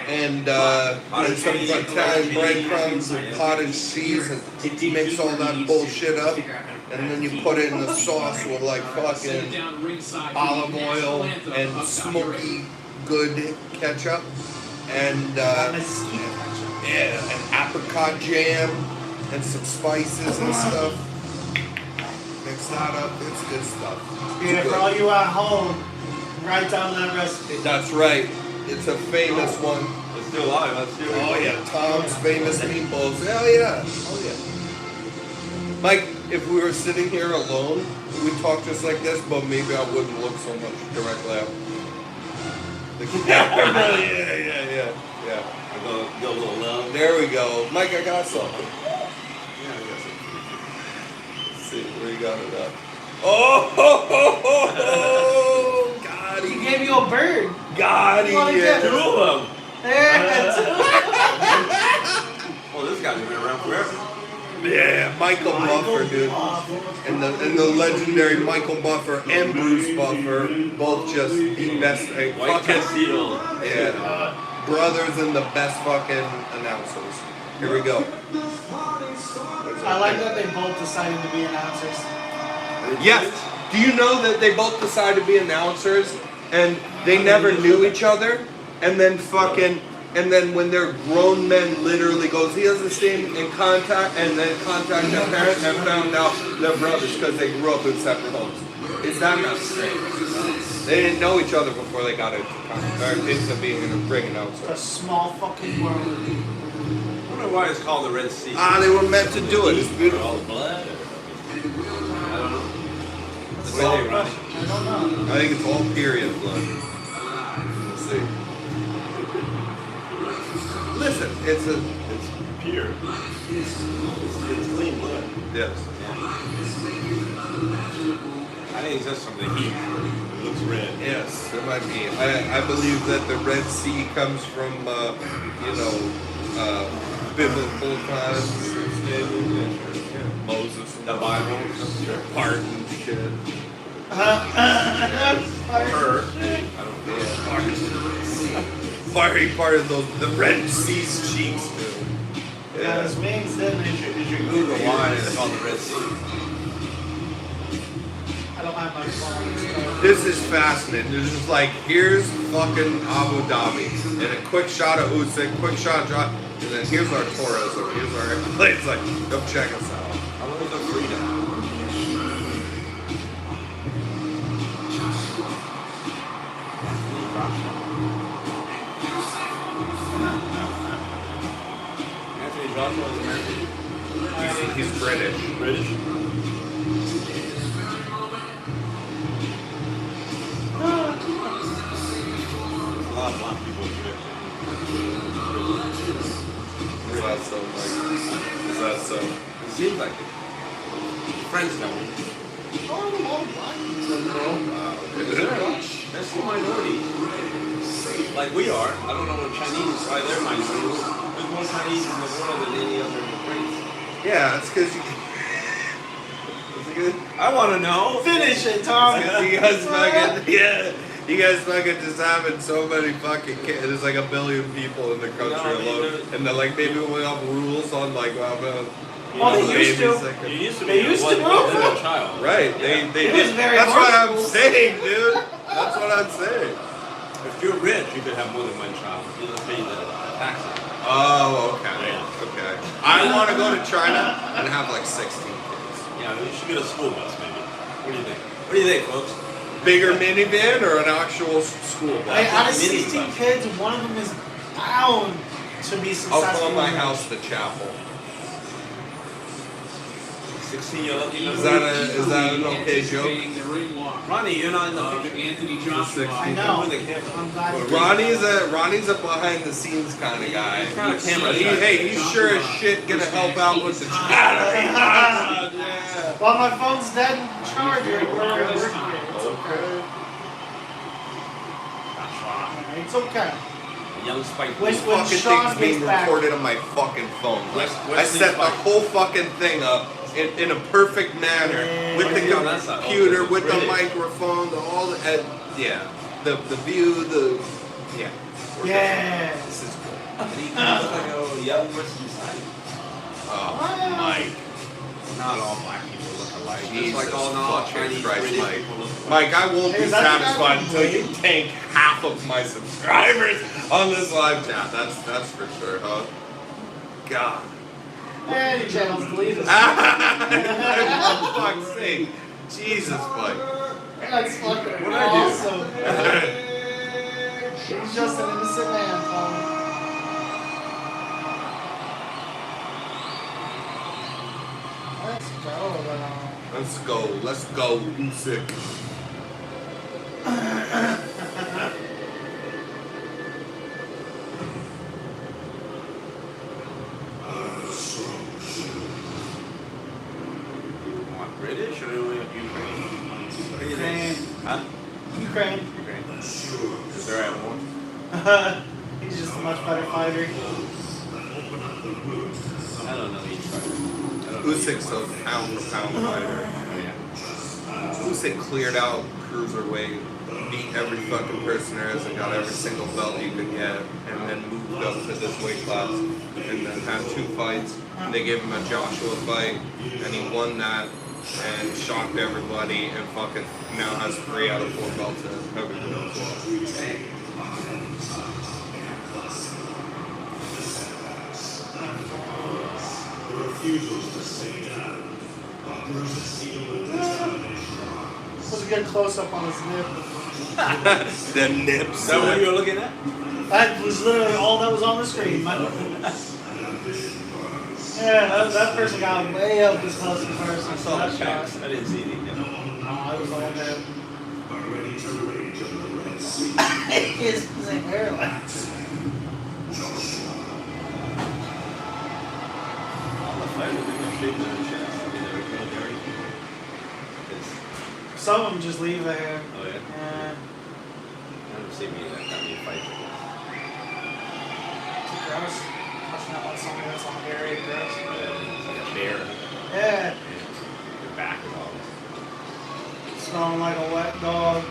and some Italian breadcrumbs and cottage cheese and mix all that bullshit up, and then you put it in the sauce with like fucking olive oil and smoky good ketchup and yeah, and apricot jam and some spices and stuff. Mix that up. It's good stuff. Yeah, for all you at home, write down that recipe. That's right. It's a famous one. Let's do it live. Let's do it. Oh yeah, Tom's famous meatballs. Hell yeah. Oh yeah. Mike, if we were sitting here alone, we'd talk just like this, but maybe I wouldn't look so much directly at the camera. Yeah. Go a little low. There we go. Mike, I got something. Yeah, I got something. Let's see, where you got it at? Oh, God. He gave you a bird. God, he did. Two of them. There, two. Well, this guy's been around forever. Yeah, Michael Buffer, dude. And the legendary Michael Buffer and Bruce Buffer, both just the best. White Castillo. Yeah. Brothers and the best fucking announcers. Here we go. I like that they both decided to be announcers. Yes. Do you know that they both decided to be announcers and they never knew each other? And then when their grown men literally goes, he doesn't stay in contact, and then contact their parents and found out they're brothers because they grew up in separate homes. Is that not strange? They didn't know each other before they got into being a ring announcer. A small fucking world. I wonder why it's called the Red Sea. They were meant to do it. It's beautiful. All the blood? I don't know. I Ronnie? don't know. I think it's all period blood. We'll see. Listen, it's pure. It's clean blood. Yes. I think it's just from the heat. It looks red. Yes, it might be. I believe that the Red Sea comes from, biblical times. Moses, The Bible. sure. Pardon shit. Her. I don't Part of those, the Red Sea's cheeks, too. Yeah, his wings didn't You should Google why it's called the Red Sea. I don't have my phone. This is fascinating. This is like, here's fucking Abu Dhabi, and a quick shot of Usyk, quick shot of Joshua, and then here's our Torres, or here's our airplanes. Like, come check us out. How long is the freedom? Anthony Joshua is American. He's British. British? A lot of black people in Britain. Is that so, Mike? Is that so? It seems like it. Friends don't. That's the minority. Like we are. I don't know what Chinese, why they're minorities. There's more Chinese in the world than any other race. Yeah, it's because you. I want to know. Finish it, Tom. You guys fucking just having so many fucking kids. There's like 1 billion people in the country alone, and they're like maybe we have rules on like They used to. You used to They be used to. one child. Right? Yeah. They It was did. very That's what I'm harmful. saying, dude. That's what I'm saying. If you're rich, you could have more than one child. You don't pay the taxes. Oh, okay. Yeah. Okay. I want to go to China and have like 16 kids. Yeah, you should get a school bus, maybe. What do you think? What do you think, folks? Bigger minivan or an actual school bus? Hey, out of Mini 16 bus. kids, one of them is bound to be I'll successful. call my house the chapel. 16 year old. Is that an okay joke? The ring walk. Ronnie, you're not in the Of picture. Anthony Joshua. I know. With the camera. I'm glad you Ronnie's a behind the scenes kind of guy. He's not a camera guy. Hey, he's sure as shit gonna help out with the chat. Yeah. Well, my phone's dead in charge. It's okay. It's okay. Young Spike. When This fucking Sean thing's being gets back- recorded on my fucking phone. Like, I Wesley set the Spike. whole fucking thing up in a perfect manner with the Yeah, on that side. computer, Oh, with the British. microphone, the view, yeah. Yeah. This is cool. And he looks like a young person inside. Oh, Mike. Not all black people look alike. Just Jesus like all fucking Chinese Christ, British Mike. people look alike. Mike, I won't Hey, be is that the guy satisfied from until you Blade? tank half of my subscribers on this live chat. That's for sure, huh? God. Any channels deleted. For fuck's sake. Jesus, Mike. That's fucking What'd I do? awesome. He's just an innocent man, Paul. Let's go, though. Let's go, Usyk. British or Ukraine? Ukraine. Huh? Ukraine. Ukraine. Is there at war? He's just a much better fighter. I don't know each fighter. Usyk's a pound for pound fighter. Usyk cleared out cruiserweight, beat every fucking person there is, and got every single belt you could get, and then moved up to this weight class, and then had 2 fights. They gave him a Joshua fight, and he won that, and shocked everybody, and fucking now has 3 out of 4 belts in heavyweight as well. Was a good close up on his nip. The nips. Is that what you were looking at? That was literally all that was on the screen. Yeah, that person got way up as close as person. I saw the checks. I didn't see anything. No, I was all there. His hairline. All the fighters are going to shape their chest. I mean, they're military. Some of them just leave the hair. Oh, yeah? Yeah. I haven't seen me that many fights. It's gross. Touching up on something that's on very gross. It's like a bear. Yeah. Your back and all. Smelling like a wet dog.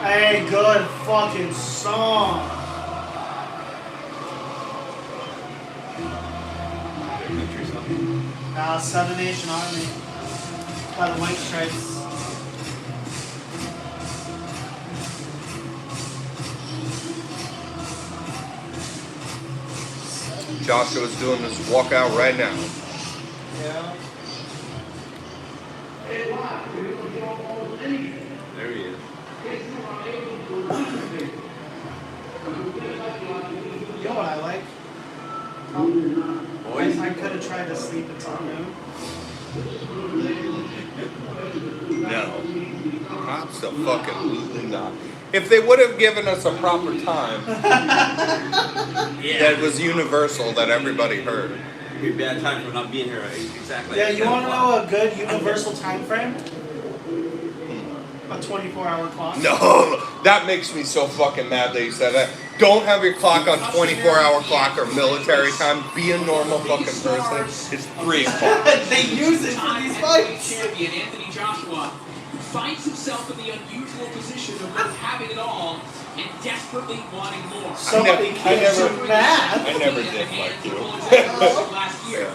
Hey, good fucking song. Seven Nation Army by the White Stripes. Joshua's doing his walkout right now. Yeah. There he is. You know what I like? Boys? I could have tried to sleep until noon. No. Absolutely not. If they would have given us a proper time that was universal, that everybody heard. It'd be a bad time for not being here exactly. Yeah, you want to know a good universal time frame? A 24-hour clock. No, that makes me so fucking mad that you said that. Don't have your clock on 24-hour clock or military time. Be a normal fucking person. It's 3 o'clock. They use it for these fights. Champion Anthony Joshua finds himself in the unusual position of both having it all and desperately wanting more. Somebody can't do math. I never did like you. Last year,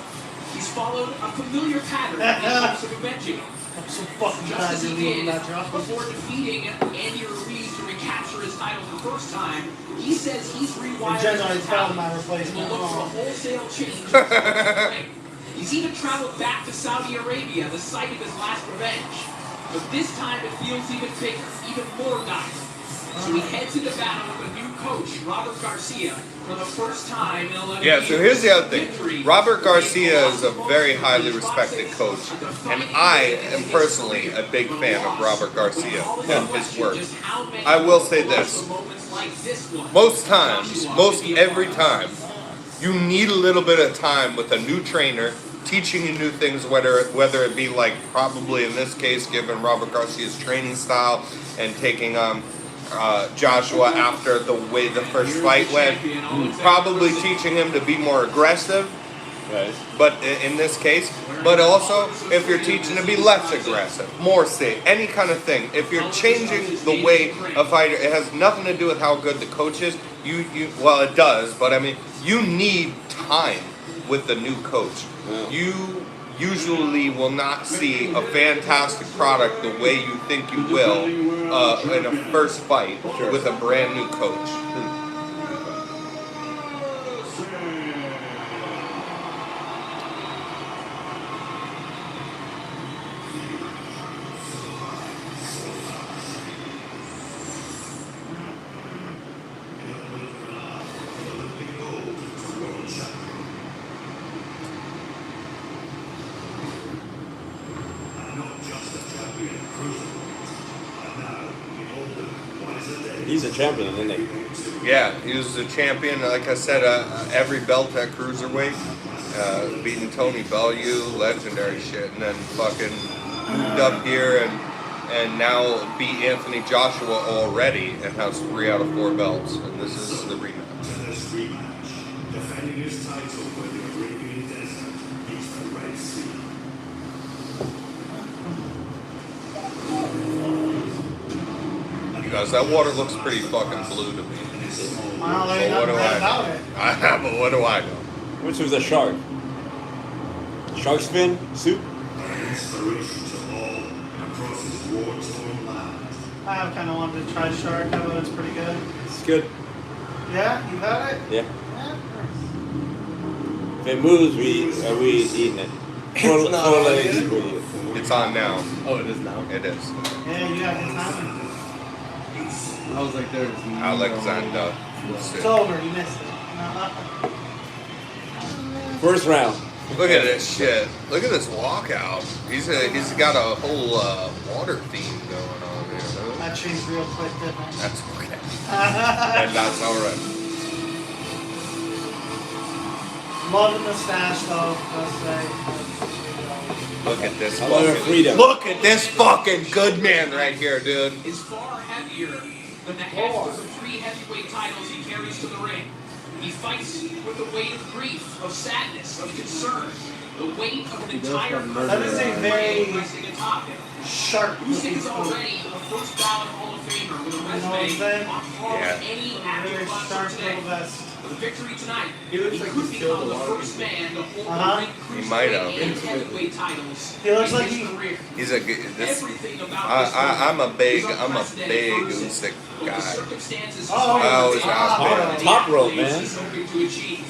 he's followed a familiar pattern in hopes of avenging it. I'm so fucking Just glad as you he leave did that job. before defeating Andy Ruiz to recapture his title the first time, he says he's rewired Generally his found my talent and replacement. will look for a wholesale change in his ring. He's even traveled back to Saudi Arabia, the site of his last revenge. But this time it feels even bigger, even more dire. So he heads into battle with a new coach, Robert Garcia, for the first time in 11 years. Yeah, so here's the other thing. Robert Garcia is a very highly respected coach, and I am personally a big fan of Robert Garcia and his work. I will say this. Most times, most every time, you need a little bit of time with a new trainer teaching you new things, whether it be like probably in this case, given Robert Garcia's training style and taking Joshua after the way the first fight went, probably teaching him to be more aggressive. Right. But in this case, but also if you're teaching to be less aggressive, more safe, any kind of thing. If you're changing the way a fighter, it has nothing to do with how good the coach is. Well, it does, but I mean, you need time with the new coach. You usually will not see a fantastic product the way you think you will in a first fight with a brand new coach. champion, didn't he? Yeah, he was the champion. Like I said, every belt at cruiserweight, beating Tony Bellew, legendary shit, and then fucking moved up here and now beat Anthony Joshua already and has 3 out of 4 belts. And this is the rematch. Defending his title with the Arabian Desert meets the Red Sea. Guys, that water looks pretty fucking blue to me. Well, But ain't what do nothing bad I about know? it. But what do I know? Which was a shark? Shark fin soup? Inspiration to all across his war-torn land. I have kind of wanted to try shark. I know it's pretty good. It's good. Yeah, you've had it? Yeah. Yeah. If it moves, we eating it. Four legs. It's on now. Oh, it is now? It is. Yeah, you have the time. I was like, there's Alexander. It's over. You missed it. First round. Look at this shit. Look at this walkout. He's got a whole water theme going on here. Huh? That changed real quick, didn't it? That's okay. And that's alright. Love the mustache, though. Let's say. Look at this I love fucking. freedom. Look at this fucking good man right here, dude. Is far heavier than the handfuls of 3 heavyweight titles he carries to the ring. He fights with the weight of grief, of sadness, of concern, the weight of an entire That is a very resting atop him. sharp Usyk looking is already a first ballot Hall of Famer with a You know what I'm resume saying? on par Yeah. with any Very active sharp boxer today. little vest. With a victory tonight, He he looks like could he's killed become a the lot of first people. man to hold Uh-huh. the rank He might have. cruiserweight and heavyweight titles He looks in like his he- career. He's a good. This. Everything about this I'm a big is unprecedented for Usyk. Usyk But the guy. circumstances Oh, I always surrounding have been. Top rope, man. he's hoping to achieve.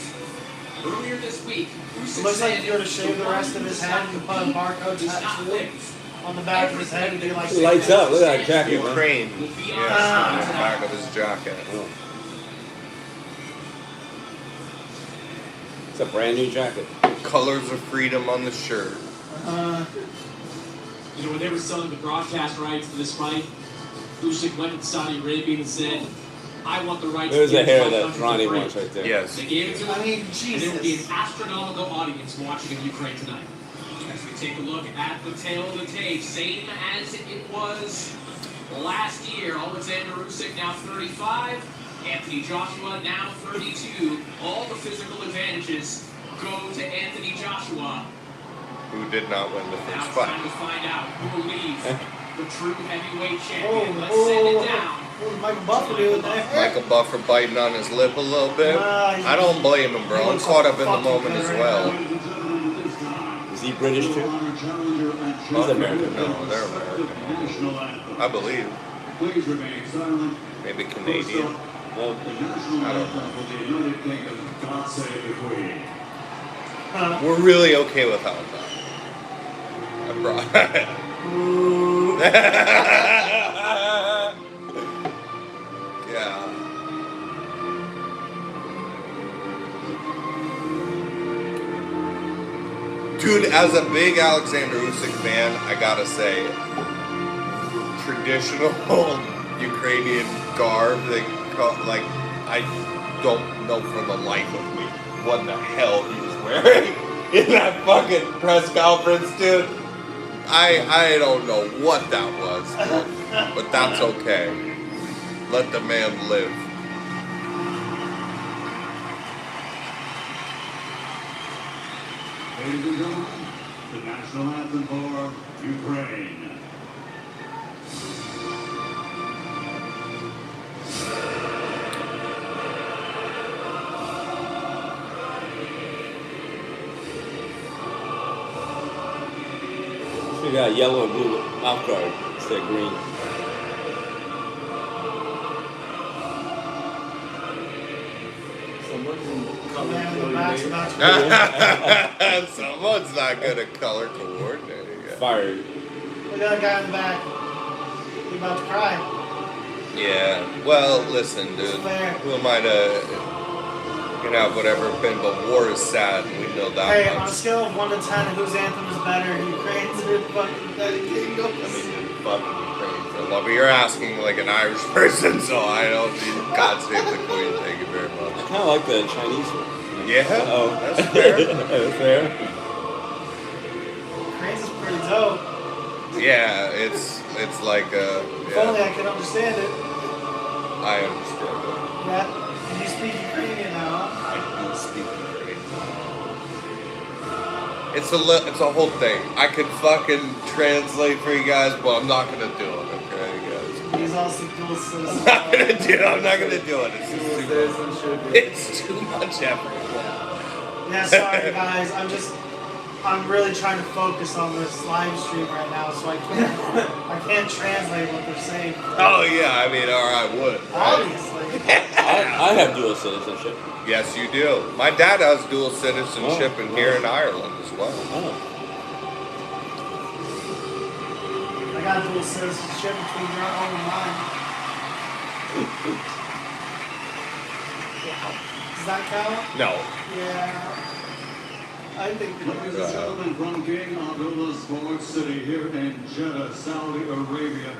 Earlier this week, Usyk Looks like said if you were to shave the rest of his head and put a barcode he's not tattoo live. on the back of his head and be like, It lights up. Look at that jacket, man. Ukraine. Yes, on the back of his jacket. It's a brand new jacket. Colors of freedom on the shirt. You know, when they were selling the broadcast rights to this fight, Usyk went to Saudi Arabia and said, I want the rights There's to the give hair my that country Ronnie for free." wants right there. Yes. They gave it to him, I mean, and there will be an Jesus. astronomical audience watching in Ukraine tonight. As we take a look at the tail of the tape, same as it was last year. Alexander Usyk now 35, Anthony Joshua now 32. All the physical advantages go to Anthony Joshua. Who did not win the Now first it's time fight? to find out who will leave the true heavyweight Oh, champion. Let's send it down. what was Michael Buffer doing there? Michael Buffer biting on his lip a little bit. I don't blame him, bro. I'm caught up in the moment as well. Is he British too? He's American. No, they're American. I believe. Please remain silent. Maybe Canadian. No. The national anthem for the United Kingdom. God save the Queen. We're really okay without that. I brought. Yeah. Dude, as a big Alexander Usyk fan, I gotta say, traditional Ukrainian garb, like, I don't know for the life of me what the hell he was wearing in that fucking press conference, dude. I don't know what that was, but that's okay. Let the man live. Ladies and gentlemen, the national anthem for Ukraine. We got yellow and blue mouth guard instead of green. Man, the back's about to Someone's not good at color coordinating. Fired. Look at that guy in the back. He's about to cry. Yeah, well, listen, dude. Who am I to can have whatever been, but war is sad, and we know that Hey, on a much. scale of 1 to 10, whose anthem is better? Ukraine's or fucking United Kingdom? I mean, fucking Ukraine Well, you're asking like an Irish person, so I don't need God save the Queen. Thank you very much. I kind of like the Chinese one. Yeah? Oh, That's fair. That's fair. Cranes is pretty dope. Yeah, it's like If only I could understand it. I understand it. Yeah. And you speak Ukrainian now, huh? I do speak Ukrainian. It's a whole thing. I could fucking translate for you guys, but I'm not gonna do it. Okay, guys. He's also dual citizen. I'm not gonna do it. It's too much effort. Yeah, sorry guys. I'm really trying to focus on this live stream right now, so I can't translate what they're saying. Oh yeah, I mean, or I would. Obviously. I have dual citizenship. Yes, you do. My dad has dual citizenship in here in Ireland as well. I got dual citizenship between your own and mine. Does that count? No. Yeah. I think Ladies and gentlemen, from King Abdullah Sports City here in Jeddah, Saudi Arabia,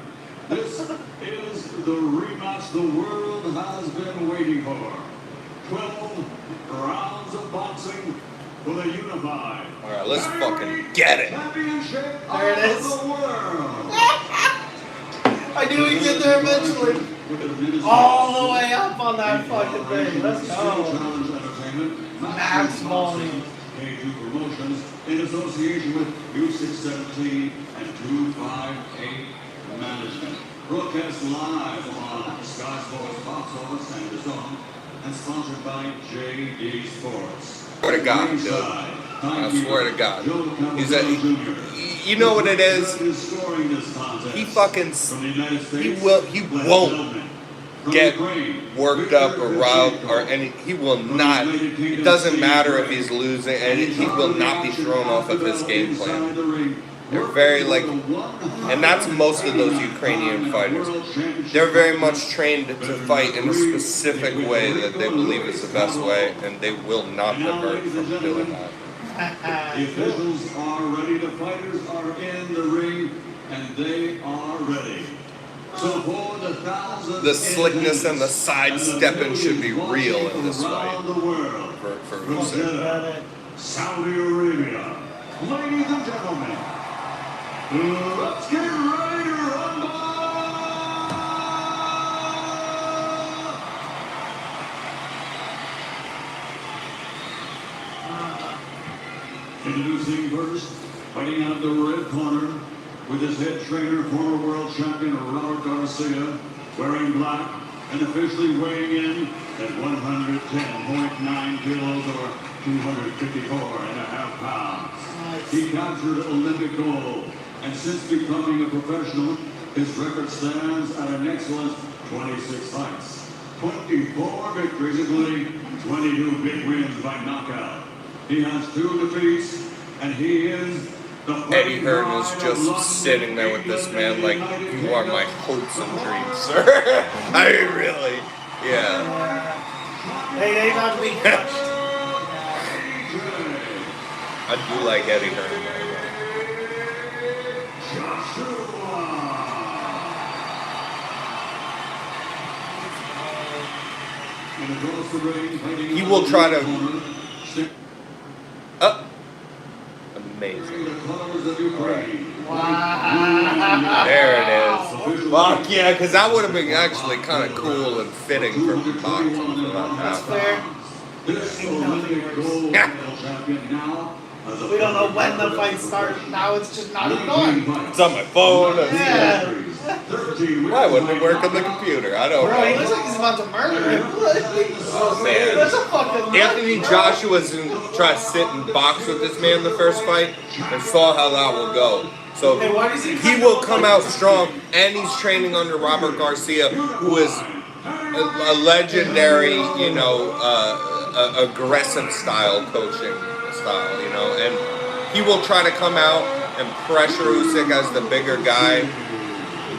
this is the rematch the world has been waiting for. 12 rounds of boxing for the unified. All right, let's fucking get it. Championship There it is. of the world. I knew we'd get there eventually. All the way up on that fucking thing. Let's go. Max volume. K2 Promotions in association with U617 and 258 Management. Broadcast live on Sky Sports Box Office and the Zone and sponsored by JD Sports. Swear to God, dude. I swear to God. You know what it is? He fucking, he won't get worked up or riled or any. He will not. It doesn't matter if he's losing, and he will not be thrown off of his game plan. They're very like, and that's most of those Ukrainian fighters. They're very much trained to fight in a specific way that they believe is the best way, and they will not divert from doing that. The officials are ready. The fighters are in the ring, and they are ready. So for the thousands, the slickness and the sidestepping should be real in this fight. For Usyk. Saudi Arabia. Ladies and gentlemen, let's get ready to rumble! Introducing first, fighting out of the red corner, with his head trainer, former world champion Robert Garcia, wearing black and officially weighing in at 110.9 kilos or 254.5 pounds. He captured Olympic gold, and since becoming a professional, his record stands at an excellent 26 fights, 24 victories, including 22 big wins by knockout. He has 2 defeats, and he is Eddie Hearn is just sitting there with this man like, you are my hopes and dreams, sir. I mean, really. Yeah. Hey, they not to be touched. I do like Eddie Hearn. He will try to. Amazing. Right. Wow. There it is. Fuck yeah, because that would have been actually kind of cool and fitting for boxing. That's fair. We don't know when the fight started. Now it's just not even on. It's on my phone. Yeah. Why wouldn't it work on the computer? I don't Bro, know. he looks like he's about to murder him. Oh man. That's a fucking Anthony Joshua's trying to sit and box with this man the first fight and saw how that will go. So he will come out strong, and he's training under Robert Garcia, who is a legendary, you know, aggressive style coaching style, you know, and he will try to come out and pressure Usyk as the bigger guy,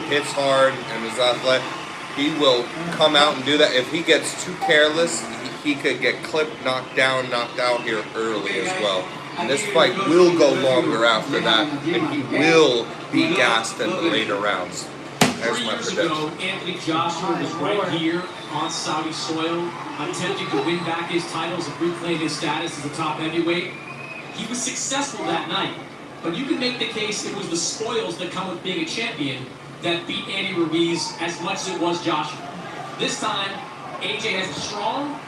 hits hard and is athletic. He will come out and do that. If he gets too careless, he could get clipped, knocked down, knocked out here early as well. And this fight will go longer after that, and he will be gassed in the later rounds. There's 3 my years ago, prediction. Anthony Joshua was right here on Saudi soil, attempting to win back his titles and reclaim his status as a top heavyweight. He was successful that night, but you can make the case it was the spoils that come with being a champion that beat Andy Ruiz as much as it was Joshua. This time, AJ has a strong,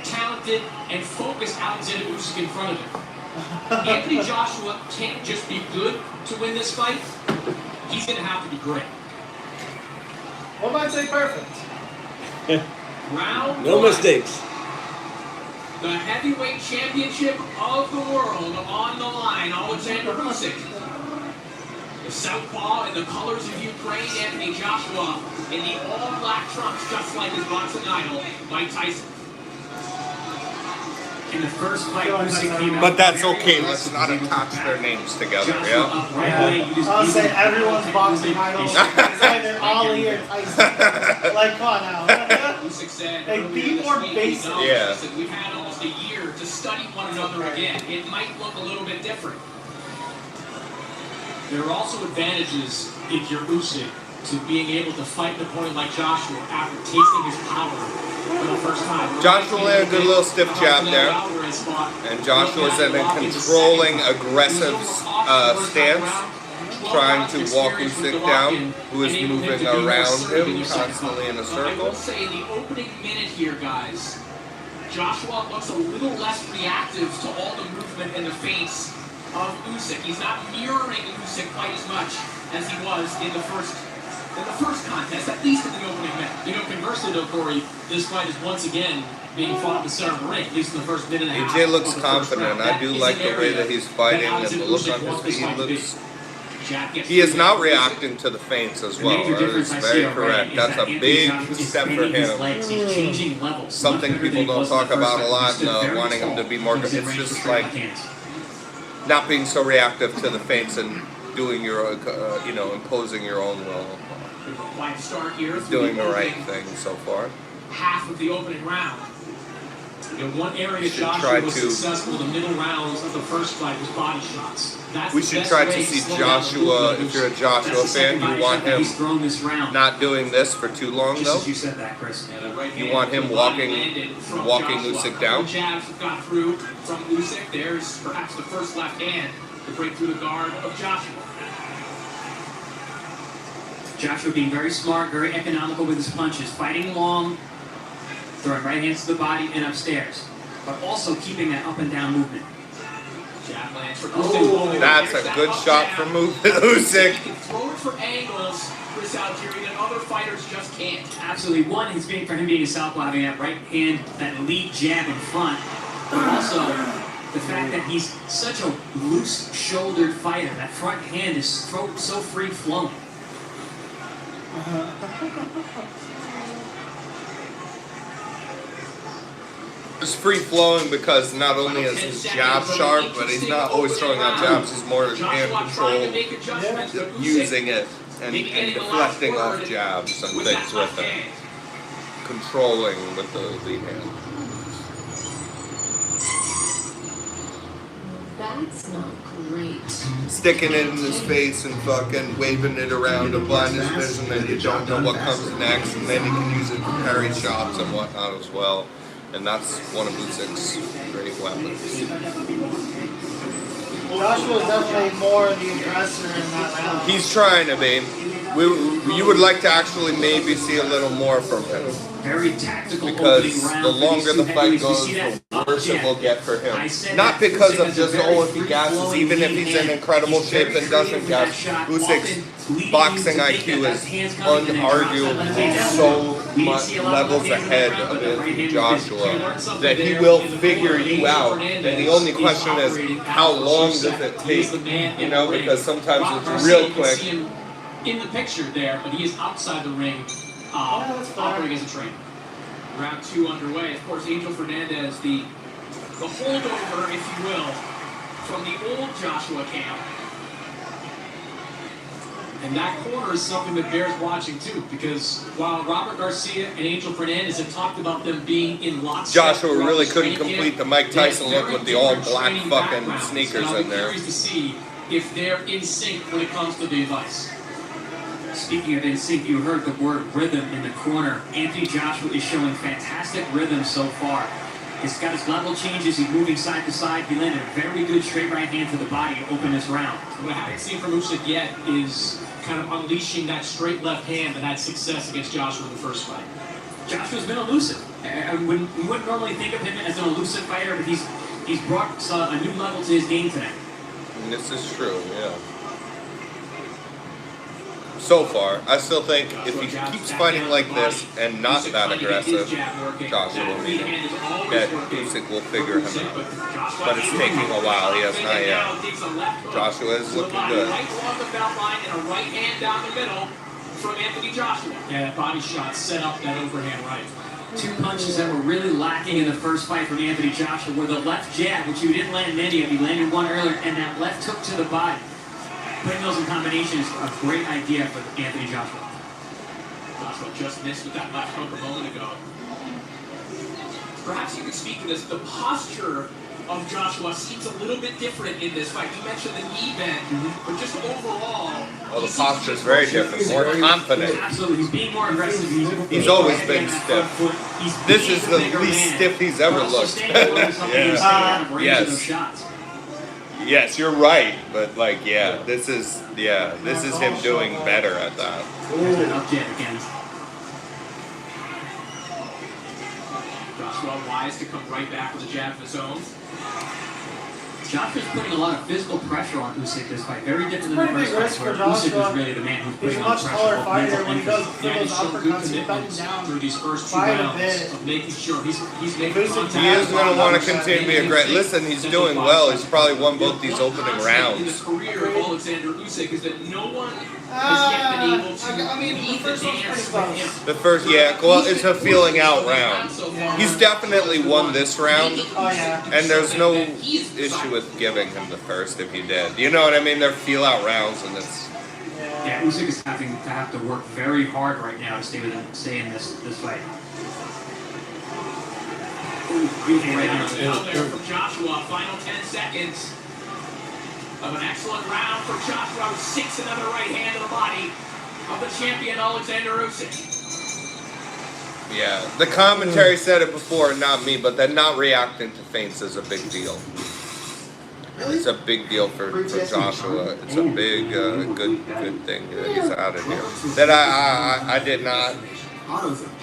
talented, and focused Alexander Usyk in front of him. Anthony Joshua can't just be good to win this fight. He's going to have to be great. What might say perfect? Round No one. mistakes. The heavyweight championship of the world on the line. Alexander Usyk. The southpaw in the colors of Ukraine, Anthony Joshua, in the all-black trunks, just like his boxing idol, Mike Tyson. In the first fight, Usyk came out. But that's okay. Let's not attach their names together. Yeah. I'll say everyone's boxing idol is either Ali or Tyson. Like, come on now. Usyk said, Like, be more basic. Yeah. We've had almost a year to study one another again. It might look a little bit different. There are also advantages if you're Usyk to being able to fight an opponent like Joshua after tasting his power for the first time. Joshua landed a little stiff jab there, and Joshua's in a controlling, aggressive stance, trying to walk Usyk down, who is moving around him constantly in a I circle. will say in the opening minute here, guys, Joshua looks a little less reactive to all the movement and the feints of Usyk. He's not mirroring Usyk quite as much as he was in the first contest, at least in the opening minute. You know, conversely though, Corey, this fight is once again being fought in the center of the ring, at least in the first minute and a half. AJ looks of the first confident. round. I do That like is the an way area that he's fighting and Alexander the look Usyk on wants his this face. fight to be. He looks. He is not reacting to the feints as well. major That difference is I very see already correct. is That's that a Anthony big Joshua is step for expanding his him. legs. He's changing levels. Something Much better people than he don't was in talk the first about a fight. lot, He's still very wanting him to tall. be more. He's It's in range just to straight like hands. not being so reactive to the feints and doing your, imposing your own will. Quiet start here through Doing the the right opening thing so far. half of the opening round. In one area, should Joshua try was to- successful in the middle rounds of the first fight was body shots. That's We the should best try way to see slow down the Joshua. movement. If you're a Joshua That's the fan, second you body want shot that him he's thrown this round. not doing this for too long, Just though. as you said that, Chris. You want him walking Usyk down. Jabs have got through from Usyk. There's perhaps the first left hand to break through the guard of Joshua. Joshua being very smart, very economical with his punches, fighting long, throwing right hands to the body and upstairs, but also keeping that up and down movement. Jab lands for Usyk. That's a good shot from Usyk. He can throw it from angles, Chris Algieri, that other fighters just can't. Absolutely. One, for him being a southpaw, having that right hand, that lead jab in front, but also the fact that he's such a loose-shouldered fighter. That front hand is so free-flowing. It's free flowing because not only is his jab sharp, but he's not always throwing out jabs. He's more hand control, using it and deflecting off jabs and things with it. Controlling with the lead hand. That's not great. Sticking it in his face and fucking waving it around to blind his vision, and you don't know what comes next, and then you can use it for parry shots and whatnot as well. And that's one of Usyk's great weapons. Joshua's definitely more the aggressor in that round. He's trying to be. You would like to actually maybe see a little more from him. Very tactical Because opening round the for longer these the two fight heavyweights. You goes, see that the worse it will get for him. I said Not that because Usyk of has a just, very if he gasses, free-flowing even if lead he's in hand. incredible He's shape very and doesn't creative with that gas. shot, Usyk's often leading boxing you to think IQ that is that hand's coming and then unarguably drops it. so We didn't much see a lot of levels left hands in the ahead crowd, of but the right Anthony hand Joshua that he will figure you out. And the only question is, how long does it take? You know, because sometimes it's real quick. In the picture there, but he is outside the ring, operating as a trainer. Round 2 underway. Of course, Angel Fernandez, the holdover, if you will, from the old Joshua camp. And that corner is something that bears watching too, because while Robert Garcia and Angel Fernandez have talked about them being in lockstep, Joshua really couldn't complete the Mike Tyson look with the all black fucking and sneakers I'll be in there. curious to see if they're in sync when it comes to the advice. Speaking of in sync, you heard the word rhythm in the corner. Anthony Joshua is showing fantastic rhythm so far. He's got his level changes. He's moving side to side. He landed a very good straight right hand to the body to open this round. What I haven't seen from Usyk yet is kind of unleashing that straight left hand that had success against Joshua in the first fight. Joshua's been elusive. We wouldn't normally think of him as an elusive fighter, but he's brought a new level to his game tonight. And this is true, yeah. So far, I still think if he keeps fighting like this and not that aggressive, Joshua will beat him. That Usyk will figure him out. But it's taking a while. He has not yet. Joshua is looking good. Right along the belt line and a right hand down the middle from Anthony Joshua. Yeah, that body shot set up that overhand right. Two punches that were really lacking in the first fight from Anthony Joshua were the left jab, which you didn't land many of. You landed one earlier, and that left hook to the body. Putting those in combination is a great idea for Anthony Joshua. Joshua just missed with that left hook a moment ago. Perhaps you could speak to this. The posture of Joshua seems a little bit different in this fight. You mentioned the knee bend, but just overall... Well, the posture is very different, more confident. Absolutely, he's being more aggressive. He's always been stiff. This is the least stiff he's ever looked. Yes. Yes, you're right, but like, yeah, this is him doing better at that. Up jab again. Joshua wise to come right back with a jab of his own. Joshua's putting a lot of physical pressure on Usyk this fight. Very different than the first fight, where Usyk is really the man who's putting on pressure. He's a much taller fighter. When he goes through those uppercuts, he's bending down through these first two quite a rounds bit. of making sure he's making contact. He is going to want to continue to be aggressive. Listen, he's doing well. He's probably won both these opening In rounds. the career of Alexander Usyk is that no one has yet been able to lead the dance with him. The first, well, it's a feeling out round. He's definitely won this round, and there's no issue with giving him the first if he did. You know what I mean? They're feel out rounds, and it's... Yeah, Usyk is having to work very hard right now to stay in this fight. Out there from Joshua, final 10 seconds of an excellent round for Joshua, who sinks another right hand to the body of the champion Alexander Usyk. Yeah, the commentary said it before, not me, but that not reacting to feints is a big deal. It's a big deal for Joshua. It's a big, good thing that he's out of here. That I did not,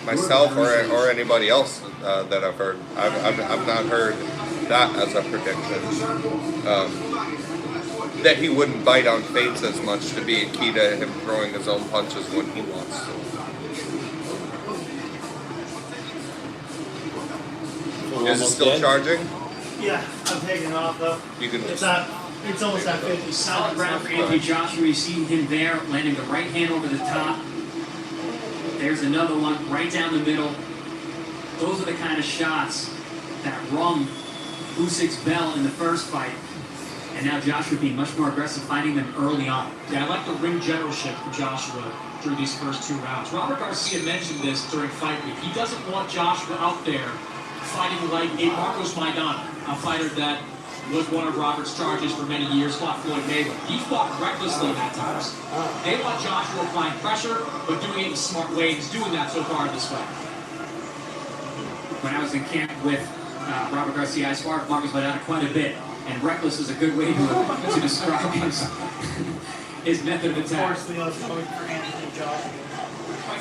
myself or anybody else that I've heard. I've not heard that as a prediction. That he wouldn't bite on feints as much to be a key to him throwing his own punches when he wants to. Is it still charging? Yeah, I'm taking it off though. You can. It's almost at 50. Solid round for Anthony Joshua. You see him there, landing the right hand over the top. There's another one right down the middle. Those are the kind of shots that rung Usyk's bell in the first fight. And now Joshua being much more aggressive, finding them early on. Yeah, I like the ring generalship for Joshua through these first two rounds. Robert Garcia mentioned this during fight week. He doesn't want Joshua out there fighting like a Marcos Maidana, a fighter that was one of Robert's charges for many years, fought Floyd Mayweather. He fought recklessly at times. They want Joshua applying pressure, but doing it in a smart way. He's doing that so far in this fight. When I was in camp with Robert Garcia, I sparred Marcos Maidana quite a bit. And reckless is a good way to describe his method of attack. I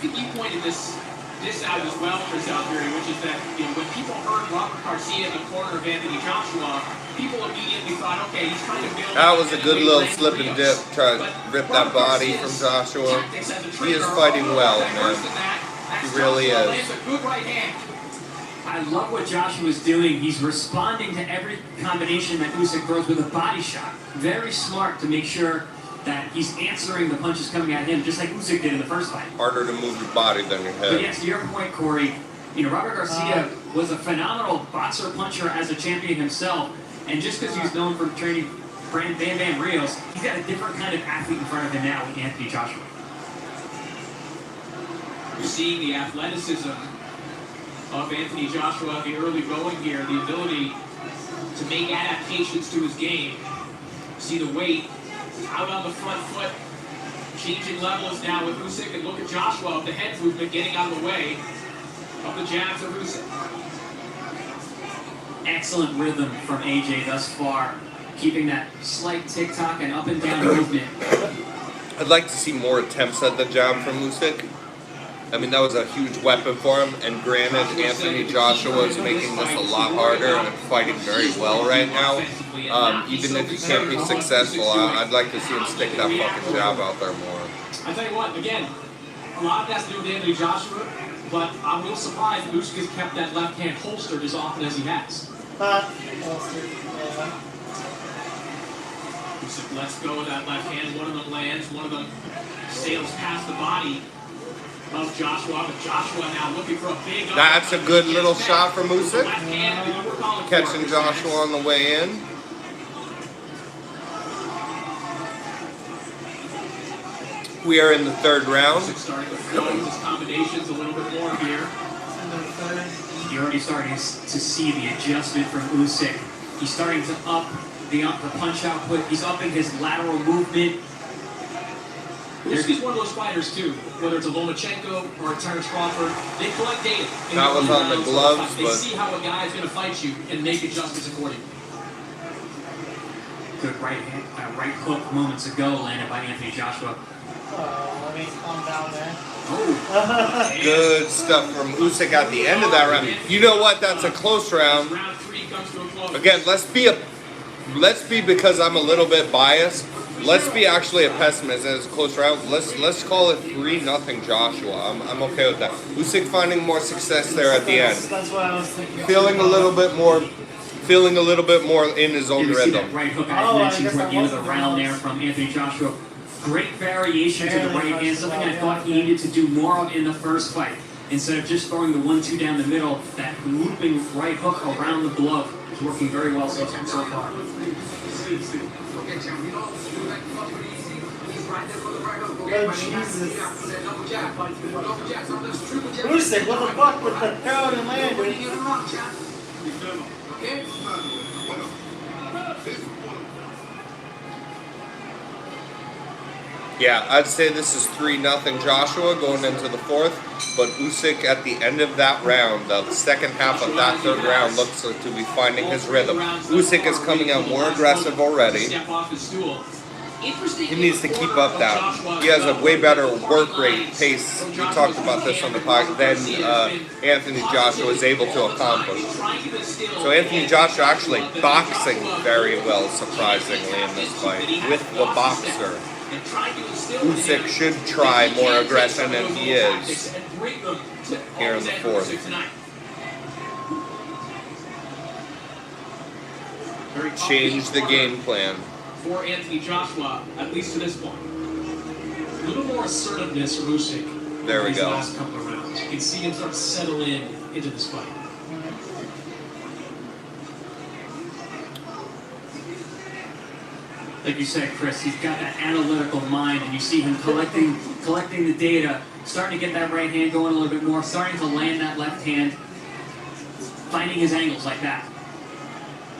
think you pointed this out as well, Chris Alfieri, which is that when people heard Robert Garcia in the corner of Anthony Joshua, people immediately thought, okay, he's trying to build... That was a good little slip and dip, try to rip that body from Joshua. He is fighting well, man. He really is. A good right hand. I love what Joshua's doing. He's responding to every combination that Usyk throws with a body shot. Very smart to make sure that he's answering the punches coming at him, just like Usyk did in the first fight. Harder to move your body than your head. But yes, to your point, Corey, Robert Garcia was a phenomenal boxer puncher as a champion himself. And just because he's known for training Bam Bam Rios, he's got a different kind of athlete in front of him now with Anthony Joshua. You're seeing the athleticism of Anthony Joshua in the early going here, the ability to make adaptations to his game. See the weight out on the front foot changing levels now with Usyk, and look at Joshua, the head movement getting out of the way of the jabs of Usyk. Excellent rhythm from AJ thus far, keeping that slight tick-tock and up and down movement. I'd like to see more attempts at the jab from Usyk. I mean, that was a huge weapon for him, and granted, Anthony Joshua is making this a lot harder and fighting very well right now. Even if he can't be successful, I'd like to see him stick that fucking jab out there more. I tell you what, again, a lot of that's to do with Anthony Joshua, but I'm a little surprised that Usyk has kept that left hand holstered as often as he has. Usyk lets go of that left hand. One of them lands, one of them sails past the body of Joshua, but Joshua now looking for a big... That's a good little shot from Usyk. Catching Joshua on the way in. We are in the third round. Starting to fill his combinations a little bit more here. You're already starting to see the adjustment from Usyk. He's starting to up the punch output. He's upping his lateral movement. Usyk's one of those fighters too, whether it's a Lomachenko or a Terrence Crawford, they collect data. That was on the gloves, they see how a guy is going to fight you and make adjustments accordingly. Good right hook moments ago landed by Anthony Joshua. Let me calm down there. Good stuff from Usyk at the end of that round. You know what? That's a close round. Again, let's be because I'm a little bit biased. Let's be actually a pessimist and it's a close round. Let's call it 3-0 Joshua. I'm okay with that. Usyk finding more success there at the end. That's what I was thinking. Feeling a little bit more in his own You see that rhythm. right hook I mentioned toward the end of the round there from Anthony Joshua. Great variation to the right hand, something I thought he needed to do more of in the first fight. Instead of just throwing the 1-2 down the middle, that looping right hook around the glove is working very well so far. Oh, Jesus. Usyk, what the fuck with the crowd and landing? Yeah, I'd say this is 3-0 Joshua going into the fourth, but Usyk at the end of that round, the second half of that third round, looks to be finding his rhythm. Usyk is coming out more aggressive already. He needs to keep up that. He has a way better work rate, pace. We talked about this on the podcast than Anthony Joshua is able to accomplish. So Anthony Joshua actually boxing very well, surprisingly, in this fight with the boxer. Usyk should try more aggression than he is here in the fourth. Change the game plan. For Anthony Joshua, at least to this point. A little more assertiveness from Usyk. There we these go. last couple of rounds. You can see him start to settle into this fight. Like you said, Chris, he's got that analytical mind, and you see him collecting the data, starting to get that right hand going a little bit more, starting to land that left hand, finding his angles like that.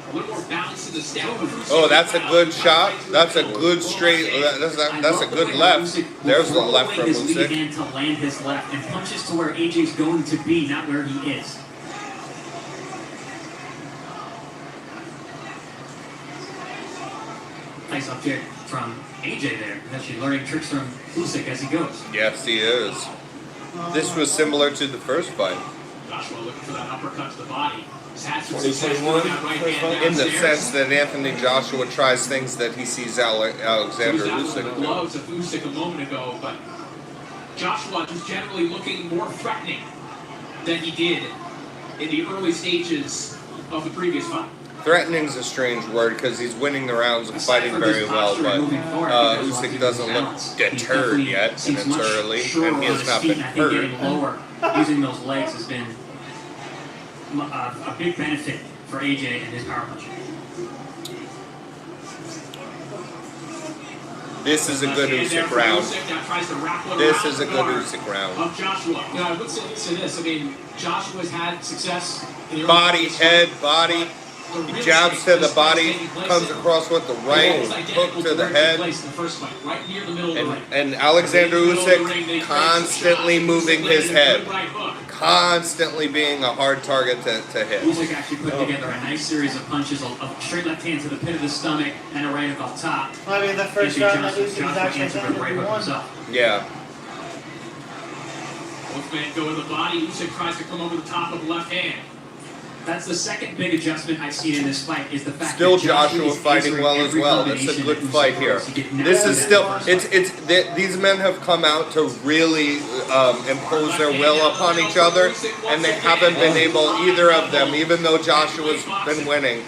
A little more balance in the step. Oh, that's a good shot. That's a good straight. That's a good left. There's the left from his lead Usyk. hand to land his left and punches to where AJ's going to be, not where he is. Nice upkick from AJ there. He's actually learning tricks from Usyk as he goes. Yes, he is. This was similar to the first fight. Joshua looking for that uppercut to the body. In the sense that Anthony Joshua tries things that he sees Alexander Usyk do. Gloves of Usyk a moment ago, but Joshua just generally looking more threatening than he did in the early stages of the previous fight. Threatening is a strange word because he's winning the rounds and fighting very well, but Usyk doesn't look deterred yet, and it's early, and he has not been hurt. Getting lower using those legs has been a big benefit for AJ and his power punch. This is a good Usyk round. This is a good Usyk round. Of Joshua. You know, I would say this. I mean, Joshua's had success in the body, head, body. He jabs to the body, comes across with the right hook to the head. And Alexander Usyk constantly moving his head. Constantly being a hard target to hit. Usyk actually put together a nice series of punches, a straight left hand to the pit of the stomach and a right hook off top. I mean, the first round that Usyk's actually won. Yeah. Both men go in the body. Usyk tries to come over the top of the left hand. That's the second big adjustment I've seen in this fight is the fact still that Joshua fighting well as well. That's a good fight here. This is still these men have come out to really impose their will upon each other, and they haven't been able, either of them, even though Joshua's been winning.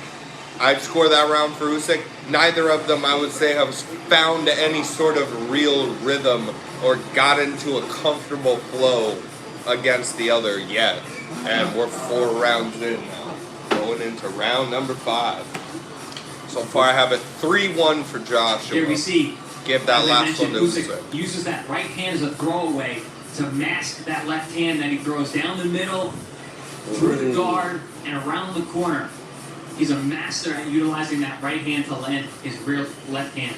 I'd score that round for Usyk. Neither of them, I would say, have found any sort of real rhythm or got into a comfortable flow against the other yet. And we're 4 rounds in now, going into round number 5. So far I have it 3-1 for Joshua. Here we see. Give that last one to Usyk Usyk. uses that right hand as a throwaway to mask that left hand that he throws down the middle, through the guard, and around the corner. He's a master at utilizing that right hand to land his real left hand.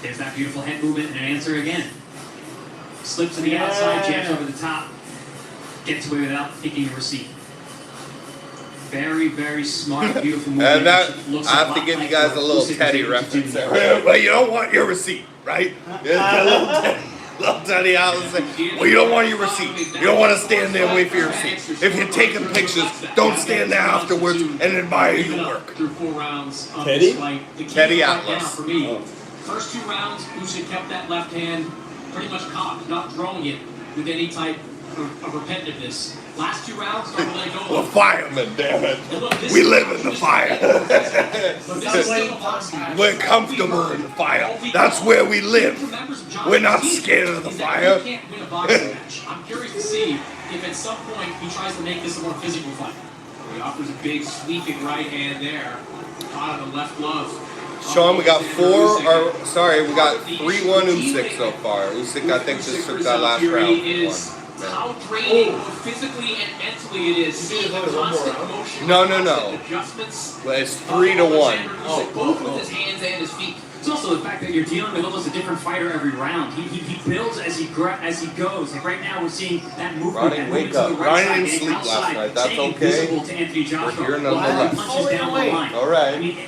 There's that beautiful head movement and an answer again. Slips to the outside, jabs over the top. Gets away without taking a receipt. Very, very smart, beautiful movement. And that, I have to give you guys a little Teddy reference there. Well, you don't want your receipt, right? Little Teddy Allen saying, well, you don't want your receipt. You don't want to stand there and wait for your receipt. If you're taking pictures, don't stand there afterwards and admire your work. Through 4 rounds of Teddy? this fight. The key Teddy right Atlas. now for me, first 2 rounds, Usyk kept that left hand pretty much cocked, not throwing it with any type of repetitiveness. Last 2 rounds, started to let go. We're firemen, damn it. We live in the fire. We're comfortable in the fire. That's where we live. We're not scared of the fire. He can't win a boxing match. I'm curious to see if at some point he tries to make this a more physical fight. He offers a big sweeping right hand there. Caught on the left glove. Sean, we got 3-1 Usyk so far. Usyk, I think, just took that last round. How draining both physically and mentally it is. Seeing the constant motion. No. Adjustments. Well, it's 3-1. Both with his hands and his feet. It's also the fact that you're dealing with almost a different fighter every round. He builds as he goes. Like right now, we're seeing that movement. Ronnie, wake up. Ronnie didn't sleep last night. That's okay. To Anthony Joshua. We're here nonetheless. Punches down the line. All right. I mean,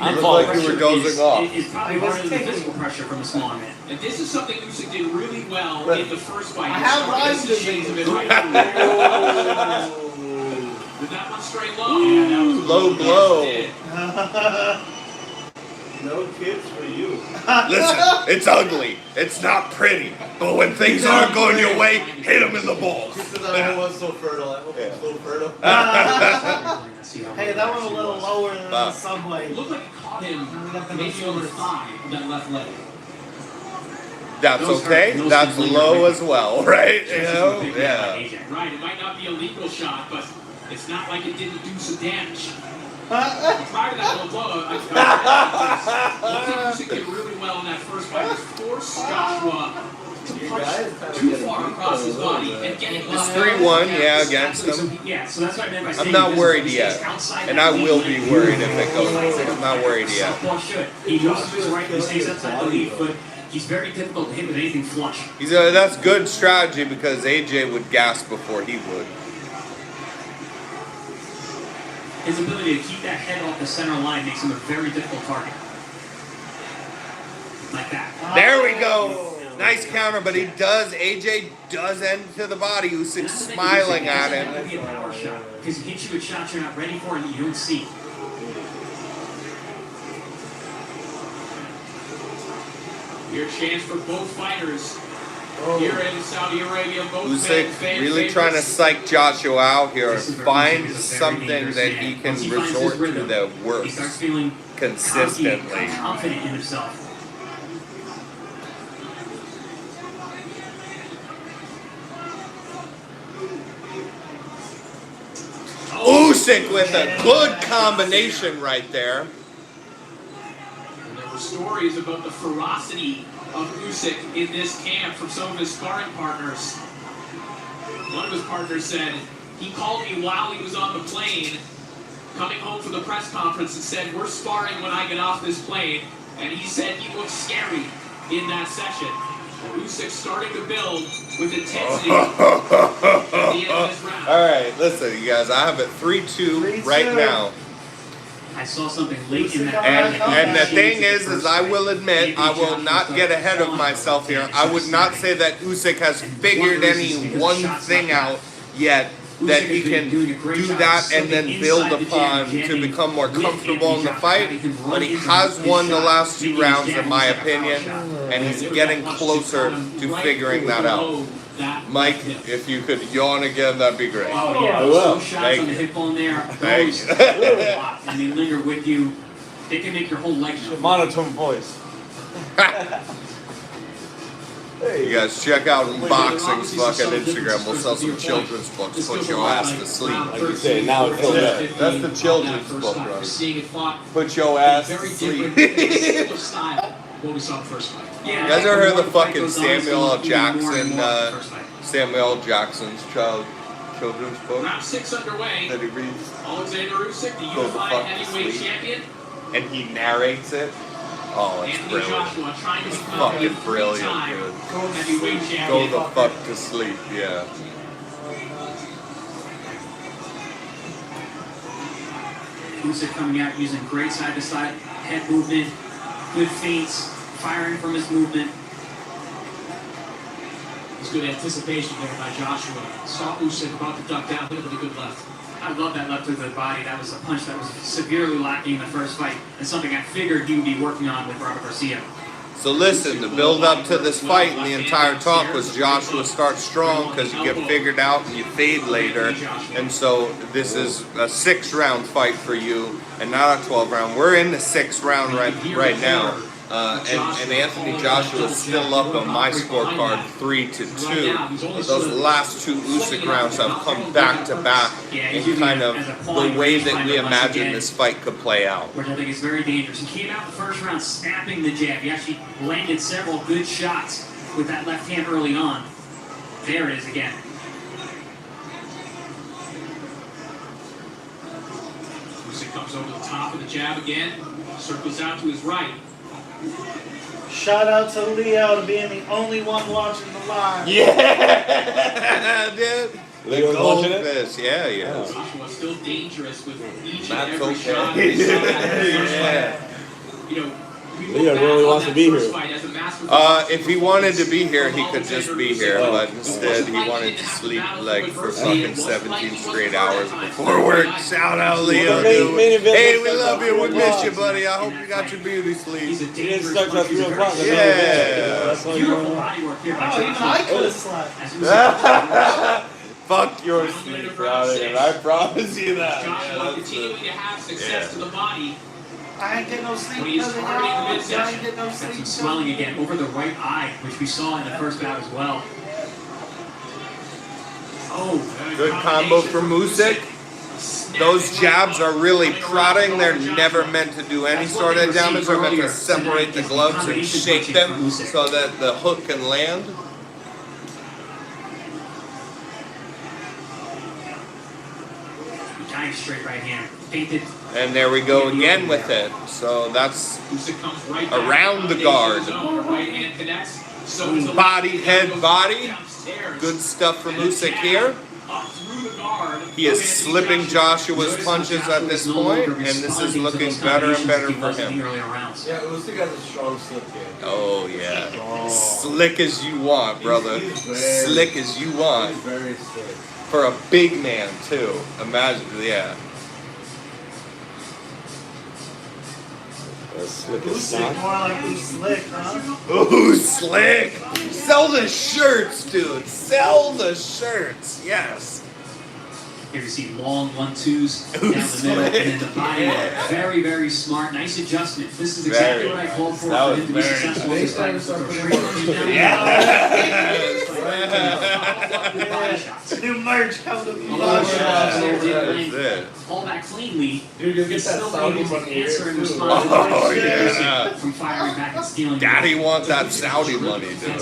I look like you were dozing off. It's probably harder than the physical pressure from a smaller man. And this is something Usyk did really well in the first fight. I have lines to shades of it right now. Did that one straight low? Yeah, that was low blow. No kids for you. Listen, it's ugly. It's not pretty. But when things aren't going your way, hit them in the balls. Just because I was so fertile. I hope it's so fertile. Hey, that one a little lower than the subway. It looked like it caught him maybe over the thigh of that left leg. That's okay. That's low as well, right? You know? Yeah. Right, it might not be a legal shot, but it's not like it didn't do some damage. Prior to that low blow, I think Usyk did really well in that first fight. Was forced Joshua to punch too far across his body and getting this 3-1, yeah, against him. Yeah, so that's what I meant by saying I'm not worried yet. And I will be worried if it goes. I'm not worried yet. Southpaw should. He moves to his right, he stays outside the lead, but he's very difficult to hit with anything flush. That's good strategy because AJ would gasp before he would. His ability to keep that head off the center line makes him a very difficult target. Like that. There we go. Nice counter, but AJ does end to the body. Usyk smiling at him. That would be a power shot, because he hits you with shots you're not ready for and you don't see. Your chance for both fighters. Here in Saudi Arabia, both Usyk really trying to psych Joshua out here and find something that he can resort to that works consistently. Confident in himself. Usyk with a good combination right there. And there were stories about the ferocity of Usyk in this camp from some of his sparring partners. One of his partners said, he called me while he was on the plane coming home from the press conference and said, "We're sparring when I get off this plane." And he said he looked scary in that session. Usyk starting to build with intensity at the end of this round. All right, listen, you guys. I have it 3-2 right now. I saw something late in that. And the thing is I will admit, I will not get ahead of myself here. I would not say that Usyk has figured any one thing out yet that he can do that and then build upon to become more comfortable in the fight. But he has won the last 2 rounds, in my opinion, and he's getting closer to figuring that out. Mike, if you could yawn again, that'd be great. Oh yeah, those shots on the hip bone there, those and they linger with you. They can make your whole leg numb. Monotone voice. You guys check out Unboxing's fucking Instagram. We'll sell some children's books. Put your ass to sleep. Like you say, now it's so bad. That's the children's book, right? Put your ass to sleep. What we saw the first fight. You guys ever heard the fucking Samuel L. Jackson's children's book Round 6 underway. that he reads? Alexander Usyk, the Go the unified fuck to heavyweight sleep. champion. And he narrates it. Oh, it's Anthony brilliant. Joshua trying to It's become a fucking brilliant, 3-time dude. heavyweight Go champion. the fuck to sleep, yeah. Usyk coming out using great side-to-side head movement, good feints, firing from his movement. There's good anticipation there by Joshua. Saw Usyk about to duck down, hit him with a good left. I love that left to the body. That was a punch that was severely lacking in the first fight, and something I figured he would be working on with Robert Garcia. So listen, the build up to this fight and the entire talk was Joshua starts strong because you get figured out and you fade later. And so this is a 6-round fight for you and not a 12-round. We're in the 6th round right now. And Anthony Joshua is still up on my scorecard 3-2. But those last 2 Usyk rounds have come back to back in kind of the way that we imagined this fight could play out. Which I think is very dangerous. He came out the first round snapping the jab. He actually landed several good shots with that left hand early on. There it is again. Usyk comes over the top of the jab again. Circles out to his right. Shout out to Leo to being the only one watching the live. Yeah, dude. Leo's watching it? Goldfish, yeah, yeah. Joshua still dangerous with each That's and every okay. shot. We saw that in the first Yeah. fight. You know, we Leo look back really on wants that to be first here. fight as a masterful If he wanted to be here, he could just be here, but instead he wanted to sleep like for fucking 17 straight hours before work. Shout out Leo, dude. Hey, we love you. We miss you, buddy. I hope you got your beauty sleep. He's a He didn't dangerous start till 3 o'clock. Yeah. That's all you beautiful want. body work here by Oh, even Joshua. I could have slept. As Usyk Fuck your sleep, brother. And I promise you that. Joshua continuing to have success to the body. I ain't get no sleep When he's because of targeting the y'all. I midsection. ain't get no got some sleep. swelling again over the right eye, which we saw in the first bout as well. Oh, Good combo from Usyk. Those jabs are really prodding. They're never meant to do any sort of damage. They're meant to separate the gloves and shake them so that the hook can land. giant straight right hand, feinted. And there we go again with it. So that's Usyk comes right back around the guard. zone. Right hand connects. So does the Body, left head, goes body. downstairs. Good stuff from And a Usyk jab here. up through the guard. He is Anthony slipping Joshua. Joshua's punches at this point, and this is looking better and better for him. Yeah, Usyk has a strong slip game. Oh yeah, slick as you want, brother. Slick as you want. He's very slick. For a big man too. Imagine, yeah. Slick Usyk as snot. more like who's slick, huh? Ooh, slick! Sell the shirts, dude. Sell the shirts. Yes. Here you see long 1-2s down the middle, and then the body work. Very, very smart. Nice adjustment. This is exactly what I called for That him to be was successful in this fight. So New merch coming to Pull back cleanly. Dude, you get that Still Saudi able to money answer and here, too. respond Oh, yeah. from firing back and stealing. Daddy want that Saudi money, dude.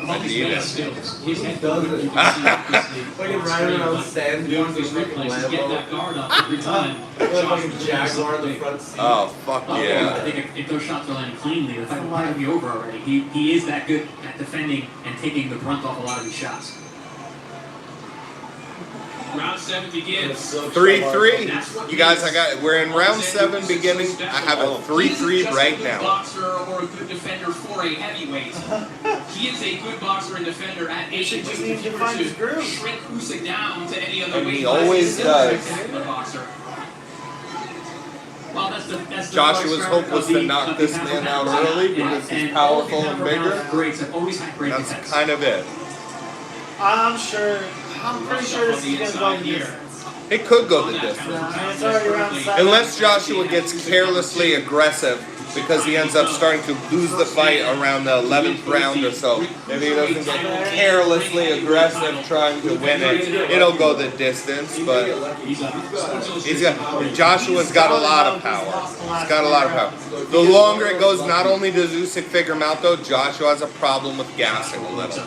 I need it. His head does it. You can see obviously. Fucking riding around sand dunes with fucking He's getting that Lambo. guard up every time. Fucking Jaguar in the front seat. Oh, fuck I yeah. think if those shots are landing cleanly, the fight will probably be over already. He is that good at defending and taking the brunt off a lot of these shots. Round 7 begins. 3-3. You guys, we're in round 7 beginning. I have a 3-3 right now. Boxer or a good defender for a heavyweight. He is a good boxer and defender at 8. Should just need to find his groove. Shrink Usyk down to any other And weight he class. always He's still a does. spectacular boxer. Well, that's the Joshua's hope was to knock this man out early because he's powerful and bigger. Greats have always had great That's defense. kind of it. I'm pretty sure this is going to go here. It could go the distance. It's already around 7. Unless Joshua gets carelessly aggressive because he ends up starting to lose the fight around the 11th round or so. If he doesn't get carelessly aggressive trying to win it, it'll go the distance. But Joshua's got a lot of power. He's got a lot of power. The longer it goes, not only does Usyk figure him out though, Joshua has a problem with gassing a little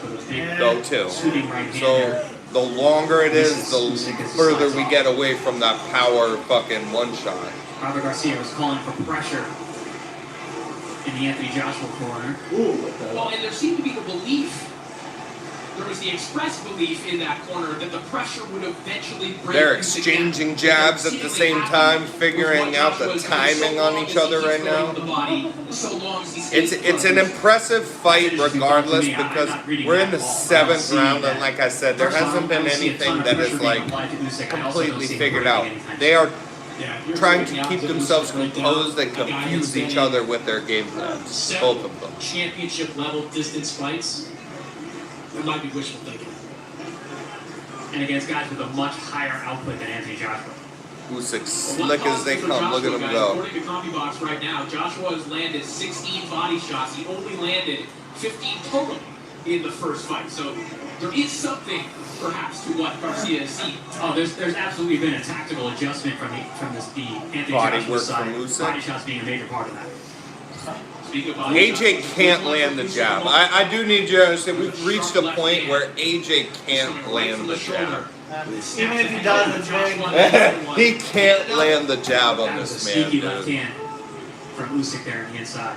though too. So the longer it is, the further we get away from that power fucking one shot. Robert Garcia was calling for pressure in the Anthony Joshua corner. Well, and there seemed to be the belief, there was the expressed belief in that corner that the pressure would eventually break. They're exchanging jabs at the same time, figuring out the timing on each other right now. It's an impressive fight regardless because we're in the 7th round and like I said, there hasn't been anything that is like completely figured out. They are trying to keep themselves composed and confuse each other with their game plans, both of them. Championship level distance fights, it might be wishful thinking. And against guys with a much higher output than Anthony Joshua. Usyk slick as they come. Look at him go. According to CompuBox right now, Joshua has landed 16 body shots. He only landed 15 total in the first fight. So there is something, perhaps, to what Garcia has seen. Oh, there's absolutely been a tactical adjustment from the Anthony Body Joshua work side. from Usyk. Body shots being a major part of that. AJ can't land the jab. I do need you to understand, we've reached a point where AJ can't land the jab. Even if he does, it's very He can't land the jab on That was a this man, sneaky left dude. hand from Usyk there on the inside.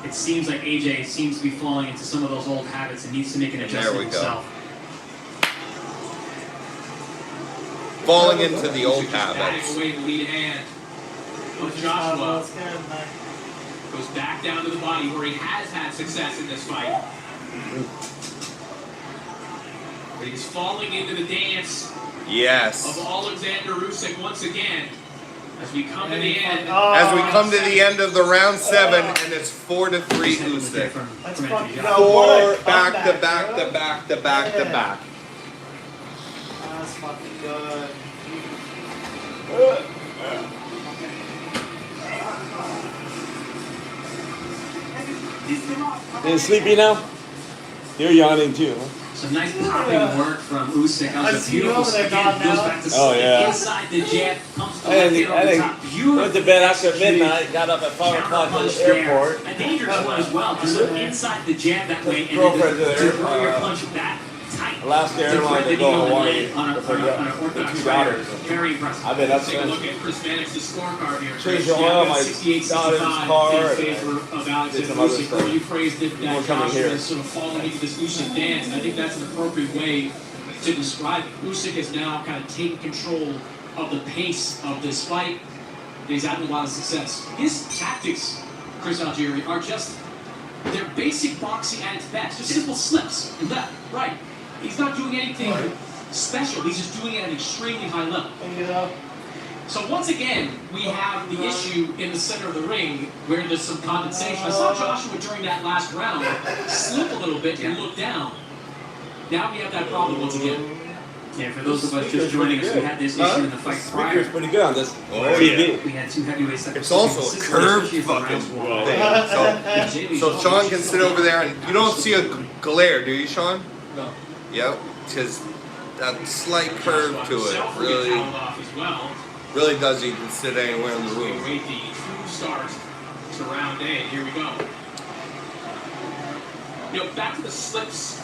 It seems like AJ seems to be falling into some of those old habits and needs to make an adjustment There we go. himself. Falling into the old Batting habits. away the lead hand. But Joshua goes back down to the body where he has had success in this fight. But he's falling into the dance Yes. of Alexander Usyk once again. As we come to the end. As we come to the end of the round 7, and it's 4-3 Usyk. Four back to back to back to back to back. That's fucking good. You sleepy now? You're yawning too, huh? Some nice popping work from Usyk. That was a beautiful they're again, gone goes now. back to Oh, yeah. inside the jab, comes to I left hand over the top. went to bed after midnight, got up at 5 o'clock at Punch the there. airport. A dangerous one as well. Just look inside the jab that way and Girlfriend then to to throw your their, punch back tight. Alaska Airlines to go to Hawaii on with an orthodox the 2 fighter. daughters. Very impressive. I've been up Take a look since. at Chris Mannix's scorecard here. Changed the oil, my daughter's car, in favor of did Alexander some other Usyk. stuff. You phrased it People that coming Joshua here. is sort of falling into this Usyk dance, and I think that's an appropriate way to describe it. Usyk has now kind of taken control of the pace of this fight, and he's having a lot of success. His tactics, Chris Algieri, are just, they're basic boxing at its best. Just simple slips, left, right. He's not doing anything special. He's just doing it at an extremely high level. So once again, we have the issue in the center of the ring where there's some condensation. I saw Joshua during that last round slip a little bit and look down. Now we have that problem once again. Yeah, for those of us just joining us, we had this issue in the fight prior. Speaker's pretty good on this. Oh, TV. We had 2 heavyweights that It's were also a consistently curved pushing for fucking rounds. thing. So Sean can sit over there and you don't see a glare, do you, Sean? No. Yep. Just that slight curve to it. Really. Really does. You can sit anywhere in the We room. await the true start to round A. Here we go. Back to the slips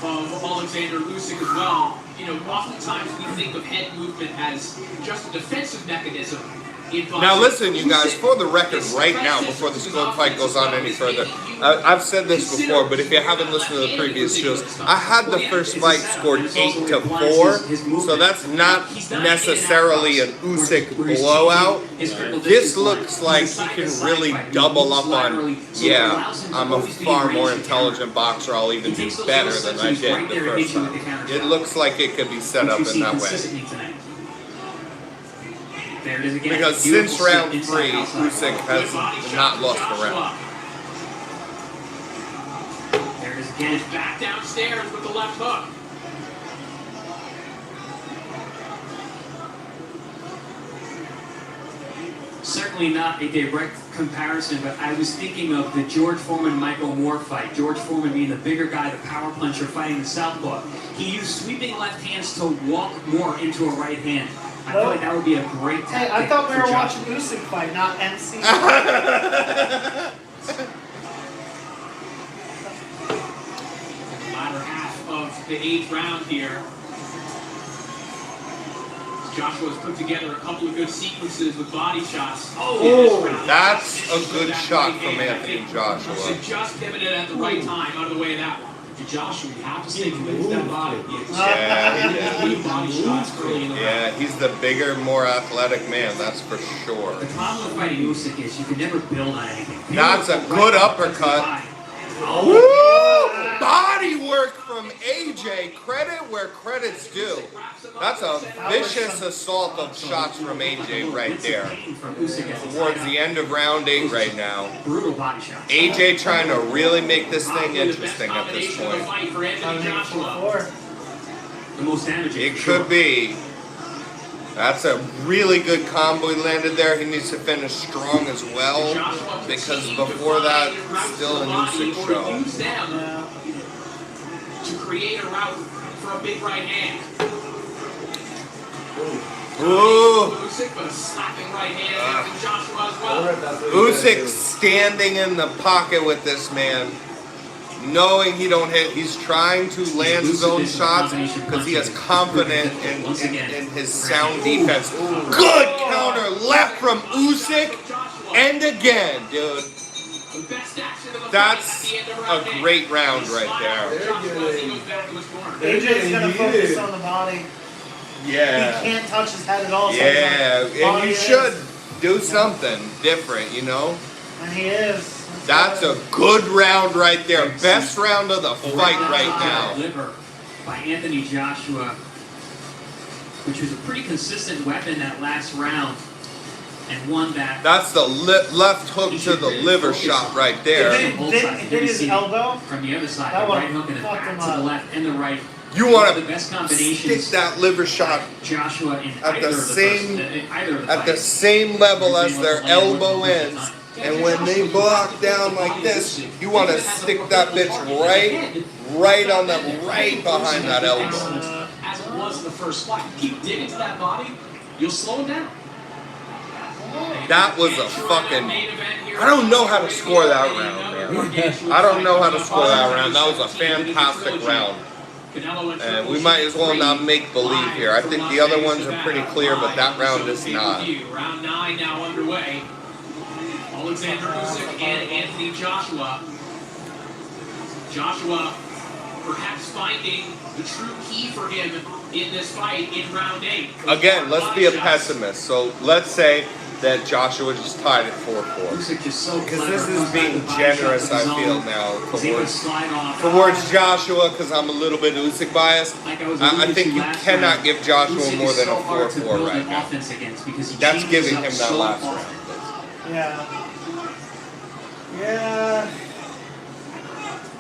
of Alexander Usyk as well. Oftentimes we think of head movement as just a defensive mechanism. Now listen, you guys, for the record right now, before this fight goes on any further, I've said this before, but if you haven't listened to the previous shows, I had the first fight scored 8-4, so that's not necessarily an Usyk blowout. This looks like he can really double up on, yeah, I'm a far more intelligent boxer, I'll even do better than I did the first time. It looks like it could be set up in that way. There it is again. Because since round 3, Usyk has not lost a round. There it is again. Back downstairs with the left hook. Certainly not a direct comparison, but I was thinking of the George Foreman-Michael Moore fight. George Foreman being the bigger guy, the power puncher, fighting the southpaw. He used sweeping left hands to walk Moore into a right hand. I feel like that would be a great tactic. Hey, I thought we were for watching Joshua. Usyk fight, not NC. Latter half of the 8th round here. Joshua's put together a couple of good sequences with body shots. That's a good shot from Anthony Joshua. Just pivoted at the right time, out of the way of that one. Joshua, you have to stay committed to that body. Yeah, he's the bigger, more athletic man, that's for sure. The problem with fighting Usyk is you can never build on anything. That's a good uppercut. Woo! Body work from AJ. Credit where credit's due. That's a vicious assault of shots from AJ right there. Towards the end of round 8 right now. Brutal body shot. AJ trying to really make this thing interesting at this point. The most damaging. It could be. That's a really good combo he landed there. He needs to finish strong as well, because before that, still an Usyk show. Use them to create a route for a big right hand. Ooh. Usyk, but a slapping right hand from Joshua as well. Usyk standing in the pocket with this man, knowing he don't hit. He's trying to land his own shots because he has confidence in his sound defense. Good counter left from Usyk, and again, dude. That's a great round right there. AJ's gonna focus on the body. Yeah. He can't touch his head at all. Yeah, and you should do something different, you know? And he is. That's a good round right there. Best round of the fight right now. Liver by Anthony Joshua, which was a pretty consistent weapon that last round, and one that. That's the left hook to the liver shot right there. Hit his elbow from the other side. That The one right hook and the fucked back him to the up. left and the right. You want the to best stick combinations. that liver shot Joshua in at either the of the same first, either of the at the fights. same level as their elbow ends. And when they block down like this, you want to stick that bitch right on the right behind that elbow. As it was in the first fight, you keep digging to that body, you'll slow him down. That was a fucking. I don't know how to score that round, man. I don't know how to score that round. That was a fantastic round. And we might as well not make believe here. I think the other ones are pretty clear, but that round is not. Round 9 now underway. Alexander Usyk and Anthony Joshua. Joshua perhaps finding the true key for him in this fight in round 8. Again, let's be a pessimist. So let's say that Joshua just tied at 4-4. Because this is being generous, I feel now, towards Joshua, because I'm a little bit Usyk biased. I think you cannot give Joshua more than a 4-4 right now. That's giving him that last round. Yeah. Yeah.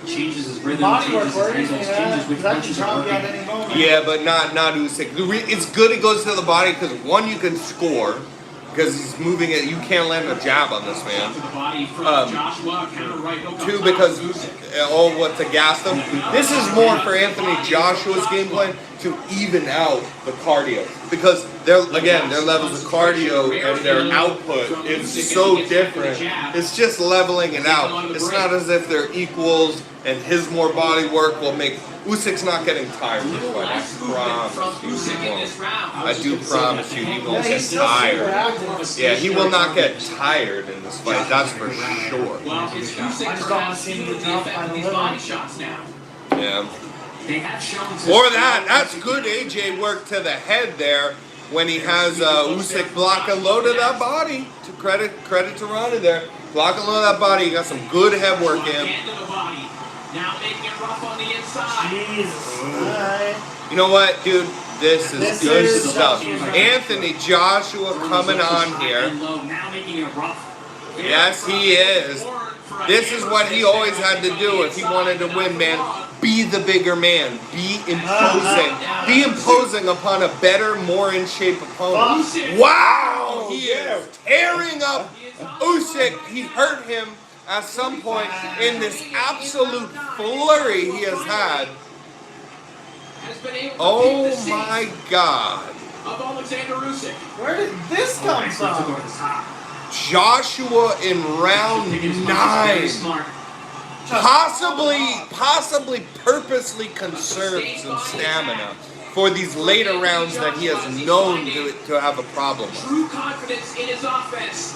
Changes his rhythm, Body work changes his worries me, angles, man. changes which That can punches drop are you at working. any moment. Yeah, but not Usyk. It's good he goes to the body because one, you can score, because he's moving it. You can't land a jab on this man. Two, because what to gas them. This is more for Anthony Joshua's game plan to even out the cardio, because their levels of cardio and their output is so different. It's just leveling it out. It's not as if they're equals, and his more body work will make Usyk's not getting tired this fight. I promise you he won't. I do promise you he won't get tired. Yeah, he will not get tired in this fight. That's for sure. Well, it's Usyk perhaps seeing the effect of these body shots now. Yeah. They have shown Or that's good AJ work to the head there when he has Usyk block and load of that body. To credit to Ronnie there. Block and load of that body. He got some good head work in. Now making it rough on the inside. Jesus. You know what, dude? This is good stuff. Anthony Joshua coming on here. Now making it rough. Yes, he is. This is what he always had to do if he wanted to win, man. Be the bigger man. Be imposing. Be imposing upon a better, more in shape opponent. Wow! He is tearing up Usyk. He hurt him at some point in this absolute flurry he has had. Oh my God. Of Alexander Usyk. Where did this come from? Joshua in round 9. Possibly purposely conserved some stamina for these later rounds that he has known to have a problem with. True confidence in his offense.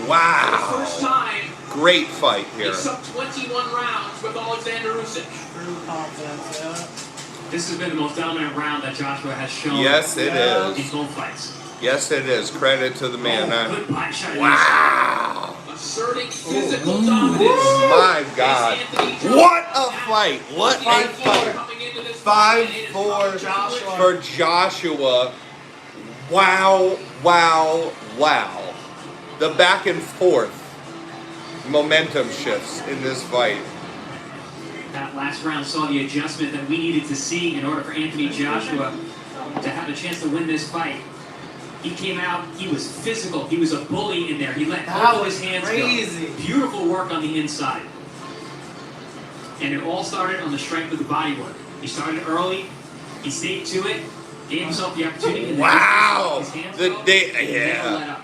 Wow. First time. Great fight here. It's up 21 rounds with Alexander Usyk. True confidence, yeah. This has been the most dominant round that Joshua has shown. Yes, it is. In both fights. Yes, it is. Credit to the man. Good body shot. Wow. Asserting physical dominance. My God. What a fight. What a fight. 5-4 for Joshua. Wow, wow, wow. The back and forth momentum shifts in this fight. That last round saw the adjustment that we needed to see in order for Anthony Joshua to have a chance to win this fight. He came out, he was physical, he was a bully in there. He let all of his hands go. Beautiful work on the inside. And it all started on the strength of the body work. He started early, he stayed to it, gave himself the opportunity. Wow!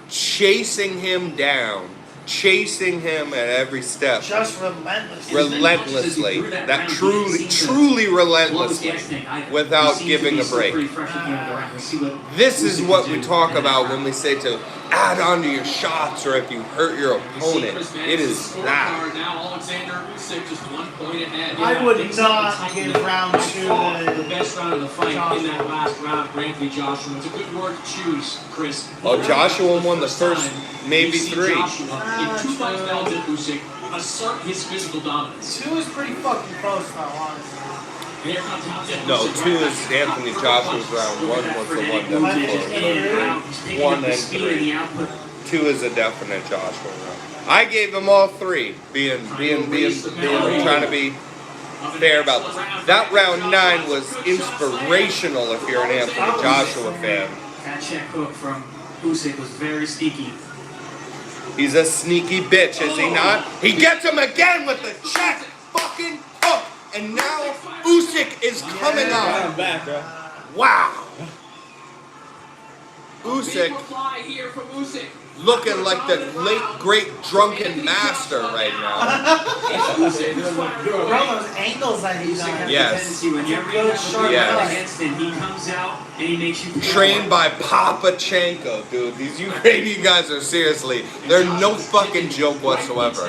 Chasing him down. Chasing him at every step. Just relentlessly. Relentlessly. That truly relentlessly. Without giving a break. This is what we talk about when we say to add on to your shots or if you hurt your opponent. It is that. Now Alexander Usyk just 1 point ahead. I would not give round 2 the best round of the fight in that last round for Anthony Joshua. It's a good word to choose, Chris. Oh, Joshua won the first, maybe 3. In 2 fights now to Usyk, assert his physical dominance. 2 is pretty fucking close now, honestly. No, 2 is Anthony Joshua's round. 1 was the one that was close. 1 and 3. 2 is a definite Joshua round. I gave them all 3, being trying to be fair about this. That round 9 was inspirational if you're an Anthony Joshua fan. That check hook from Usyk was very sneaky. He's a sneaky bitch, is he not? He gets him again with the check fucking hook. And now Usyk is coming on. Wow. Usyk looking like the late great drunken master right now. Bro, those angles that he's on. Yes. When you're against him, he comes out and he makes you trained by Papachenko, dude. These Ukrainian guys are seriously, they're no fucking joke whatsoever.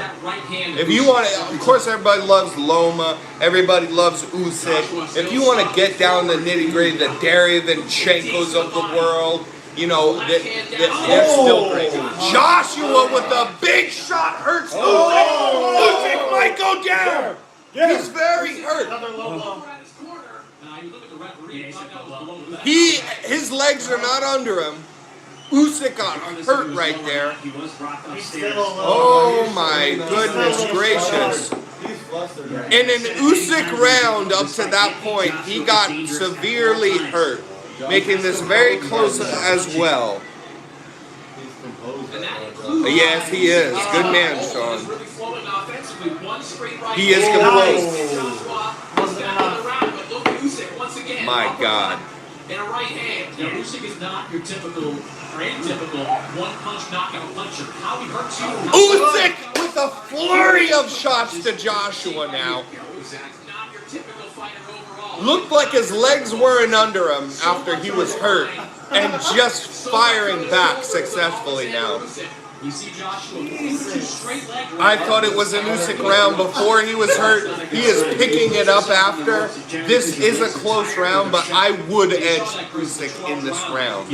If you want to, of course everybody loves Loma, everybody loves Usyk. If you want to get down the nitty gritty, the Derevyachenkos of the world, you know, they're still great. Joshua with a big shot hurts Usyk. Usyk might go down. He's very hurt. His legs are not under him. Usyk got hurt right there. Oh my goodness gracious. In an Usyk round up to that point, he got severely hurt, making this very close as well. Yes, he is. Good man, Sean. Really flowing offensively. One straight right. He is composed. Look, Usyk once again. My God. In a right hand. Now, Usyk is not your typical or atypical one-punch knockout puncher. How he hurts you. Usyk with a flurry of shots to Joshua now. Not your typical fighter overall. Looked like his legs weren't under him after he was hurt, and just firing back successfully now. You see Joshua straight leg. I thought it was an Usyk round before he was hurt. He is picking it up after. This is a close round, but I would edge Usyk in this round.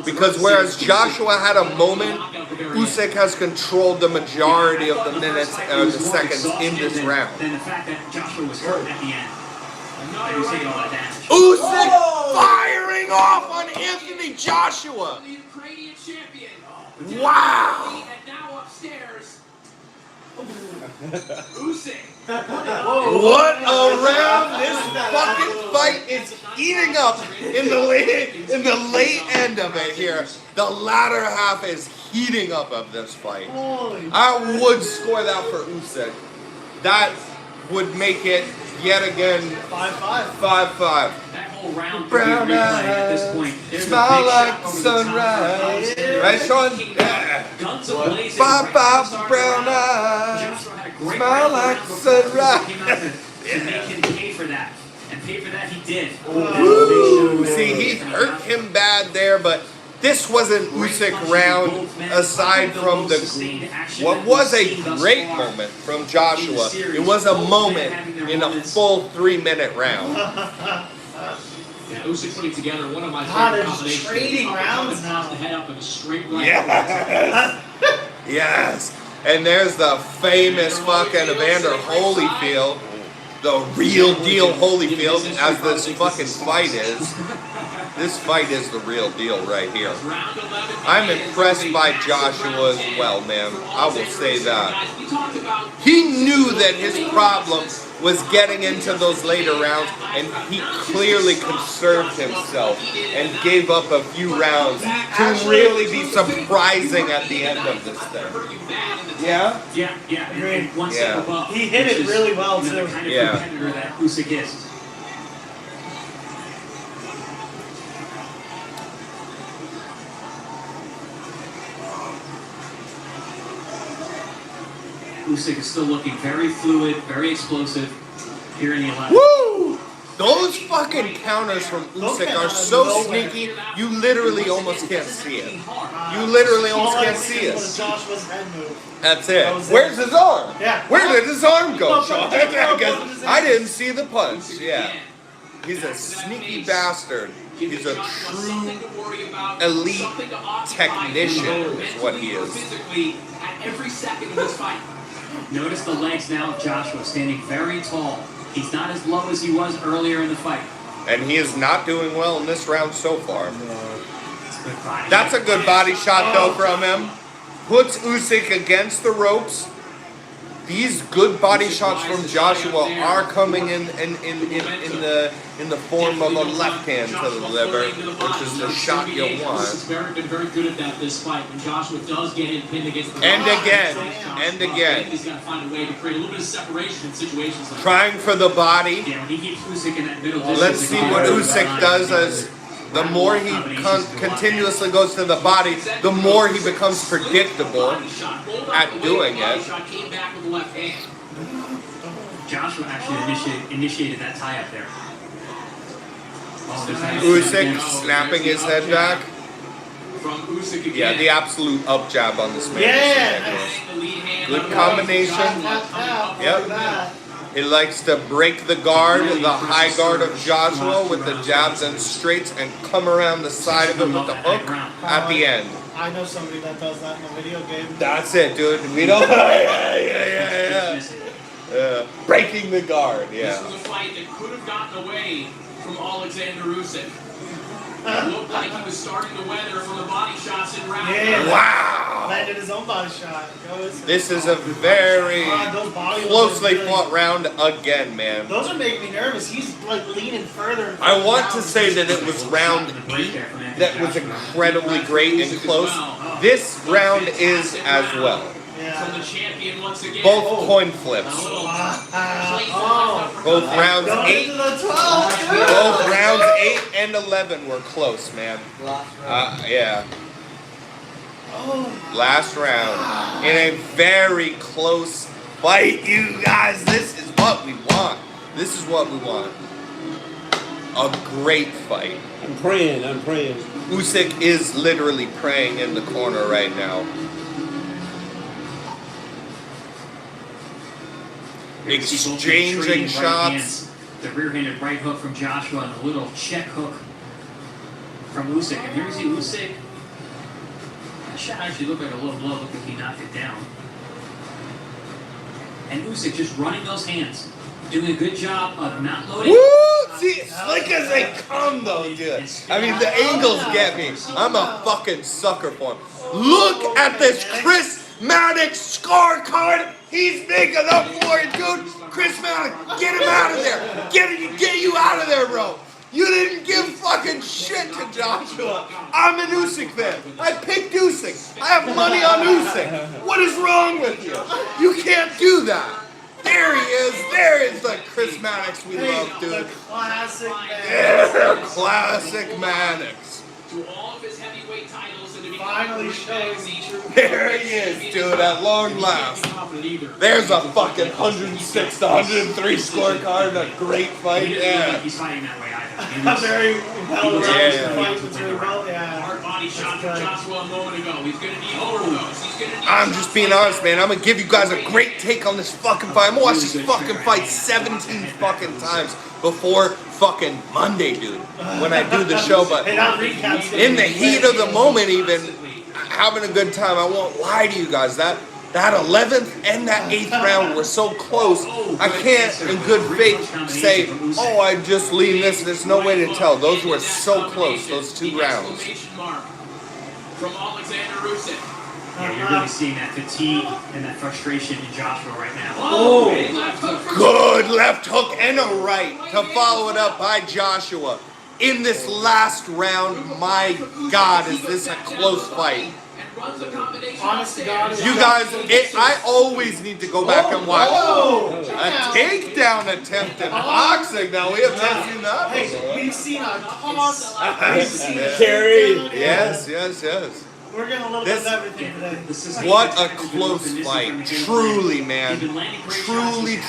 Because whereas Joshua had a moment, Usyk has controlled the majority of the minutes or the seconds in this round. Then the fact that Joshua was hurt at the end. And he's taking all that damage. Usyk firing off on Anthony Joshua. Wow. And now upstairs. Usyk. What a round! This fucking fight is heating up in the late end of it here. The latter half is heating up of this fight. I would score that for Usyk. That would make it yet again 5-5. 5-5. That whole round could be a replay at this point. There's Smile a big like shot from sunrise. Right, Sean? Yeah. Guns a-blazing. 5-5 brown eyes. Smile like sunrise. To make him pay for that. And pay for that he did. Ooh. See, he hurt him bad there, but this was an Usyk round aside from what was a great moment from Joshua. It was a moment in a full 3-minute round. Yeah, Usyk putting together one of my God, favorite there's combinations. trading rounds now. The head up in a straight right. Yes. Yes. And there's the famous fucking Evander Holyfield, the real deal Holyfield, as this fucking fight is. This fight is the real deal right here. I'm impressed by Joshua as well, man. I will say that. He knew that his problem was getting into those later rounds, and he clearly conserved himself and gave up a few rounds to really be surprising at the end of this thing. Yeah? Yeah. And one step above. He hit it really well, too. The kind of competitor that Usyk is. Usyk is still looking very fluid, very explosive here in the 11th. Woo! Those fucking counters from Usyk are so sneaky, you literally almost can't see it. You literally almost can't see it. That's it. Where's his arm? Where did his arm go, Sean? I didn't see the punch. Yeah. He's a sneaky bastard. He's a true elite technician is what he is. At every second of this fight. Notice the legs now of Joshua standing very tall. He's not as low as he was earlier in the fight. And he is not doing well in this round so far. That's a good body shot though from him. Puts Usyk against the ropes. These good body shots from Joshua are coming in the form of a left hand to the liver, which is the shot you want. He's been very good at that this fight. When Joshua does get him pinned against the and again. He's got to find a way to create a little bit of separation in situations like trying for the body. Yeah, when he keeps Usyk in that middle Let's see what Usyk does as the more he continuously goes to the body, the more he becomes predictable at doing it. Joshua actually initiated that tie-up there. Usyk snapping his head back. Yeah, the absolute up jab on this man. Yeah. Good combination. Yep. He likes to break the guard, the high guard of Joshua with the jabs and straights and come around the side of him with the hook at the end. I know somebody that does that in a video game. That's it, dude. We don't. Yeah. Breaking the guard, yeah. This was a fight that could have gotten away from Alexander Usyk. It looked like he was starting to weather from the body shots in round. Wow! landed his own body shot. This is a very closely fought round again, man. Those are making me nervous. He's like leaning further and further I want to down. say that it was round 8 that was incredibly great and close. This round is as well. From the champion once again. Both coin flips. Both rounds 8. Both rounds 8 and 11 were close, man. Yeah. Last round in a very close fight, you guys. This is what we want. This is what we want. A great fight. I'm praying. Usyk is literally praying in the corner right now. Exchanging shots. The rear-handed right hook from Joshua and a little check hook from Usyk. And here you see Usyk. That shot actually looked like a low blow. Looked like he knocked it down. And Usyk just running those hands. Doing a good job of not loading. Woo! See, slick as they come, though, dude. I mean, the angles get me. I'm a fucking sucker for him. Look at this Chris Maddox scorecard. He's making up for it, dude. Chris Maddox, get him out of there. Get you out of there, bro. You didn't give fucking shit to Joshua. I'm an Usyk fan. I picked Usyk. I have money on Usyk. What is wrong with you? You can't do that. There he is. There is the Chris Maddox we love, dude. Classic Maddox. Yeah, classic Maddox. To all of his heavyweight titles and to Finally showing There he is, dude, at long last. There's a fucking 106 to 103 scorecard, a great fight. Yeah. He's fighting that way either. A very well-rounded fight between hard body shot from Joshua a moment ago. He's going to need more of those. He's going to need I'm just being honest, man. I'm gonna give you guys a great take on this fucking fight. I'm gonna watch this fucking fight 17 fucking times before fucking Monday, dude, when I do the show. But in the heat of the moment, even having a good time, I won't lie to you guys. That 11th and that 8th round were so close. I can't, in good faith, say, oh, I just lean this. There's no way to tell. Those were so close, those 2 rounds. From Alexander Usyk. Yeah, you're really seeing that fatigue and that frustration in Joshua right now. Good left hook and a right to follow it up by Joshua. In this last round, my God, is this a close fight. Honest to God. You guys, I always need to go back and watch a takedown attempt in boxing. Now, we have not seen that. Hey, we've seen a toss. We've seen a carry. Yes. We're getting a little bit of everything today. What a close fight. Truly, man. Truly. I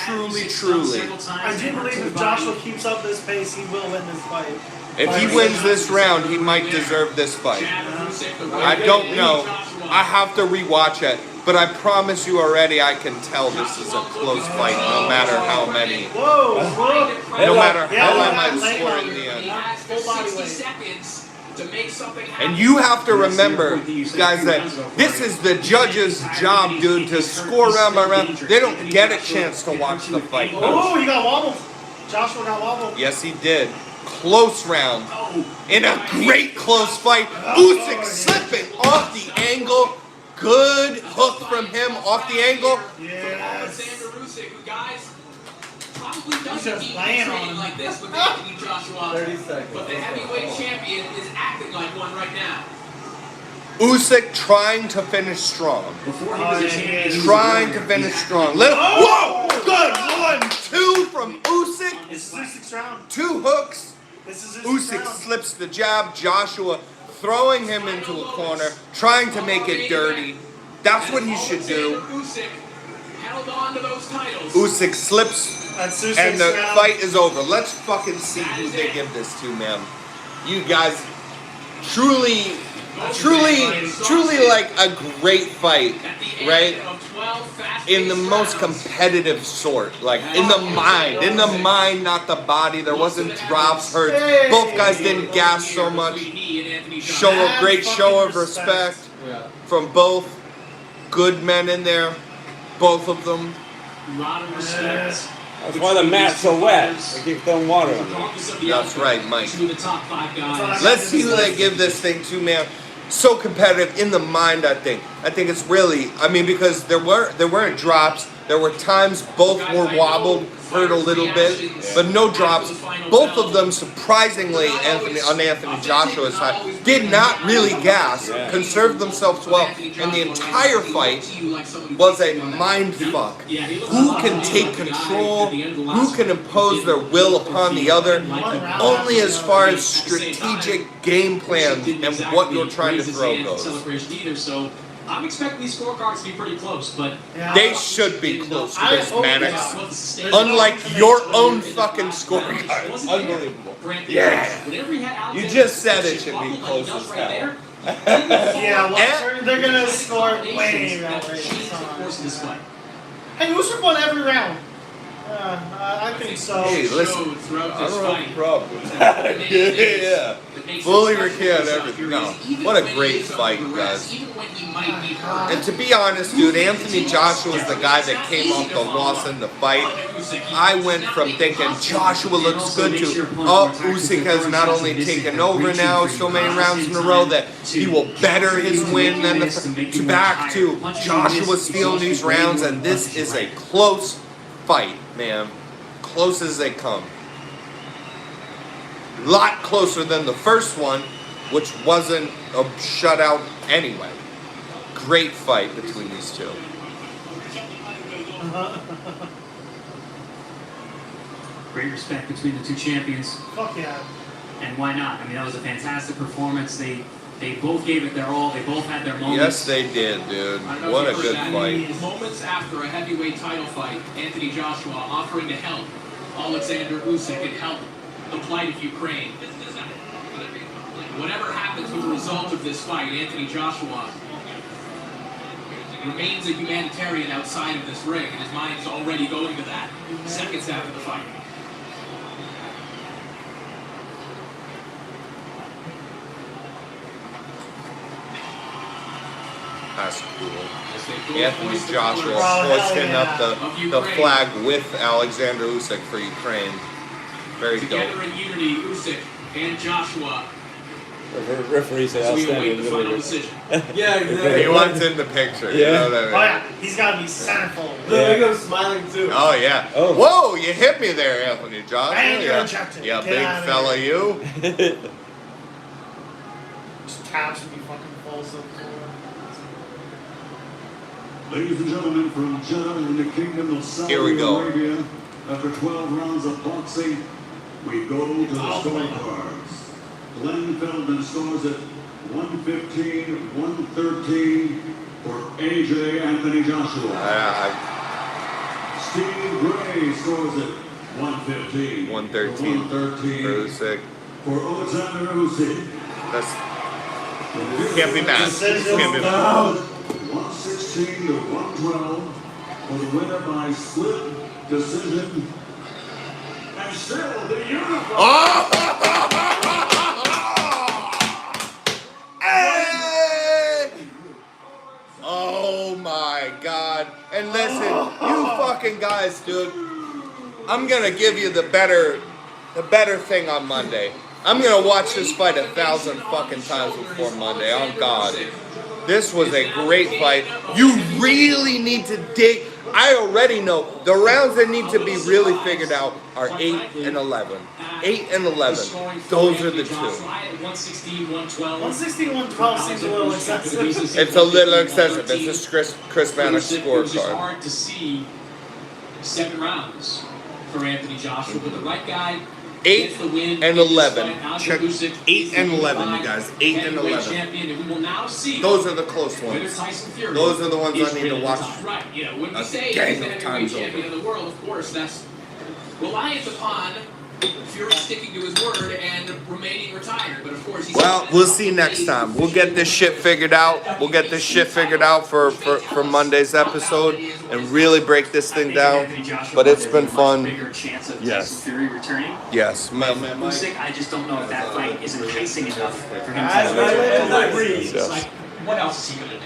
do believe if Joshua keeps up this pace, he will win this fight. If he wins this round, he might deserve this fight. I don't know. I have to rewatch it. But I promise you already, I can tell this is a close fight, no matter how many. No matter how I might score in the end. And you have to remember, guys, that this is the judge's job, dude, to score round by round. They don't get a chance to watch the fight. Oh, you got wobbled. Joshua got wobbled. Yes, he did. Close round. In a great close fight. Usyk slipping off the angle. Good hook from him off the angle. Alexander Usyk, who, guys, probably doesn't need training like this with Anthony Joshua. 30 seconds. But the heavyweight champion is acting like one right now. Usyk trying to finish strong. Before he was a champion, Trying to finish strong. Whoa! Good 1-2 from Usyk. This is Usyk's round. 2 hooks. This is Usyk slips the jab. Joshua throwing him into a corner, trying to make it dirty. That's what he should do. Usyk held on to those titles. Usyk slips, and the fight is over. Let's fucking see who they give this to, man. You guys, truly like a great fight, right? In the most competitive sort, like in the mind, not the body. There wasn't drops, hurts. Both guys didn't gas so much. Show a great show of respect from both. Good men in there, both of them. A lot of respect. That's why the mat's so wet. They keep throwing water on it. That's right, Mike. Two of the top 5 guys. Let's see who they give this thing to, man. so competitive in the mind. I think it's really. I mean, because there weren't drops. There were times both were wobbled, hurt a little bit, but no drops. Both of them, surprisingly, on Anthony Joshua's side, did not really gas, conserved themselves well, and the entire fight was a mind fuck. Who can take control? Who can impose their will upon the other? Only as far as strategic game plan and what you're trying to throw goes. I'm expecting these scorecards to be pretty close, but they should be close, Chris Mannix. Unlike your own fucking scorecard. Unbelievable. Yeah. You just said it should be close as hell. Yeah, well, they're gonna score way outrageous. Hey, Usyk won every round. I think so. Hey, listen, I don't have a problem with that. Yeah. Fully recant everything. No. What a great fight, guys. And to be honest, dude, Anthony Joshua is the guy that came off the loss in the fight. I went from thinking Joshua looks good to, Usyk has not only taken over now so many rounds in a row that he will better his win than back to Joshua stealing these rounds, and this is a close fight, man. Close as they come. A lot closer than the first one, which wasn't a shutout anyway. Great fight between these two. Great respect between the two champions. Fuck yeah. And why not? I mean, that was a fantastic performance. They both gave it their all. They both had their moments. Yes, they did, dude. What a good fight. Moments after a heavyweight title fight, Anthony Joshua offering to help Alexander Usyk and help the plight of Ukraine. Whatever happens with the result of this fight, Anthony Joshua remains a humanitarian outside of this ring, and his mind is already going to that seconds after the fight. That's cool. Anthony Joshua hoisting up the flag with Alexander Usyk for Ukraine. Very dope. Together in unity, Usyk and Joshua. Referee said outstanding. Yeah, exactly. He wants in the picture. Yeah. You know what I mean? Oh yeah, he's gotta be centerfold. Look at him smiling too. Oh yeah. Oh. Whoa, you hit me there, Anthony Joshua. And you're rejected. Yeah, Get big out of fella, here. you. Just caps would be fucking full so Ladies and gentlemen, from Jeddah in the Kingdom of Saudi Here we go. Arabia, after 12 rounds of boxing, we go to the scorecards. Glenn Feldman scores at 115-113 for AJ Anthony Joshua. Steve Gray scores at 115. 113 for Usyk. For Alexander Usyk. That's can't be bad. Can't be bad. 116-112 for the winner by split decision. And still the unified. Oh my God. And listen, you fucking guys, dude, I'm gonna give you the better thing on Monday. I'm gonna watch this fight 1,000 fucking times before Monday. Oh God. This was a great fight. You really need to dig. I already know the rounds that need to be really figured out are 8 and 11. 8 and 11. Those are the two. 116-112 seems a little excessive. It's a little excessive. It's a Chris Mannix It was scorecard. hard to see 7 rounds for Anthony Joshua, but the right guy 8 and 11. Check 8 and 11, you guys. 8 and 11. Those are the close ones. Those are the ones I need to watch. Right, you know, when we A say he's gang the of heavyweight times champion over. of the world, of course, that's reliant upon Fury sticking to his word and remaining retired. But of course, he's Well, we'll see next time. We'll get this shit figured out. We'll get this shit figured out for Monday's episode and really break this thing down. But it's been fun. Bigger chance of Yes. Tyson Fury returning. Yes. Usyk, I just don't know if that fight is enticing enough for him I to. agree. It's like, what else is he going to do?